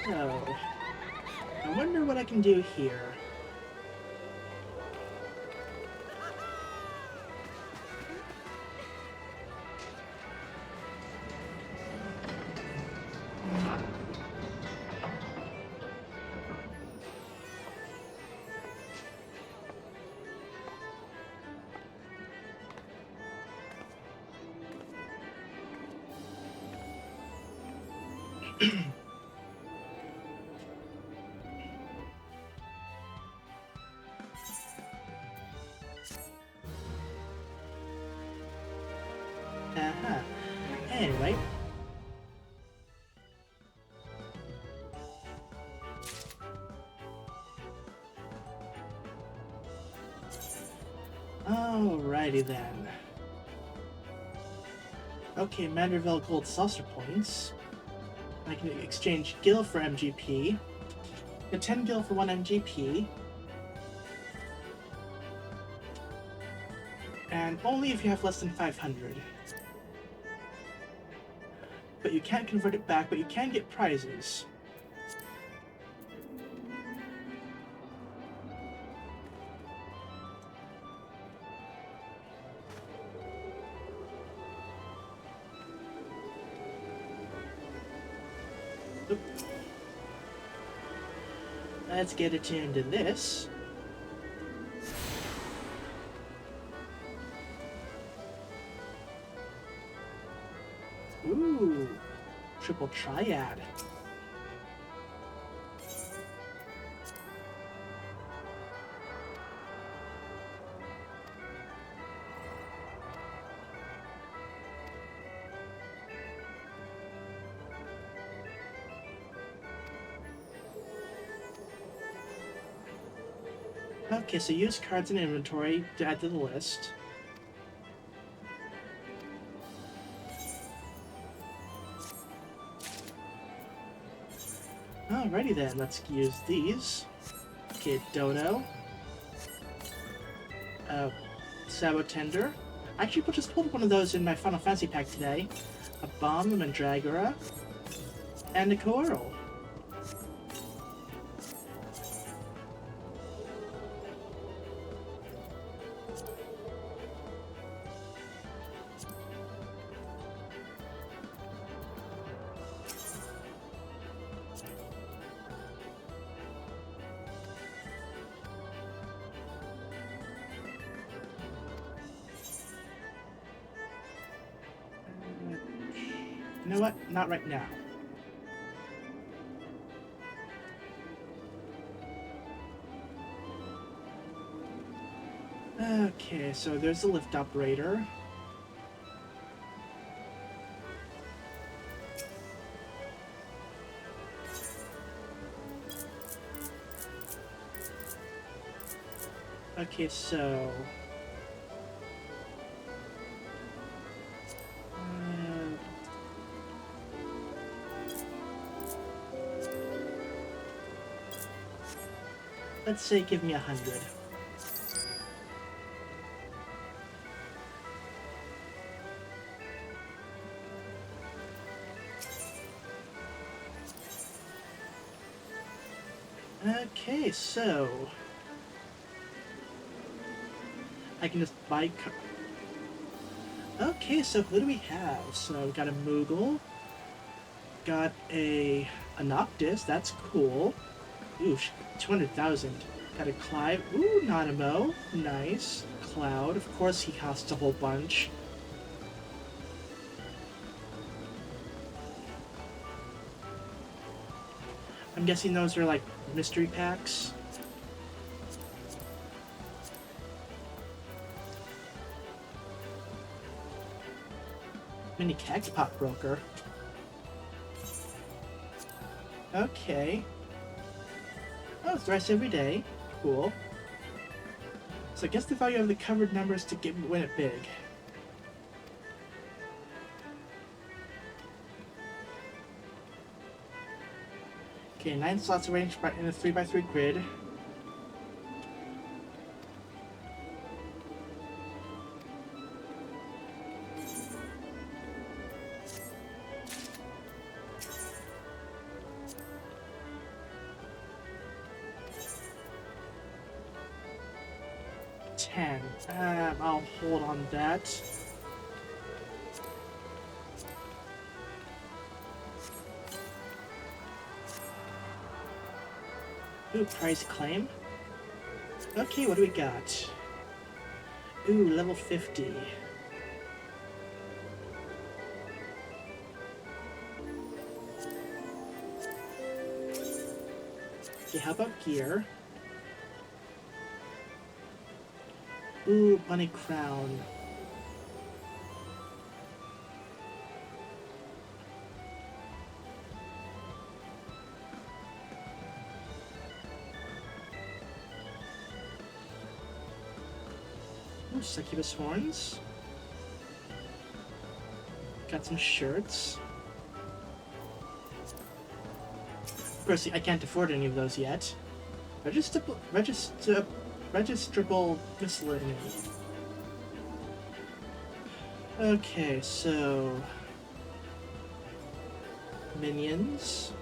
So, I wonder what I can do here. Anyway. Alrighty then. Okay, Manderville Gold Saucer Points. I can exchange Gil for MGP. Get 10 Gil for 1 MGP. And only if you have less than 500. but you can't convert it back, but you can get prizes. Oop. Let's get attuned to this. Ooh, triple triad. Okay, so use cards in inventory to add to the list. Alrighty then, let's use these. Okay, Dodo. Sabotender. I actually just pulled one of those in my Final Fantasy pack today. A Bomb, a Mandragora, and a Coral. You know what? Not right now. Okay, so there's the lift operator. Okay, so... let's say give me 100. Okay, so I can just buy. Okay, so who do we have? So we got a Moogle, got a Noctis. That's cool. Ooh, 200,000. Got a Clive. Ooh, Nanamo. Nice. Cloud. Of course, he costs a whole bunch. I'm guessing those are like mystery packs. Mini Cagpot Broker. Okay. Oh, it's thrice every day. Cool. So I guess the value of the covered numbers to win it big. Okay, 9 slots arranged in a 3x3 grid. I'll hold on that. Ooh, prize claim. Okay, what do we got? Ooh, level 50. Okay, how about gear? Ooh, bunny crown. Ooh, succubus horns. Got some shirts. Of course, I can't afford any of those yet. Registrable miscellaneous. Okay, so minions.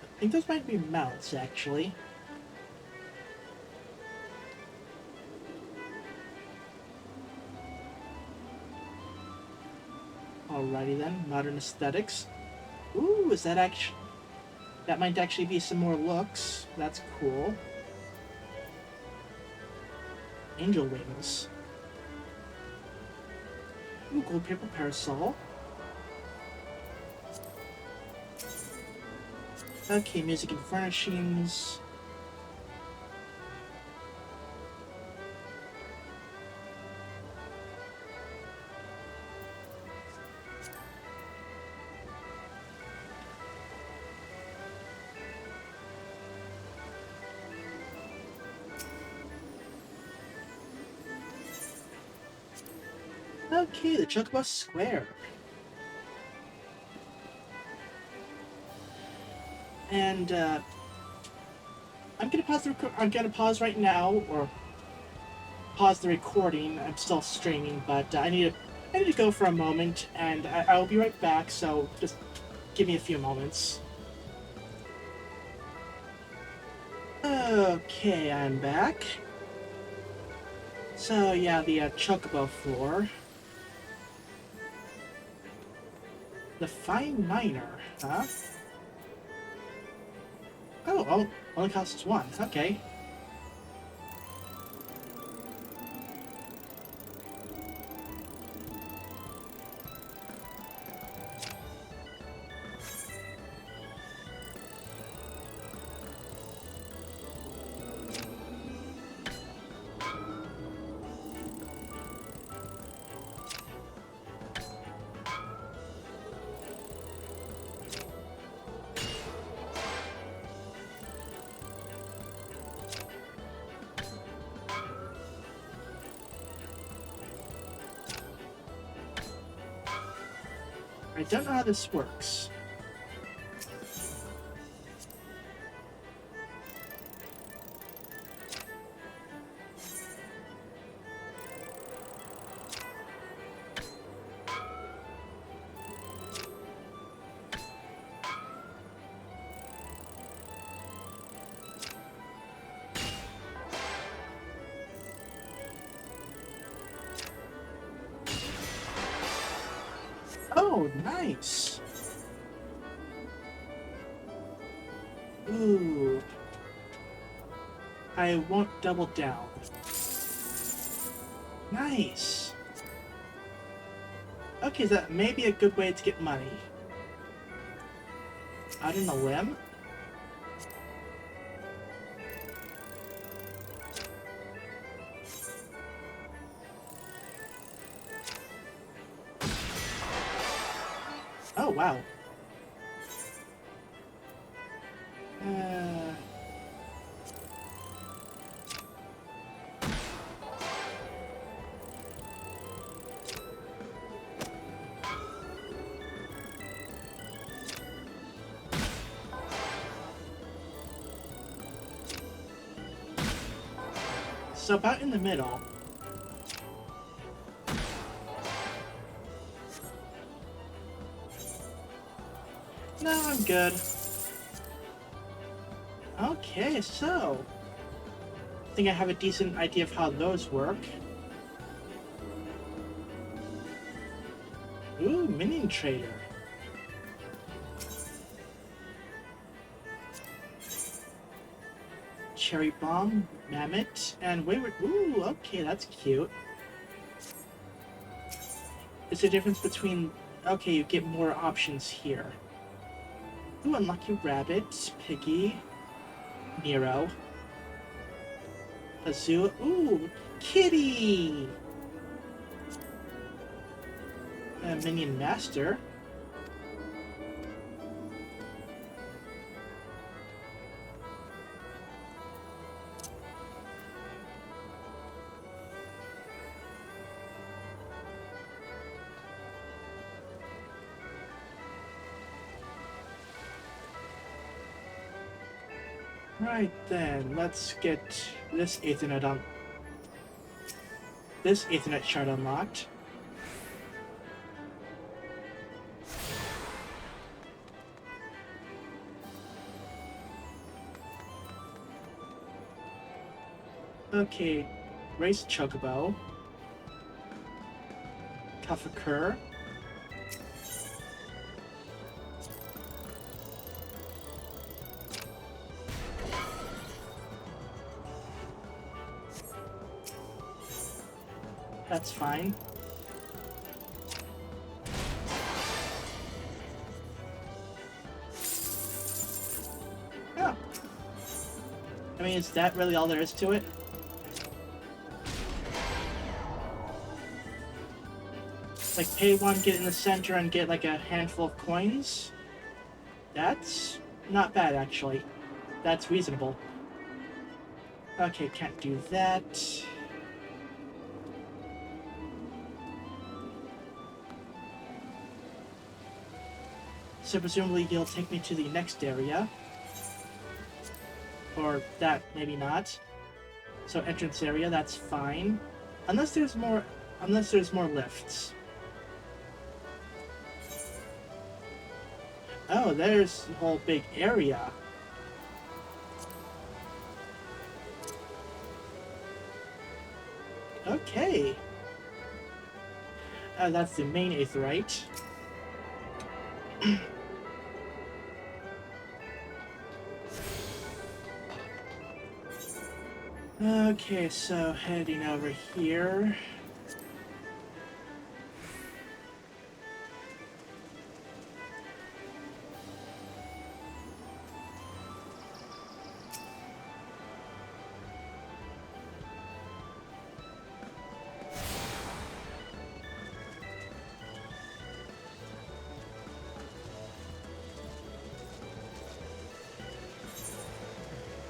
I think those might be mounts, actually. Alrighty then, modern aesthetics. Ooh, is that actually... That might actually be some more looks. That's cool. Angel wings. Ooh, gold paper parasol. Okay, music and furnishings. Okay, the Chocobo Square. And I'm gonna pause right now, or pause the recording. I'm still streaming, but I need to go for a moment, and I'll be right back. So just give me a few moments. Okay, I'm back. So yeah, the Chocobo floor. The Fine Miner, huh? Oh, only costs one. Okay. I don't know how this works. Oh, nice! Ooh. I won't double down. Nice! Okay, that may be a good way to get money. Out on a limb? Oh, wow. Uh... So about in the middle. No, I'm good. Okay, so... I think I have a decent idea of how those work. Ooh, Minion Trader. Cherry Bomb, Mammoth, and Wayward... Ooh, okay, that's cute. Is the difference between... Okay, you get more options here. Ooh, Unlucky Rabbit, Piggy, Nero, Azul... Ooh, Kitty! Minion Master. Right then, let's get this Ethernet on. this Aetherite shard unlocked. Okay, race Chocobo. Kafakur. That's fine. Oh. I mean, is that really all there is to it? Like, pay one, get in the center, and get like a handful of coins? That's not bad, actually. That's reasonable. Okay, can't do that. So presumably you'll take me to the next area. Or that, maybe not. So entrance area, that's fine. Unless there's more lifts. Oh, there's a whole big area. Okay. That's the main Aetherite. Okay, so heading over here.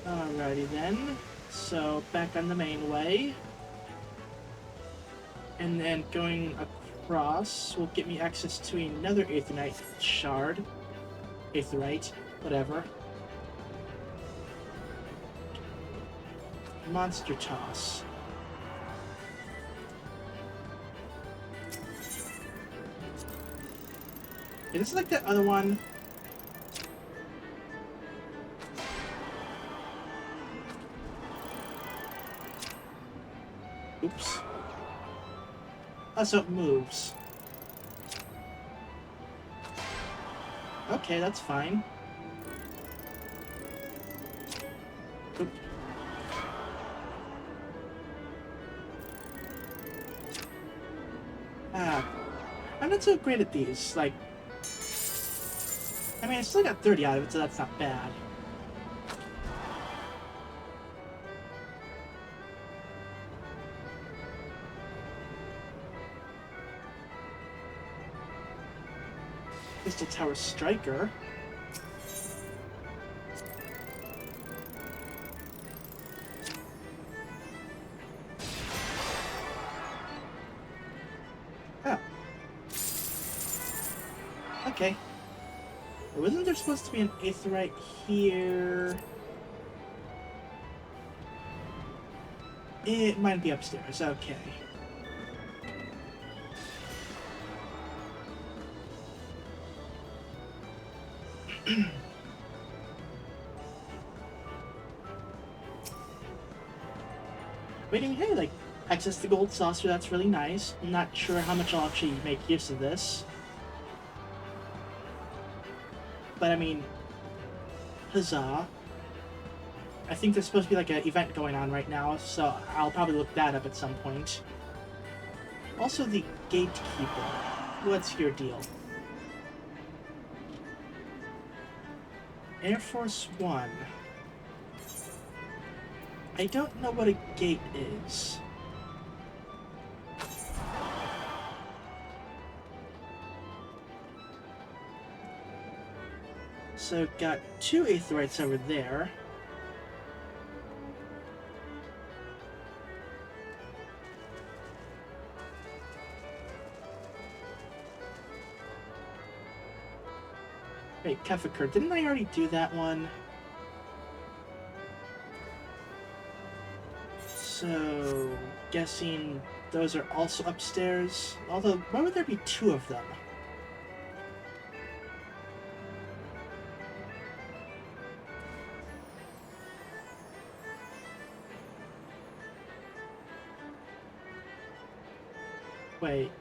Alrighty then. So back on the main way. And then going across will get me access to another Aetherite shard. Aetherite, whatever. Monster Toss. Is this like the other one? Oops. Oh, so it moves. Okay, that's fine. Oop. I'm not so great at these. Like, I mean, I still got 30 out of it, so that's not bad. Crystal Tower Striker. Oh. Okay. Wasn't there supposed to be an Aetherite here? It might be upstairs, okay. Waiting, hey, like, access the gold saucer, that's really nice. I'm not sure how much I'll actually make use of this. But I mean, huzzah. I think there's supposed to be like an event going on right now, so I'll probably look that up at some point. Also, the Gatekeeper. What's your deal? Air Force One. I don't know what a gate is. So got two Aetherites over there. Wait, Kefakur, didn't I already do that one? So, guessing those are also upstairs. Although, why would there be two of them? Wait.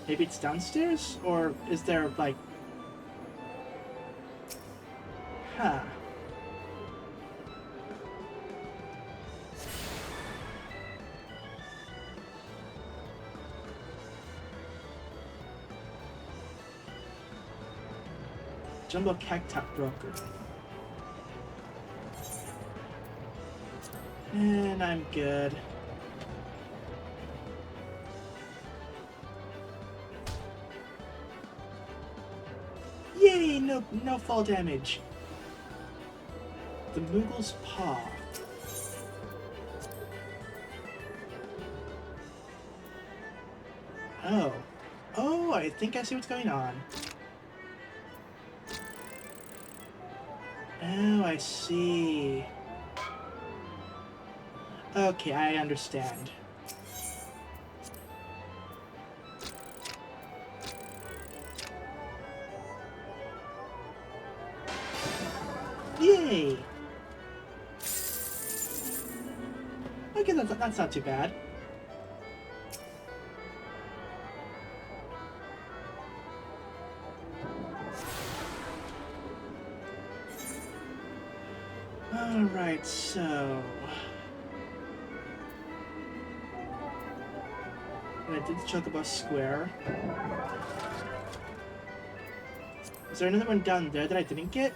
Maybe it's downstairs? Or is there, like... Huh. Jumbo Cactus Broker. And I'm good. Yay! No fall damage. The Moogle's Paw. Oh. Oh, I think I see what's going on. Oh, I see. Okay, I understand. Yay! Okay, that's not too bad. Alright, so... And I did the Chocobo Square. Is there another one down there that I didn't get?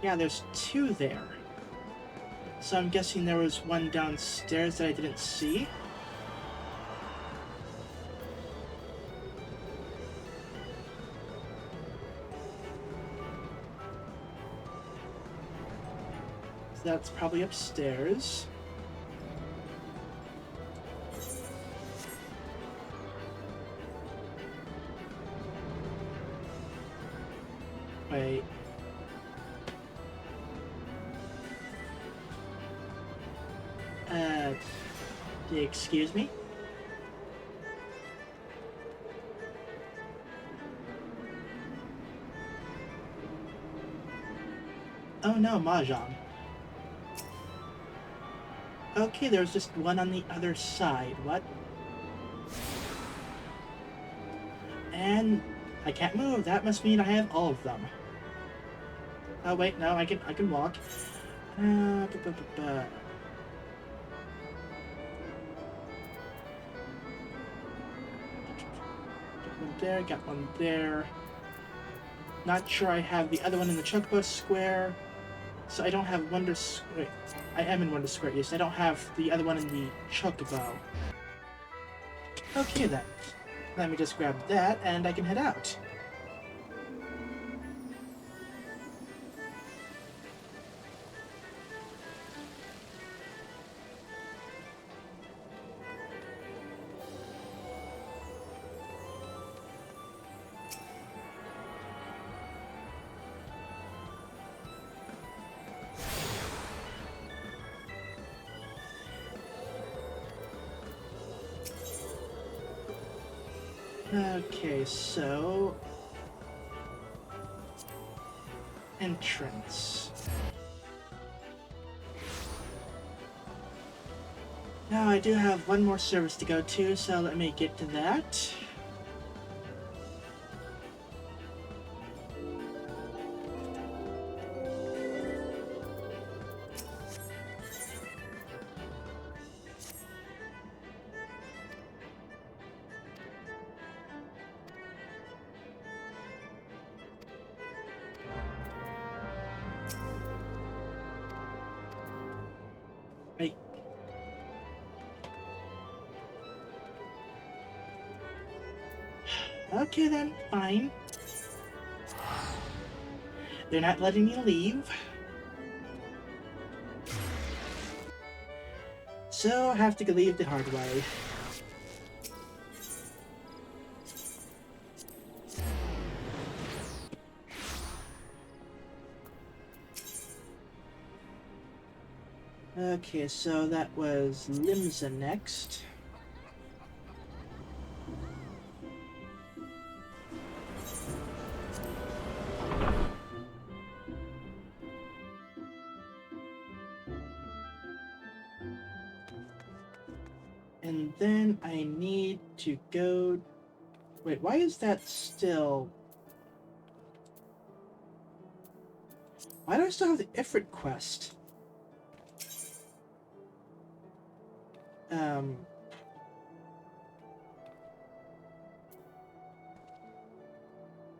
Yeah, there's two there. So I'm guessing there was one downstairs that I didn't see. So that's probably upstairs. Wait. Excuse me? Oh no, Mahjong. Okay, there's just one on the other side. What? And I can't move. That must mean I have all of them. Oh wait, no, I can walk. There, got one there. Not sure I have the other one in the Chocobo Square. So I don't have Wonder Square. Wait, I am in Wonder Square, yes. I don't have the other one in the Chocobo. Okay then. Let me just grab that and I can head out. Okay, so... entrance. Now I do have one more service to go to, so let me get to that. Right. Okay then, fine. They're not letting me leave. So I have to leave the hard way. Okay, so that was Limsa next. And then I need to go... Wait, why is that still... Why do I still have the Ifrit quest?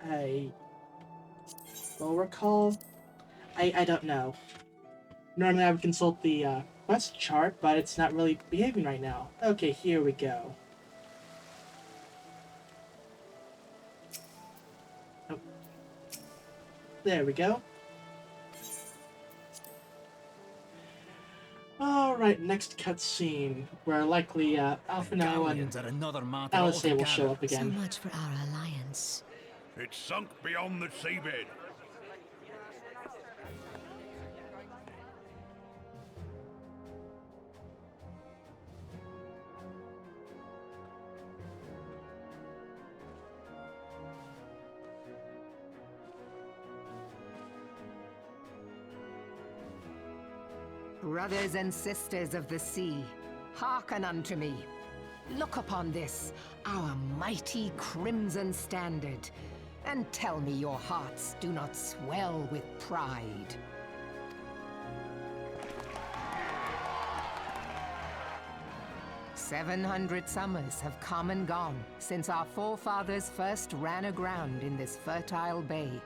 I will recall. I don't know. Normally I would consult the quest chart, but it's not really behaving right now. Okay, here we go. Oh. There we go. Alright, next cutscene, where likely Alphinaud and Alice will show up So again. much for our alliance. It's sunk beyond the seabed. Brothers and sisters of the sea, hearken unto me. Look upon this, our mighty crimson standard, and tell me your hearts do not swell with pride. "700 summers have come and gone since our forefathers first ran aground in this fertile bay.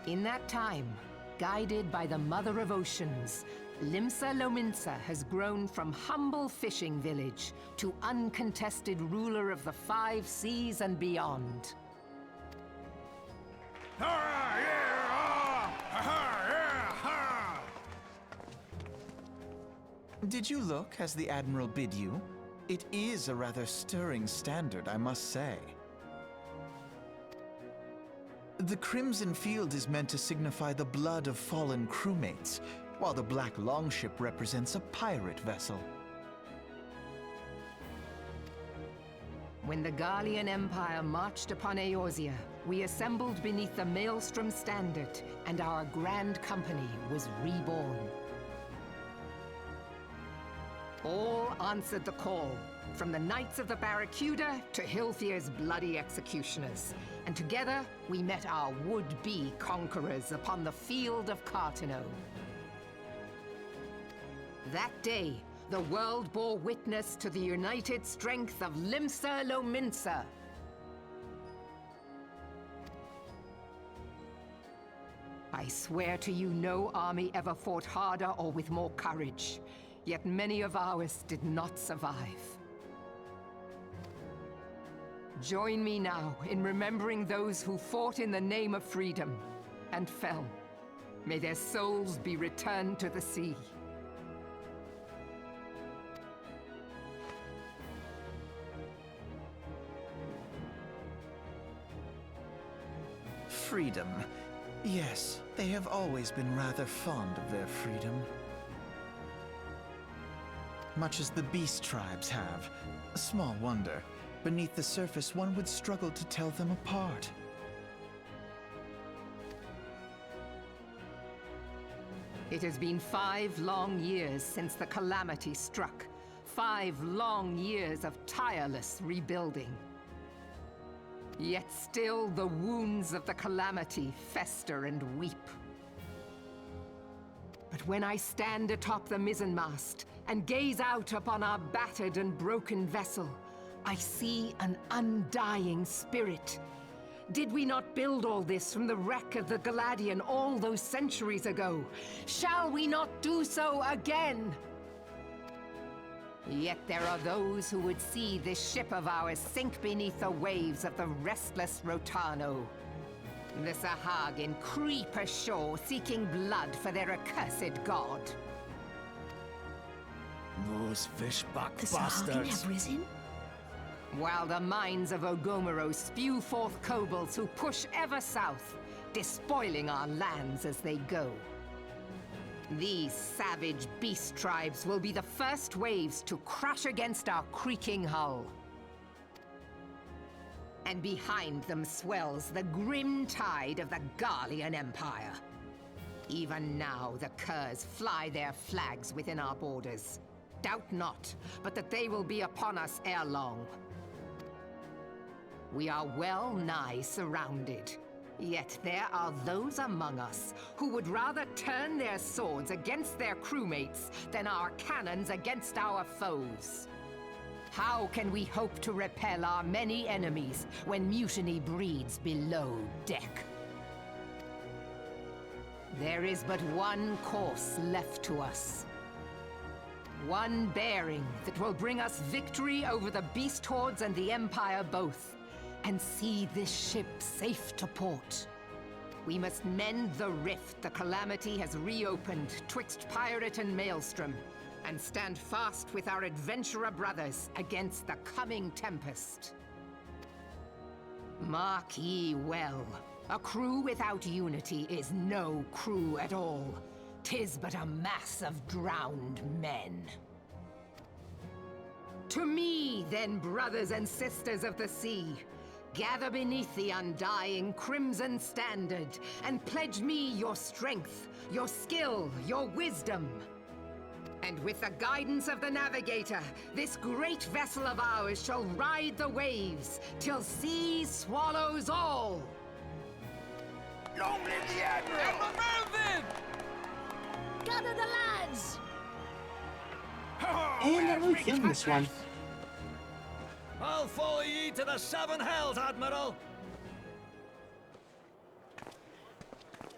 In that time, guided by the Mother of Oceans, Limsa Lominsa has grown from humble fishing village to uncontested ruler of the 5 seas and beyond. Did you look as the Admiral bid you? It is a rather stirring standard, I must say. The Crimson Field is meant to signify the blood of fallen crewmates, while the Black Longship represents a pirate vessel. When the Garlean Empire marched upon Eorzea, we assembled beneath the Maelstrom Standard, and our grand company was reborn. All answered the call, from the Knights of the Barracuda to Hilthier's bloody executioners, and together we met our would-be conquerors upon the field of Carteneau. That day, the world bore witness to the united strength of Limsa Lominsa. I swear to you, no army ever fought harder or with more courage, yet many of ours did not survive. Join me now in remembering those who fought in the name of freedom and fell. May their souls be returned to the sea. Freedom. Yes, they have always been rather fond of their freedom. Much as the beast tribes have. Small wonder. Beneath the surface, one would struggle to tell them apart. It has been 5 long years since the calamity struck. 5 long years of tireless rebuilding. Yet still the wounds of the calamity fester and weep. But when I stand atop the mizzenmast and gaze out upon our battered and broken vessel, I see an undying spirit. Did we not build all this from the wreck of the Galadian all those centuries ago? Shall we not do so again? Yet there are those who would see this ship of ours sink beneath the waves of the restless Rotano. The Sahagin creep ashore seeking blood for their accursed god. Those fishback The Sahagin have risen? While the mines of Ogomoro spew forth kobolds who push ever south, despoiling our lands as they go. These savage beast tribes will be the first waves to crash against our creaking hull. And behind them swells the grim tide of the Garlean Empire. Even now, the Curs fly their flags within our borders. Doubt not, but that they will be upon us ere long. We are well nigh surrounded. Yet there are those among us who would rather turn their swords against their crewmates than our cannons against our foes. How can we hope to repel our many enemies when mutiny breeds below deck? There is but one course left to us. One bearing that will bring us victory over the beast hordes and the Empire both, and see this ship safe to port. We must mend the rift the Calamity has reopened twixt pirate and maelstrom, and stand fast with our adventurer brothers against the coming tempest. Mark ye well, a crew without unity is no crew at all. 'Tis but a mass of drowned men. To me, then, brothers and sisters of the sea, gather beneath the undying crimson standard, and pledge me your strength, your skill, your wisdom. And with the guidance of the navigator, this great vessel of ours shall ride the waves, till sea swallows all! Long live the Admiral! Melvin! Gather the lads! And I'm really feeling this one. I'll follow ye to the seven hells, Admiral!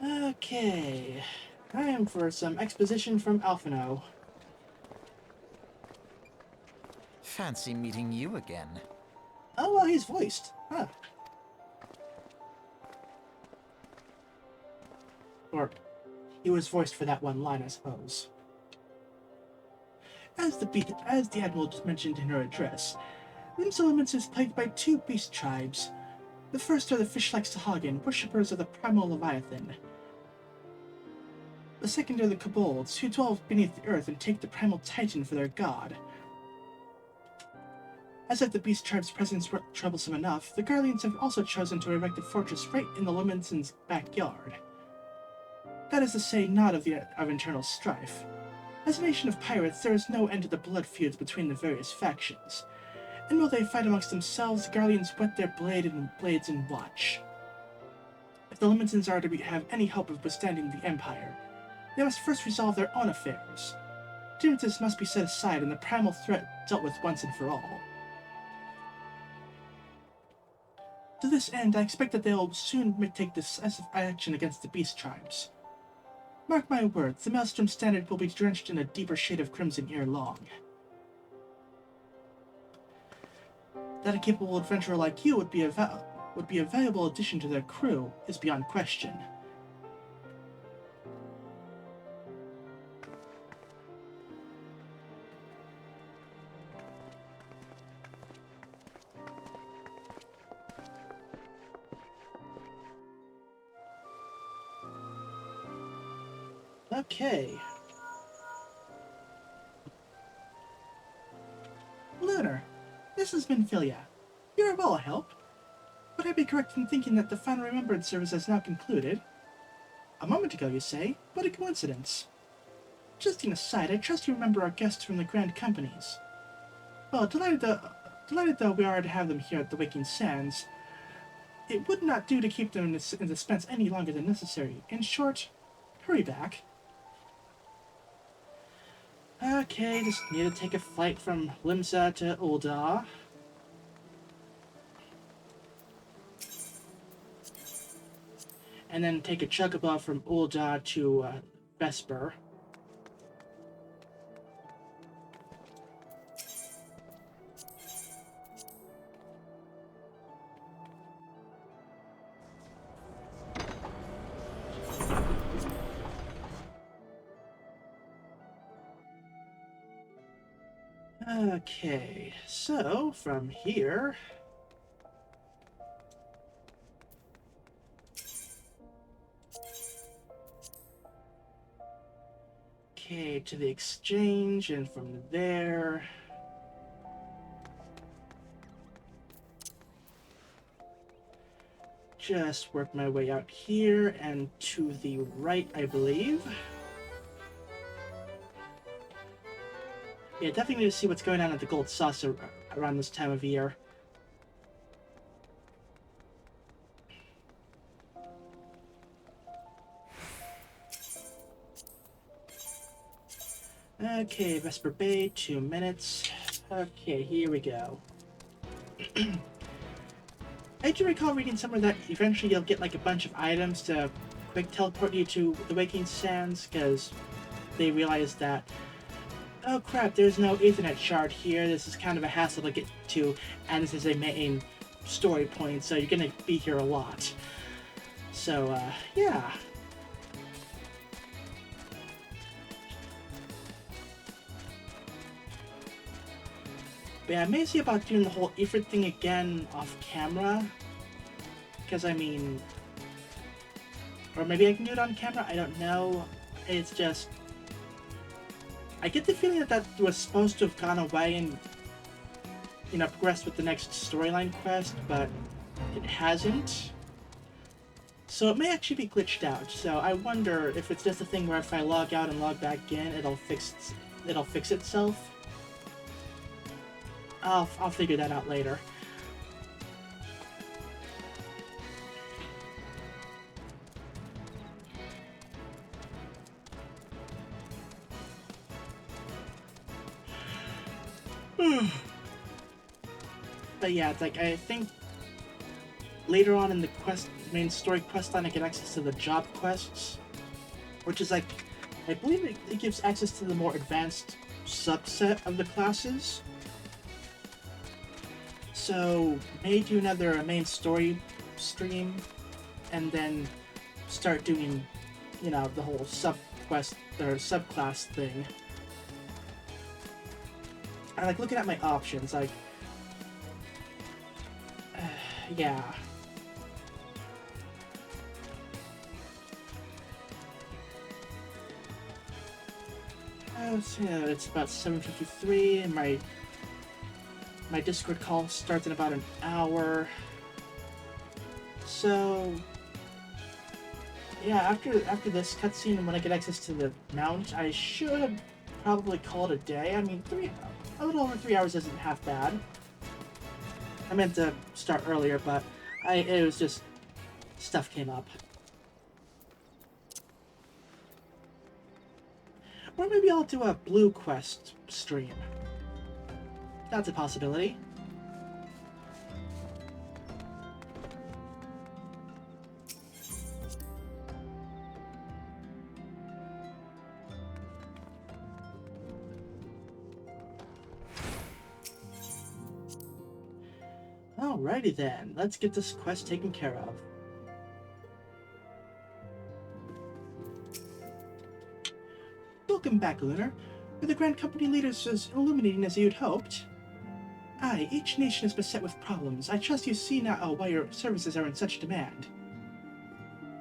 Okay. Time for some exposition from Alphino. Fancy meeting you again. Oh, well, he's voiced. Huh. Or, he was voiced for that one line, I suppose. As the Admiral just mentioned in her address, Lim's Elements is plagued by two beast tribes. The first are the fish-like Sahagin, worshippers of the primal Leviathan. The second are the Kobolds, who dwell beneath the earth and take the primal Titan for their god. As if the beast tribe's presence were troublesome enough, the Garleans have also chosen to erect a fortress right in the Lemonson's backyard. That is to say, not of internal strife. As a nation of pirates, there is no end to the blood feuds between the various factions. And while they fight amongst themselves, the Garleans whet their blades and watch. If the Lemonsons are to have any hope of withstanding the Empire, they must first resolve their own affairs. Differences must be set aside and the primal threat dealt with once and for all. To this end, I expect that they will soon take decisive action against the beast tribes. Mark my words, the Maelstrom Standard will be drenched in a deeper shade of crimson ere long. That a capable adventurer like you would be a valuable addition to their crew is beyond question. Okay. Lunar, this is Minfilia. You are well, I hope. Would I be correct in thinking that the final remembrance service has now concluded? A moment ago, you say? What a coincidence. Just an aside, I trust you remember our guests from the Grand Companies. Well, delighted though we are to have them here at the Waking Sands, it would not do to keep them in suspense any longer than necessary. In short, hurry back. Okay, just need to take a flight from Limsa to Ul'dah. And then take a chocobo from Ul'dah to Vesper. Okay, so from here... Okay, to the exchange, and from there... just work my way out here and to the right, I believe. Yeah, definitely need to see what's going on at the Gold Saucer around this time of year. Okay, Vesper Bay, 2 minutes. Okay, here we go. I do recall reading somewhere that eventually you'll get like a bunch of items to quick teleport you to the Waking Sands, because they realize that, oh crap, there's no Ethernet shard here, this is kind of a hassle to get to, and this is a main story point, so you're gonna be here a lot. So, yeah. But yeah, I may see about doing the whole Ifrit thing again off camera. Because, I mean... or maybe I can do it on camera, I don't know. It's just... I get the feeling that that was supposed to have gone away and, you know, progressed with the next storyline quest, but it hasn't. So it may actually be glitched out, so I wonder if it's just a thing where if I log out and log back in, it'll fix itself. I'll figure that out later. But yeah, it's like, I think later on in the main story quest line, I get access to the job quests, which is like, I believe it gives access to the more advanced subset of the classes. So, may do another main story stream, and then start doing, you know, the whole sub-quest, or subclass thing. I like looking at my options, like, yeah. So, yeah, it's about 7:53, and my Discord call starts in about an hour. So, yeah, after this cutscene and when I get access to the mount, I should probably call it a day. I mean, a little over 3 hours isn't half bad. I meant to start earlier, but it was just stuff came up. Or maybe I'll do a Blue Quest stream. That's a possibility. Alrighty then, let's get this quest taken care of. Welcome back, Lunar. Are the Grand Company leaders as illuminating as you'd hoped? Aye, each nation is beset with problems. I trust you see now why your services are in such demand.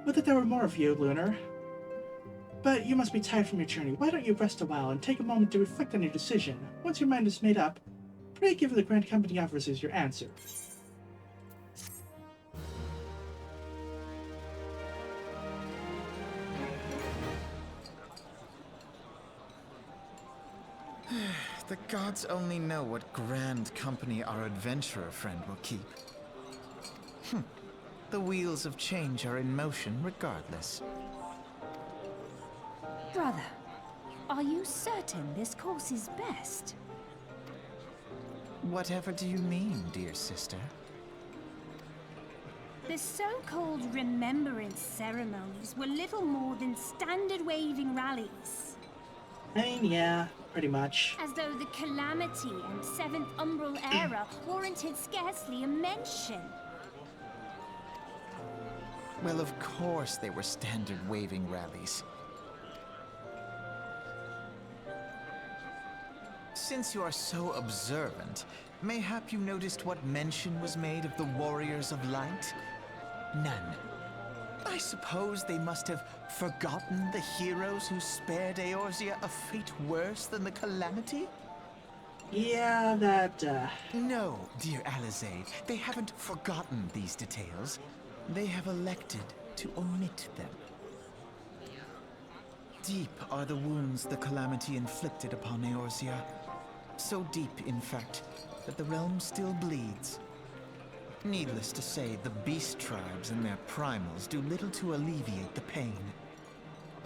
Would that there were more of you, Lunar. But you must be tired from your journey. Why don't you rest a while and take a moment to reflect on your decision? Once your mind is made up, pray give the Grand Company officers your answer. The gods only know what grand company our adventurer friend will keep. The wheels of change are in motion regardless. Brother, are you certain this course is best? Whatever do you mean, dear sister? The so-called remembrance ceremonies were little more than standard waving rallies. I mean, yeah, pretty much. As though the Calamity and 7th Umbral Era warranted scarcely a mention. Well, of course they were standard waving rallies. Since you are so observant, mayhap you noticed what mention was made of the Warriors of Light? None. I suppose they must have forgotten the heroes who spared Eorzea a fate worse than the calamity? Yeah, that, No, dear Alizé, they haven't forgotten these details. They have elected to omit them. Deep are the wounds the calamity inflicted upon Eorzea. So deep, in fact, that the realm still bleeds. Needless to say, the beast tribes and their primals do little to alleviate the pain.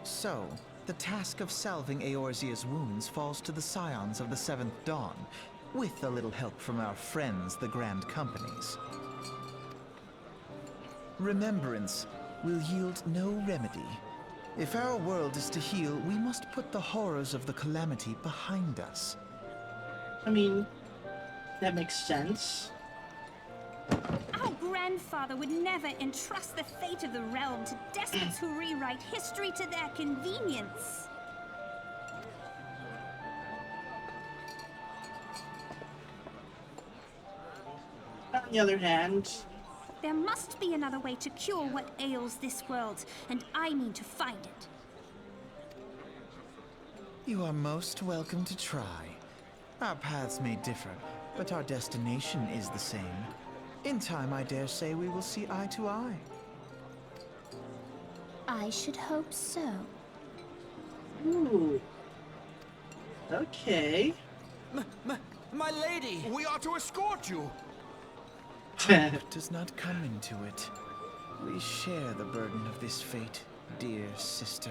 So, the task of salving Eorzea's wounds falls to the scions of the Seventh Dawn, with a little help from our friends, the Grand Companies. Remembrance will yield no remedy. If our world is to heal, we must put the horrors of the calamity behind us. I mean, that makes sense. Our grandfather would never entrust the fate of the realm to despots who rewrite history to their convenience. On the other hand, There must be another way to cure what ails this world, and I mean to find it. You are most welcome to try. Our paths may differ, but our destination is the same. In time, I dare say we will see eye to eye. I should hope so. ooh. Okay. My lady! We are to escort you. It does not come into it. We share the burden of this fate, dear sister,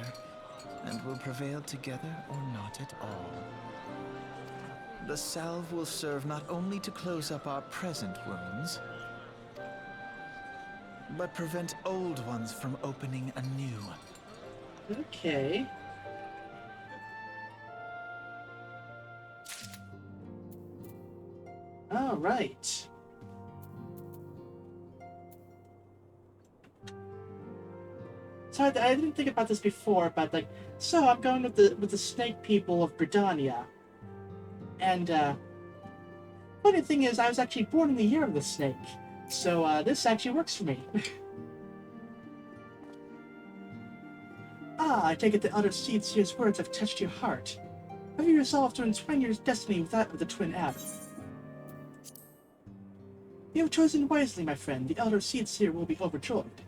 and will prevail together or not at all. The salve will serve not only to close up our present wounds, but prevent old ones from opening anew. Okay. All right. So I didn't think about this before, but like, so I'm going with the snake people of Britannia, and funny thing is, I was actually born in the year of the snake, so this actually works for me. Ah, I take it the Elder Seedseer's words have touched your heart. Have you resolved to entwine your destiny with that of the Twin Abbot? You have chosen wisely, my friend. The Elder Seedseer will be overjoyed.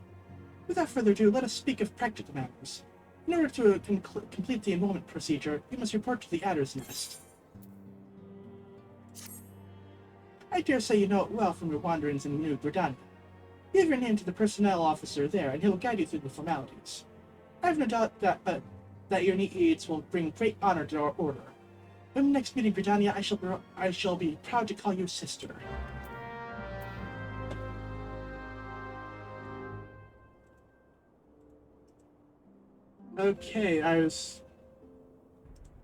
Without further ado, let us speak of practical matters. In order to complete the enrollment procedure, you must report to the Adder's Nest. I dare say you know it well from your wanderings in New Britannia. Give your name to the personnel officer there, and he will guide you through the formalities. I have no doubt that your needs will bring great honor to our order. When next meeting Britannia, I shall be proud to call you sister. Okay, I was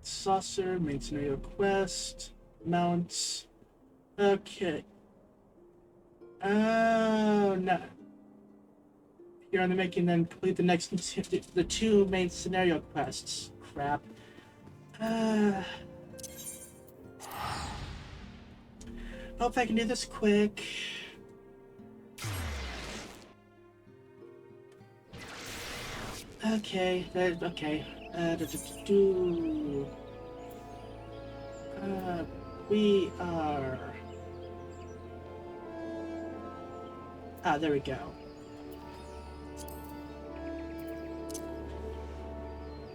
saucer, main scenario quest, mounts. Okay. Oh no. Here on the making, then complete the two main scenario quests. Crap. Hope I can do this quick. Okay, okay. We are. Ah, there we go.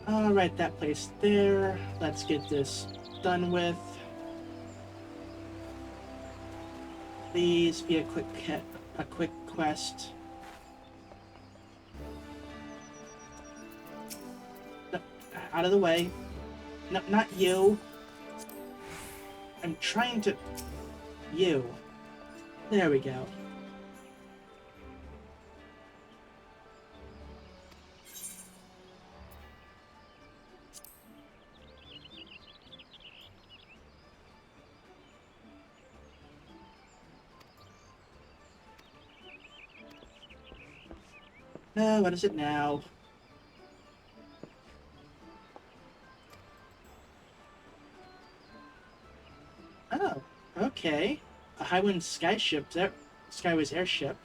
Alright, that place there. Let's get this done with. Please be a quick quest. No, out of the way. No, not you. I'm trying to... You. There we go. What is it now? Oh, okay. A Highwind Skyship there. Skyways airship.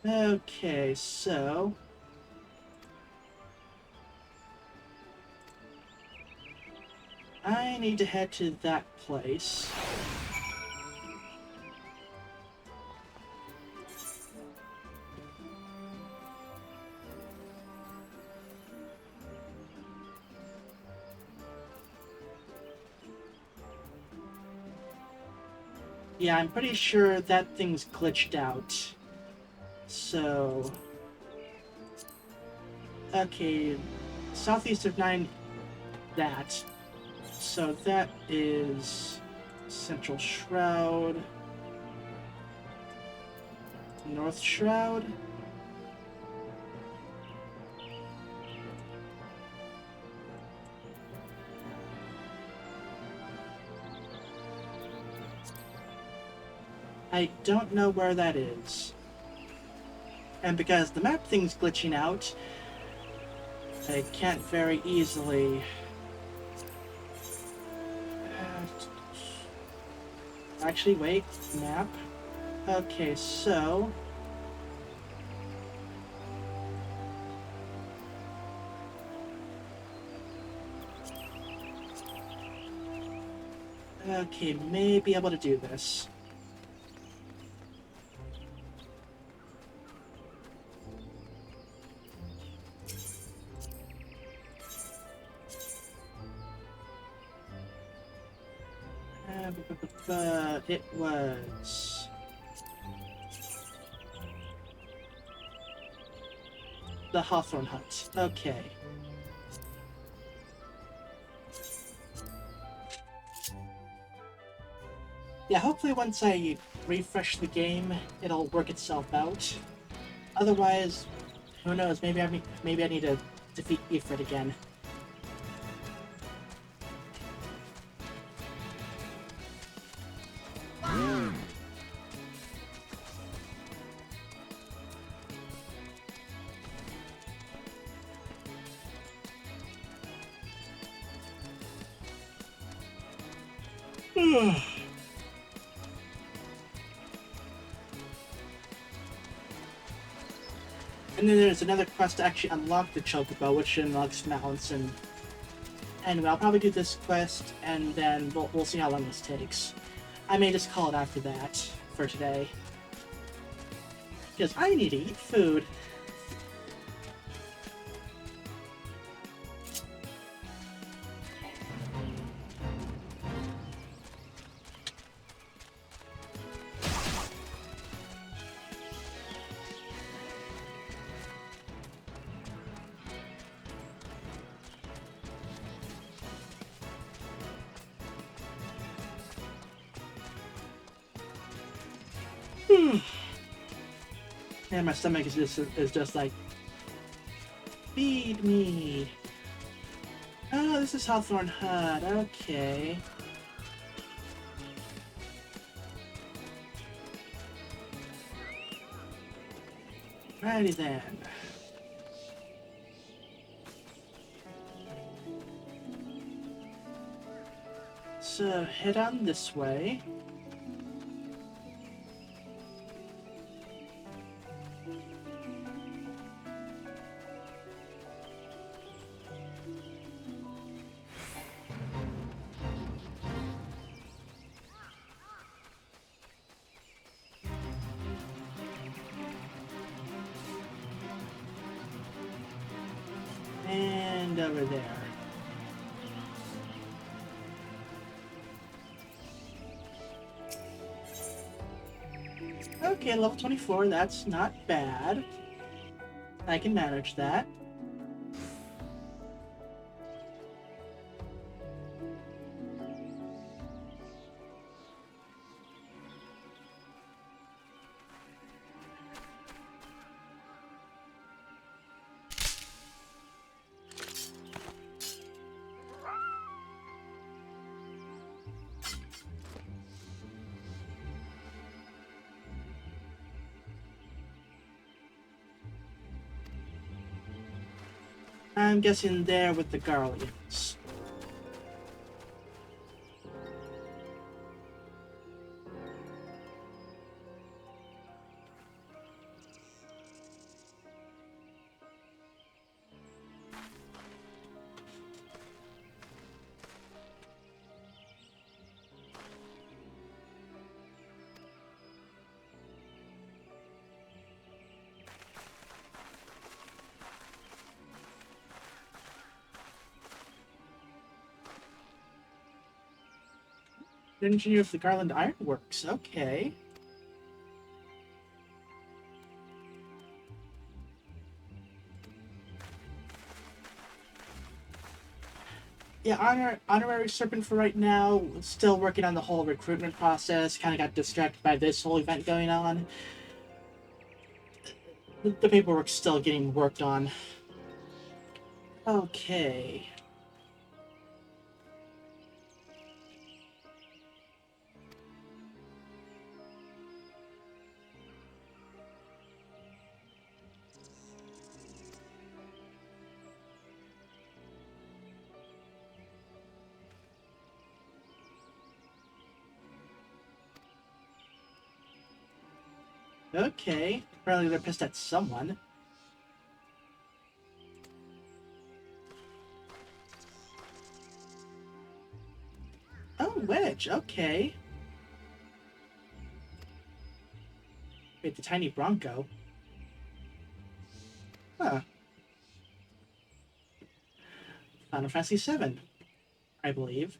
Okay, so... I need to head to that place. Yeah, I'm pretty sure that thing's glitched out. So... Okay, southeast of 9, that. So that is Central Shroud, North Shroud. I don't know where that is. And because the map thing's glitching out, I can't very easily... Actually, wait, map. Okay, so... Okay, may be able to do this. But it was... the Hawthorne Hut. Okay. Yeah, hopefully once I refresh the game, it'll work itself out. Otherwise, who knows, maybe I need to defeat Ifrit again. And then there's another quest to actually unlock the Chocobo, which unlocks mounts, and anyway, I'll probably do this quest, and then we'll see how long this takes. I may just call it after that for today. Because I need to eat food. And my stomach is just like, feed me. Oh, this is Hawthorne Hut. Okay. Righty then. So head on this way. And over there. Okay, level 24, that's not bad. I can manage that. I'm guessing there with the Garleans. engineer of the Garland Ironworks. Okay. Yeah, honorary serpent for right now. Still working on the whole recruitment process. Kind of got distracted by this whole event going on. The paperwork's still getting worked on. Okay. Okay. Apparently they're pissed at someone. Oh, Wedge. Okay. Wait, the tiny Bronco? Huh. Final Fantasy VII, I believe.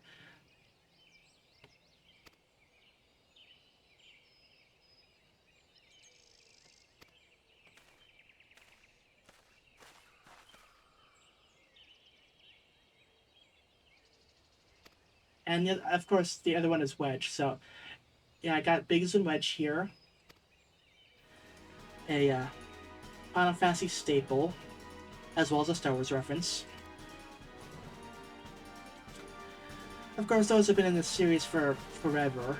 And of course, the other one is Wedge. So, yeah, I got Biggs and Wedge here. A Final Fantasy staple, as well as a Star Wars reference. Of course, those have been in the series for forever.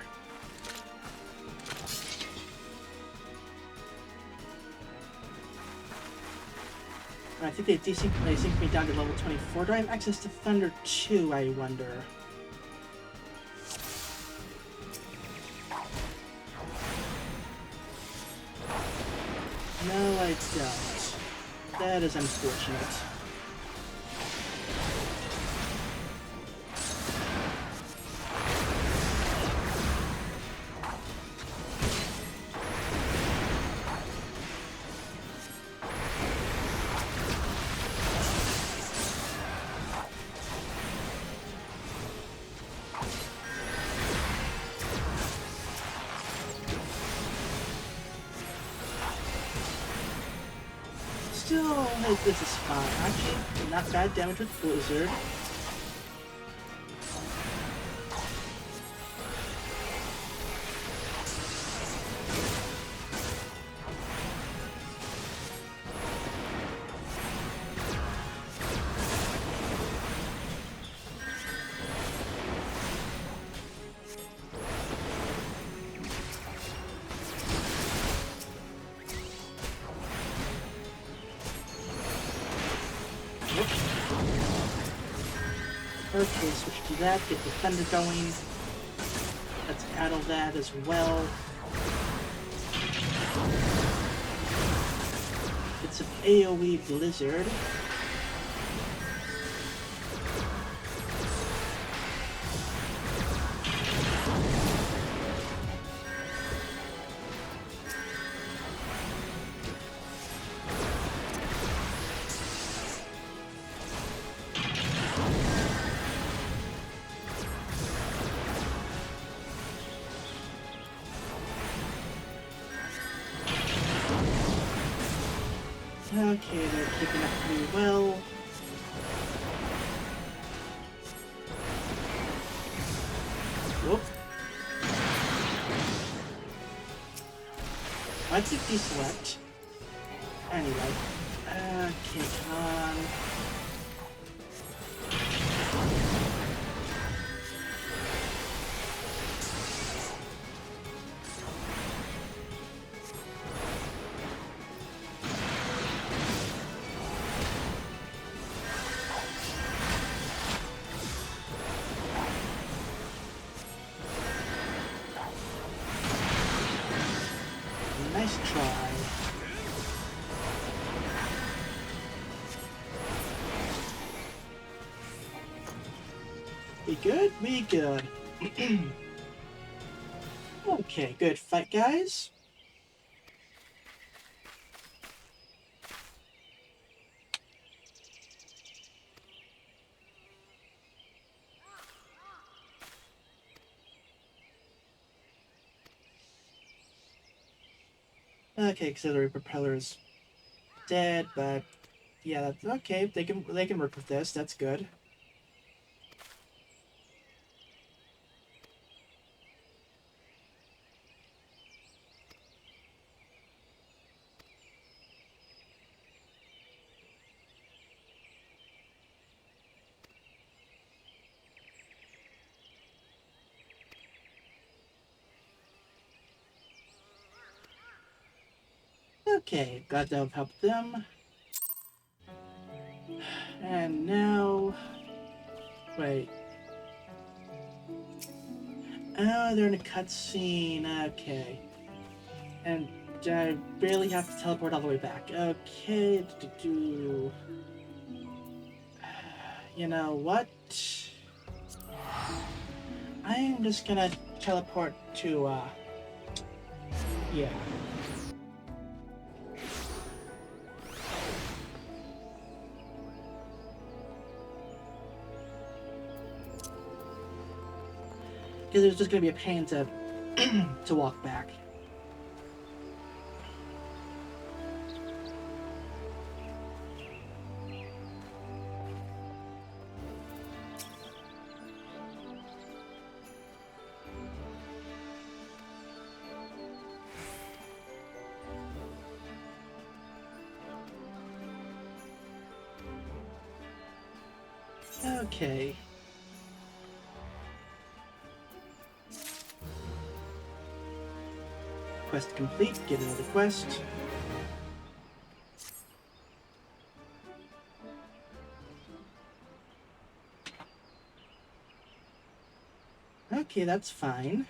I think they synced me down to level 24. Do I have access to Thunder 2, I wonder? No, I don't. That is unfortunate. Still, this is fine. Actually, not bad damage with Blizzard. Okay, switch to that, get the thunder going. Let's addle that as well. Get some AoE Blizzard. Okay, they're keeping up pretty well. Whoop. I did deselect. Anyway. Okay, come on. Nice try. We good? We good. Okay, good fight, guys. Okay, auxiliary propeller's dead, but yeah, that's okay. They can work with this. That's good. Okay, glad to have helped them. And now, wait. Oh, they're in a cutscene. Okay. And I barely have to teleport all the way back. Okay. You know what? I'm just gonna teleport to, yeah. Because it's just gonna be a pain to, to walk back. Okay. Quest complete. Get another quest. Okay, that's fine.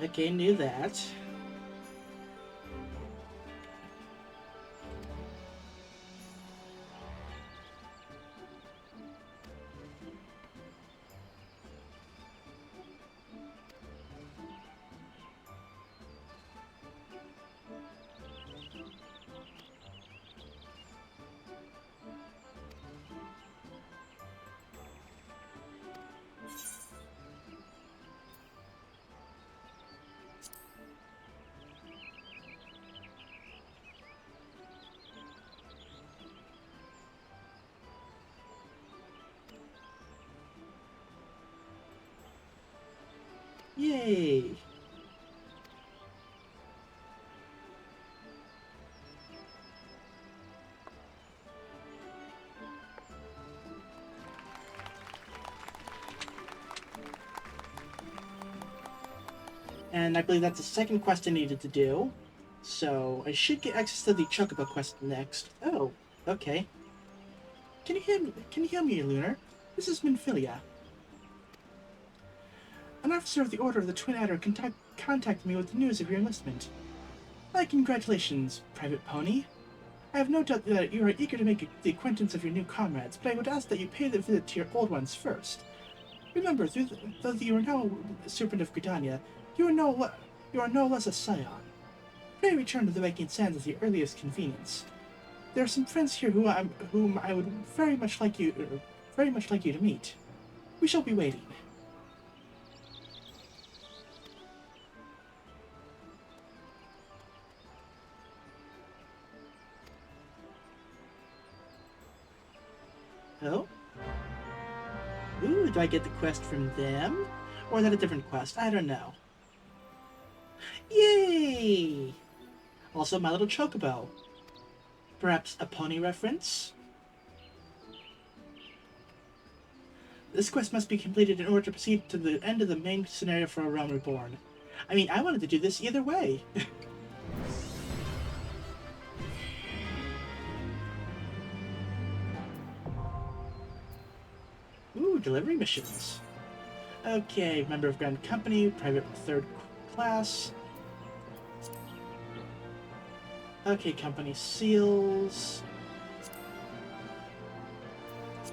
Okay, knew that. Yay! And I believe that's the second quest I needed to do. So I should get access to the Chocobo quest next. Oh, okay. Can you hear me? Can you hear me, Lunar? This is Minfilia. An officer of the Order of the Twin Adder contacted me with the news of your enlistment. My congratulations, Private Pony. I have no doubt that you are eager to make the acquaintance of your new comrades, but I would ask that you pay the visit to your old ones first. Remember, though you are now a serpent of Gridania, you are no less a scion. Pray return to the Waking Sands at the earliest convenience. There are some friends here whom I would very much like you to meet. We shall be waiting. Oh? Ooh, do I get the quest from them? Or is that a different quest? I don't know. Yay! Also, my little chocobo. Perhaps a pony reference? This quest must be completed in order to proceed to the end of the main scenario for A Realm Reborn. I mean, I wanted to do this either way. Ooh, delivery missions. Okay, member of Grand Company, private third class. Okay, company seals.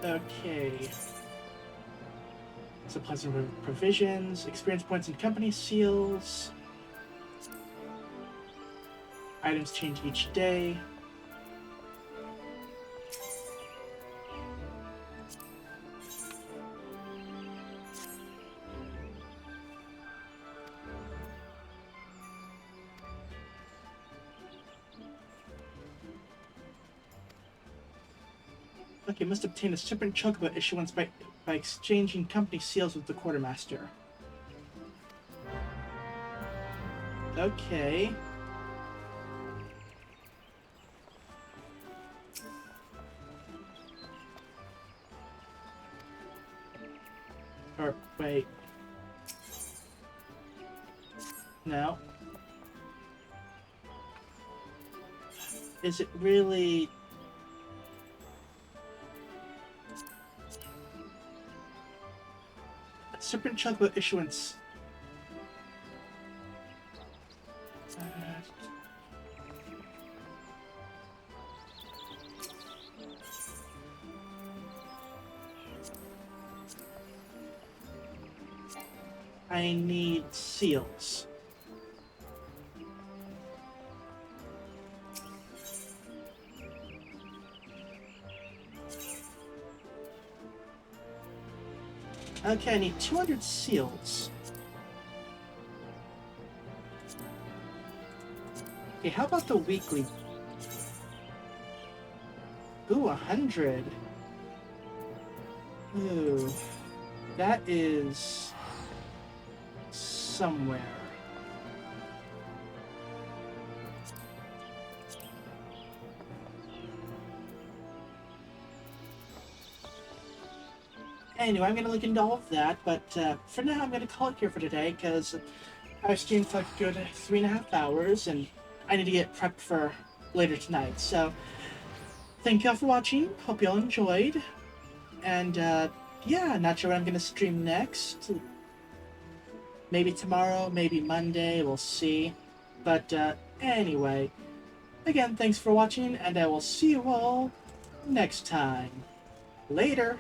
Okay. Supplies and provisions, experience points and company seals. Items change each day. Okay, must obtain a serpent chocobo issuance by exchanging company seals with the quartermaster. Okay. Or, wait. No. Is it really... Serpent chocobo issuance. I need seals. Okay, I need 200 seals. Okay, how about the weekly? Ooh, 100. Ooh, that is somewhere. Anyway, I'm gonna look into all of that, but for now I'm gonna call it here for today, because I streamed for like a good 3.5 hours, and I need to get prepped for later tonight. So, thank you all for watching, hope you all enjoyed, and yeah, not sure what I'm gonna stream next. Maybe tomorrow, maybe Monday, we'll see. But anyway, again, thanks for watching, and I will see you all next time. Later!